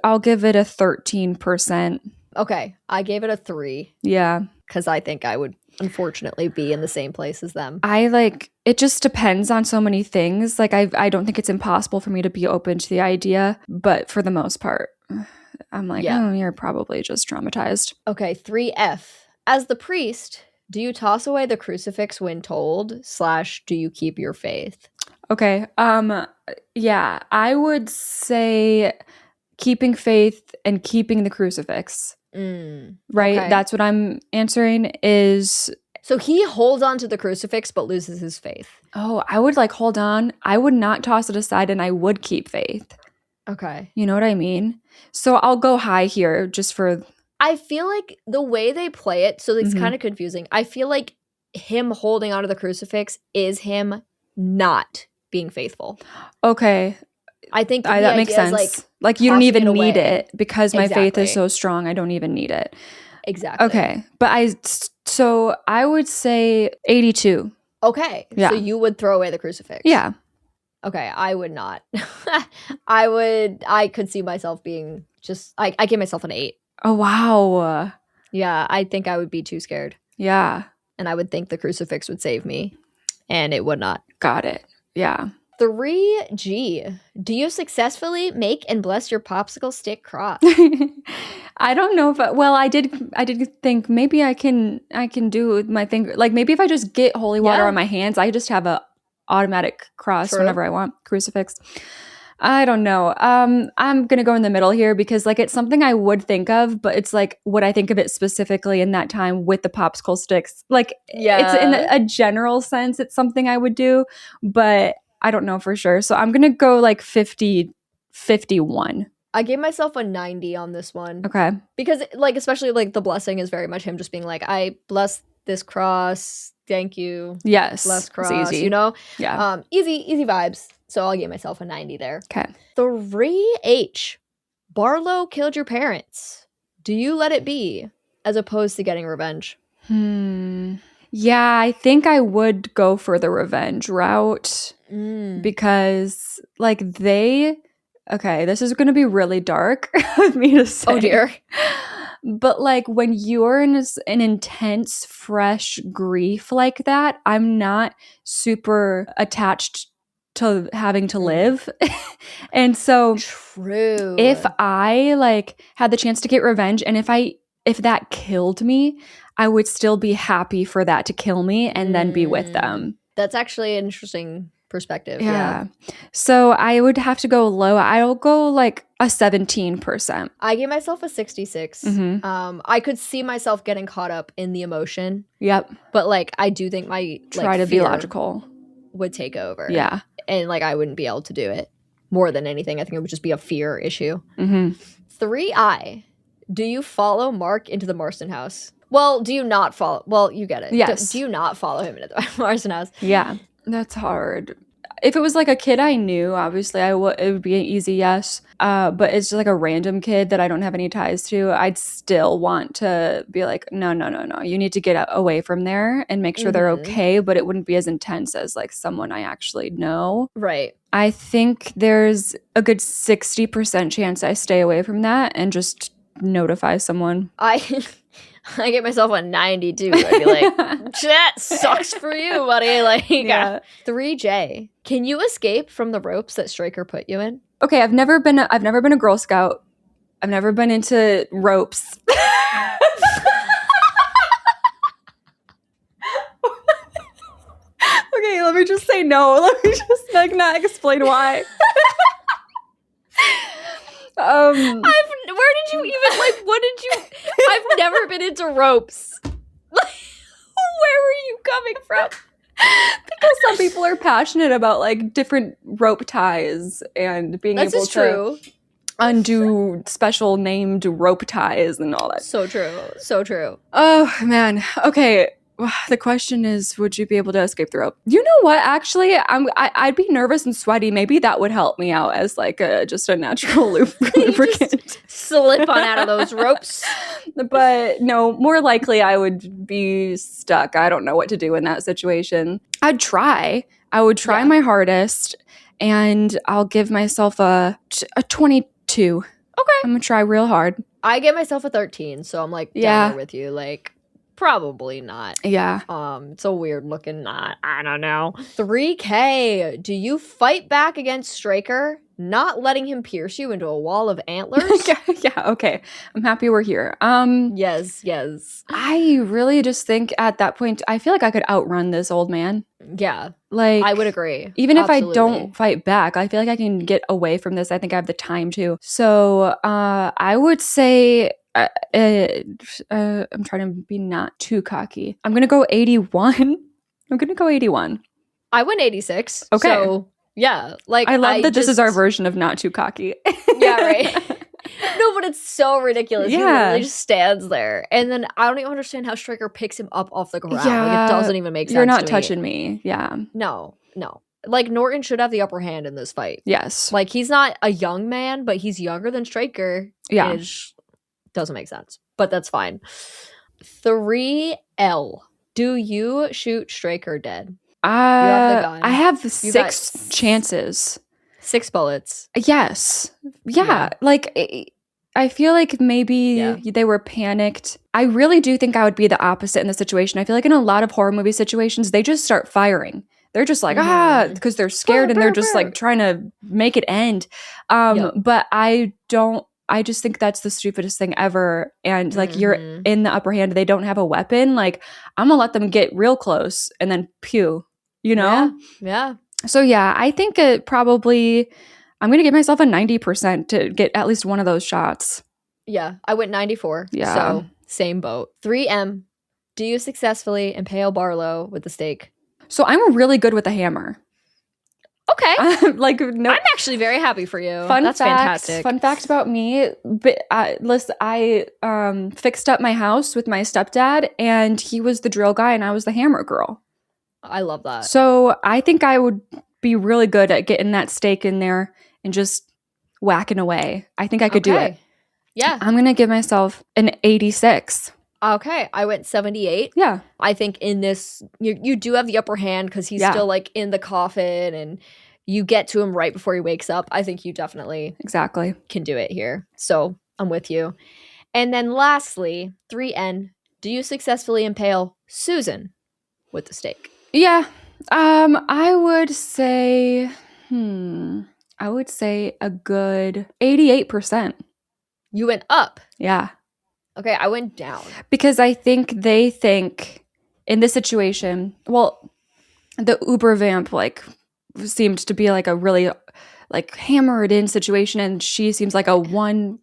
I'll give it a 13%. Okay, I gave it a 3. Yeah. Because I think I would unfortunately be in the same place as them. It just depends on so many things. Like, I don't think it's impossible for me to be open to the idea, but for the most part, I'm like, oh, you're probably just traumatized. Okay, 3F. As the priest, do you toss away the crucifix when told / do you keep your faith? Okay. Yeah, I would say keeping faith and keeping the crucifix. Right? Okay. That's what I'm answering is... So he holds on to the crucifix but loses his faith. Oh, I would hold on. I would not toss it aside and I would keep faith. Okay. You know what I mean? So I'll go high here just for... I feel like the way they play it, so it's kind of confusing. I feel like him holding onto the crucifix is him not being faithful. Okay. I think that makes sense. Like you don't even need it because my faith is so strong. I don't even need it. Exactly. Okay. But I would say 82. Okay. Yeah. So you would throw away the crucifix. Yeah. Okay. I would not. I could see myself being I gave myself an 8. Oh, wow. Yeah. I think I would be too scared. Yeah. And I would think the crucifix would save me and it would not. Got it. Yeah. 3G. Do you successfully make and bless your popsicle stick cross? I don't know if I did think maybe I can do it with my finger. Like maybe if I just get holy water on my hands, I just have a automatic cross whenever I want. Crucifix. I don't know. I'm gonna go in the middle here because like it's something I would think of, but it's like would I think of it specifically in that time with the popsicle sticks? Like it's in Yeah. a general sense, it's something I would do, but I don't know for sure. So I'm gonna go like 50, 51. I gave myself a 90 on this one. Okay. Because like especially like the blessing is very much him just being like, I bless this cross. Thank you. Yes. Bless It's cross, easy. you know? Yeah. Easy vibes. So I'll give myself a 90 there. Okay. 3H. Barlow killed your parents. Do you let it be as opposed to getting revenge? Yeah, I think I would go for the revenge route because like okay, this is going to be really dark of me to say. Oh dear. But like when you're in an intense, fresh grief like that, I'm not super attached to having to live. And so True. if I like had the chance to get revenge and if that killed me, I would still be happy for that to kill me and then be with them. That's actually an interesting perspective. Yeah. So I would have to go low. I'll go like a 17%. I gave myself a 66. I could see myself getting caught up in the emotion. Yep. But like I do think my try to be logical would take over. Yeah. And like I wouldn't be able to do it. More than anything, I think it would just be a fear issue. 3I. Do you follow Mark into the Marston house? Well, do you not follow? Well, you get it. Yes. Do you not follow him into the Marston house? Yeah. That's hard. If it was like a kid I knew, obviously it would be an easy yes. But it's just like a random kid that I don't have any ties to. I'd still want to be like, no. You need to get away from there and make sure they're okay. But it wouldn't be as intense as like someone I actually know. Right. I think there's a good 60% chance I stay away from that and just notify someone. I get myself a 92. I'd be like, that sucks for you, buddy. Like, 3J. Can you escape from the ropes that Stryker put you in? Okay, I've never been a Girl Scout. I've never been into ropes. Okay, let me just say no. Let me just like not explain why. Where did you even like? What did you? I've never been into ropes. Where were you coming from? Because some people are passionate about like different rope ties and being able to undo special named rope ties and all that. So true. Oh man. Okay. The question is, would you be able to escape the rope? You know what? Actually, I'd be nervous and sweaty. Maybe that would help me out as like just a natural lubricant. Slip on out of those ropes. But no, more likely I would be stuck. I don't know what to do in that situation. I'd try. I would try my hardest, and I'll give myself a 22. Okay. I'm gonna try real hard. I give myself a 13, so I'm like down there with you. Like, probably not. Yeah. It's a weird looking knot. I don't know. 3K. Do you fight back against Stryker, not letting him pierce you into a wall of antlers? Yeah, okay. I'm happy we're here. Yes. I really just think at that point, I feel like I could outrun this old man. Yeah. Like, I would agree. Even if I don't fight back, I feel like I can get away from this. I think I have the time to. So I would say I'm trying to be not too cocky. I'm going to go 81. I went 86. Okay. So, yeah. Like, I love that this is our version of not too cocky. Yeah, right. No, but it's so ridiculous. Yeah. He literally just stands there. And then I don't even understand how Stryker picks him up off the ground. Yeah. Like, it doesn't even make sense. You're not touching me. Yeah. No. Like, Norton should have the upper hand in this fight. Yes. Like, he's not a young man, but he's younger than Stryker. Yeah. It doesn't make sense. But that's fine. 3L. Do you shoot Stryker dead? You have the gun. I have 6 chances. 6 bullets. Yes. Yeah. Like, I feel like maybe they were panicked. I really do think I would be the opposite in the situation. I feel like in a lot of horror movie situations, they just start firing. They're just like, because they're scared and they're just like trying to make it end. But I just think that's the stupidest thing ever. And like you're in the upper hand, they don't have a weapon. Like I'm gonna let them get real close and then pew, you know? Yeah. So yeah, I think it probably I'm going to give myself a 90% to get at least one of those shots. Yeah, I went 94. Yeah. So same boat. 3M. Do you successfully impale Barlow with the stake? So I'm really good with the hammer. Okay. Like, no. I'm actually very happy for you. That's fantastic. Fun fact about me. But listen, I fixed up my house with my stepdad, and he was the drill guy, and I was the hammer girl. I love that. So I think I would be really good at getting that stake in there and just whacking away. I think I could do it. Yeah. I'm going to give myself an 86. Okay. I went 78. Yeah. I think in this, you do have the upper hand because he's still like in the coffin and you get to him right before he wakes up. I think you definitely can do it here. So I'm with you. And then lastly, 3N, do you successfully impale Susan with the stake? Yeah. I would say, a good 88%. You went up. Yeah. Okay, I went down. Because I think they think in this situation, well, the Uber vamp like seemed to be like a really like hammered in situation, and she seems like a one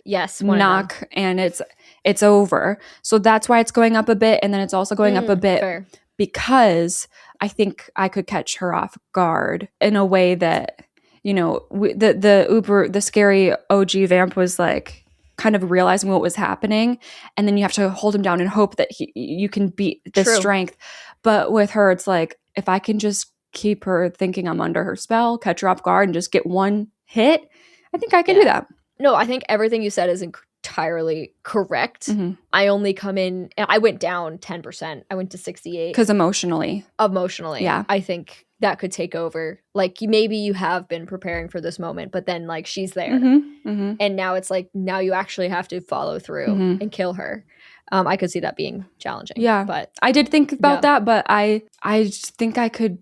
knock and it's over. So that's why it's going up a bit, and then it's also going up a bit because I think I could catch her off guard in a way that, you know, the scary OG vamp was like kind of realizing what was happening, and then you have to hold him down and hope that you can beat the strength. But with her, it's like, if I can just keep her thinking I'm under her spell, catch her off guard, and just get one hit, I think I can do that. No, I think everything you said is entirely correct. Mm-hmm. I only come in, I went down 10%. I went to 68. Because emotionally, yeah, I think that could take over. Like, maybe you have been preparing for this moment, but then like she's there, and now it's like, now you actually have to follow through and kill her. I could see that being challenging. Yeah, but I did think about that, but I think I could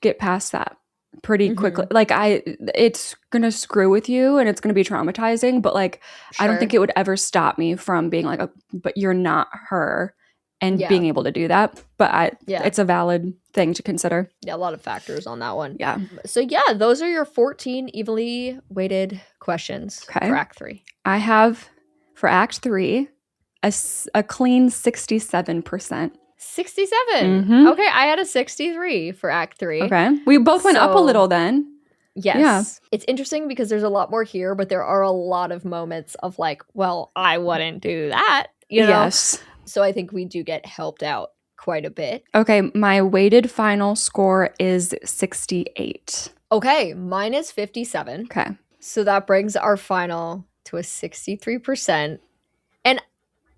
get past that pretty quickly. Like, it's gonna screw with you and it's gonna be traumatizing, but like, I don't think it would ever stop me from being like, but you're not her, and being able to do that. But it's a valid thing to consider. Yeah, a lot of factors on that one. Yeah. So yeah, those are your 14 evenly weighted questions for Act 3. I have for Act 3 a clean 67%. 67. Okay, I had a 63 for Act 3. Okay. We both went up a little then. Yes. Yeah. It's interesting because there's a lot more here, but there are a lot of moments of like, well, I wouldn't do that, you know? Yes. So I think we do get helped out quite a bit. Okay, my weighted final score is 68. Okay, mine is 57. Okay. So that brings our final to a 63%. And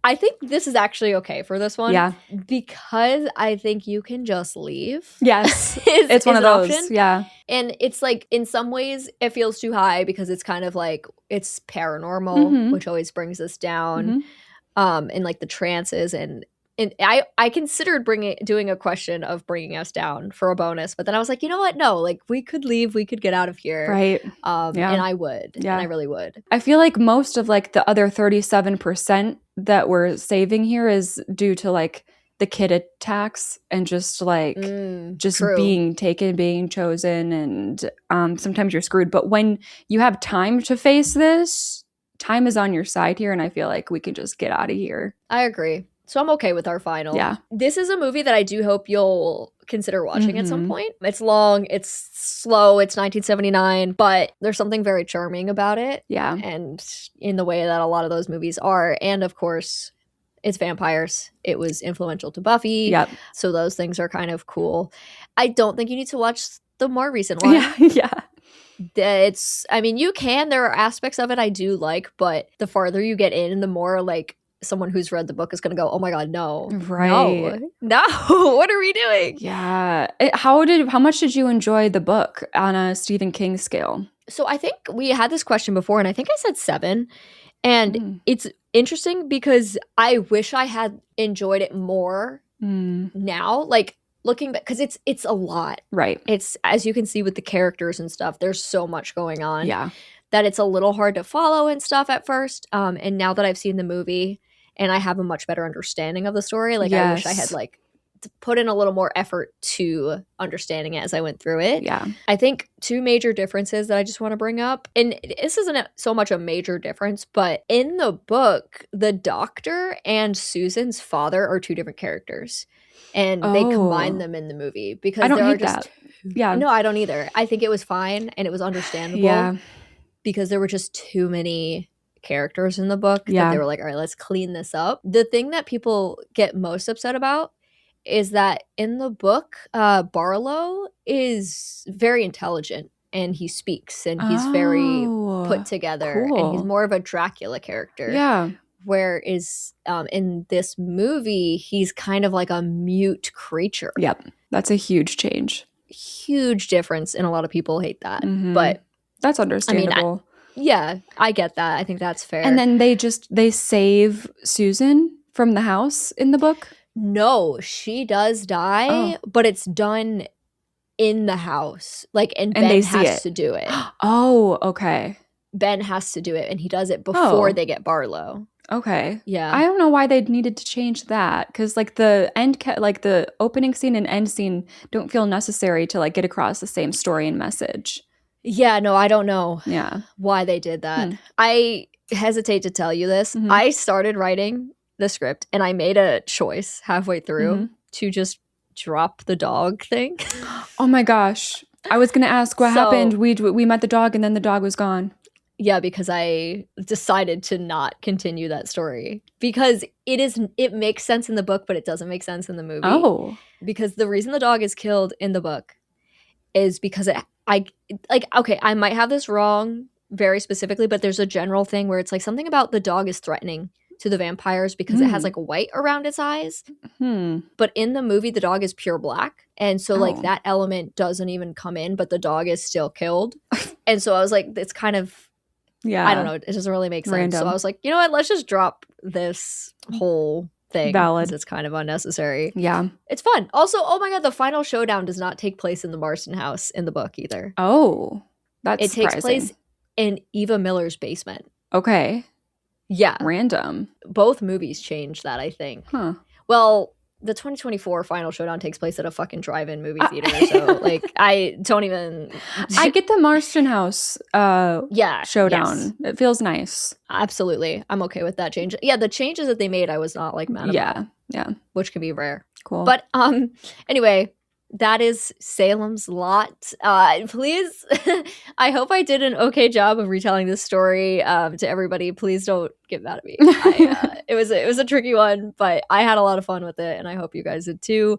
I think this is actually okay for this one. Yeah. Because I think you can just leave. Yes. It's one of those. Option. Yeah. And it's like, in some ways, it feels too high because it's kind of like, it's paranormal, which always brings us down. And like the trances. And I considered doing a question of bringing us down for a bonus. But then I was like, you know what? No, like, we could leave. We could get out of here. Right. And I would. Yeah. And I really would. I feel like most of like the other 37% that we're saving here is due to like the kid attacks and just like being taken, being chosen, and sometimes you're screwed. But when you have time to face this, time is on your side here, and I feel like we can just get out of here. I agree. So I'm okay with our final. Yeah. This is a movie that I do hope you'll consider watching at some point. It's long, it's slow, it's 1979, but there's something very charming about it. Yeah. And in the way that a lot of those movies are. And of course, it's vampires. It was influential to Buffy. Yep. So those things are kind of cool. I don't think you need to watch the more recent one. Yeah. I mean, you can. There are aspects of it I do like, but the farther you get in, the more like someone who's read the book is going to go, oh my God, no. Right. No. What are we doing? Yeah. How much did you enjoy the book on a Stephen King scale? So I think we had this question before, and I think I said 7. And it's interesting because I wish I had enjoyed it more now. Like, looking back, because it's a lot. Right. It's, as you can see with the characters and stuff, there's so much going on. Yeah. That it's a little hard to follow and stuff at first. And now that I've seen the movie and I have a much better understanding of the story, like I wish I had like put in a little more effort to understanding it as I went through it. Yeah. I think two major differences that I just want to bring up, and this isn't so much a major difference, but in the book, the doctor and Susan's father are two different characters. And they combine them in the movie because I don't there are hate just that. Yeah. No, I don't either. I think it was fine and it was understandable. Yeah. Because there were just too many characters in the book that Yeah. they were like, all right, let's clean this up. The thing that people get most upset about is that in the book, Barlow is very intelligent and he speaks and he's very put together and he's cool. more of a Dracula character. Yeah. Whereas in this movie, he's kind of like a mute creature. Yep. That's a huge change. Huge difference, and a lot of people hate that. Mhm. But that's understandable. I get that. I think that's fair. And then they save Susan from the house in the book? No, she does die, but it's done in the house. Like, and Ben they see has it. to do it. Oh, okay. Ben has to do it, and he does it before they get Barlow. Okay. Yeah. I don't know why they needed to change that, because like the the opening scene and end scene don't feel necessary to like get across the same story and message. Yeah, no, I don't know. Yeah. Why they did that. I hesitate to tell you this. I started writing the script and I made a choice halfway through to just drop the dog thing. Oh my gosh. I was going to ask what happened. We met the dog and then the dog was gone. Yeah, because I decided to not continue that story because it makes sense in the book, but it doesn't make sense in the movie. Oh. Because the reason the dog is killed in the book is because I might have this wrong very specifically, but there's a general thing where it's like something about the dog is threatening to the vampires because it has like white around its eyes. But in the movie, the dog is pure black. And so like that element doesn't even come in, but the dog is still killed. And so I was like, it's kind of, I don't know. It doesn't really make sense. Random. So I was like, you know what? Let's just drop this whole thing. Valid. It's kind of unnecessary. Yeah. It's fun. Also, oh my God, the final showdown does not take place in the Marston house in the book either. Oh, that's It surprising. takes place in Eva Miller's basement. Okay. Yeah. Random. Both movies changed that, I think. Huh. Well, the 2024 final showdown takes place at a fucking drive-in movie theater. So, like, I don't even... I get the Marston House showdown. Yes. It feels nice. Absolutely. I'm okay with that change. Yeah, the changes that they made, I was not, like, mad about. Yeah. Which can be rare. Cool. But, anyway... That is Salem's Lot. Please, I hope I did an okay job of retelling this story to everybody. Please don't get mad at me. It was a tricky one, but I had a lot of fun with it, and I hope you guys did too.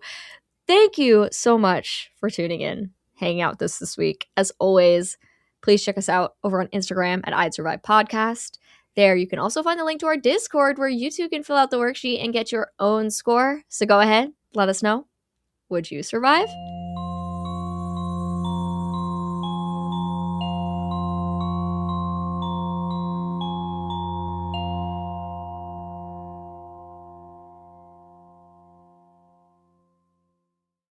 Thank you so much for tuning in, hanging out with us this week. As always, please check us out over on Instagram at I'd Survive Podcast. There, you can also find the link to our Discord where you too can fill out the worksheet and get your own score. So go ahead, let us know. Would you survive?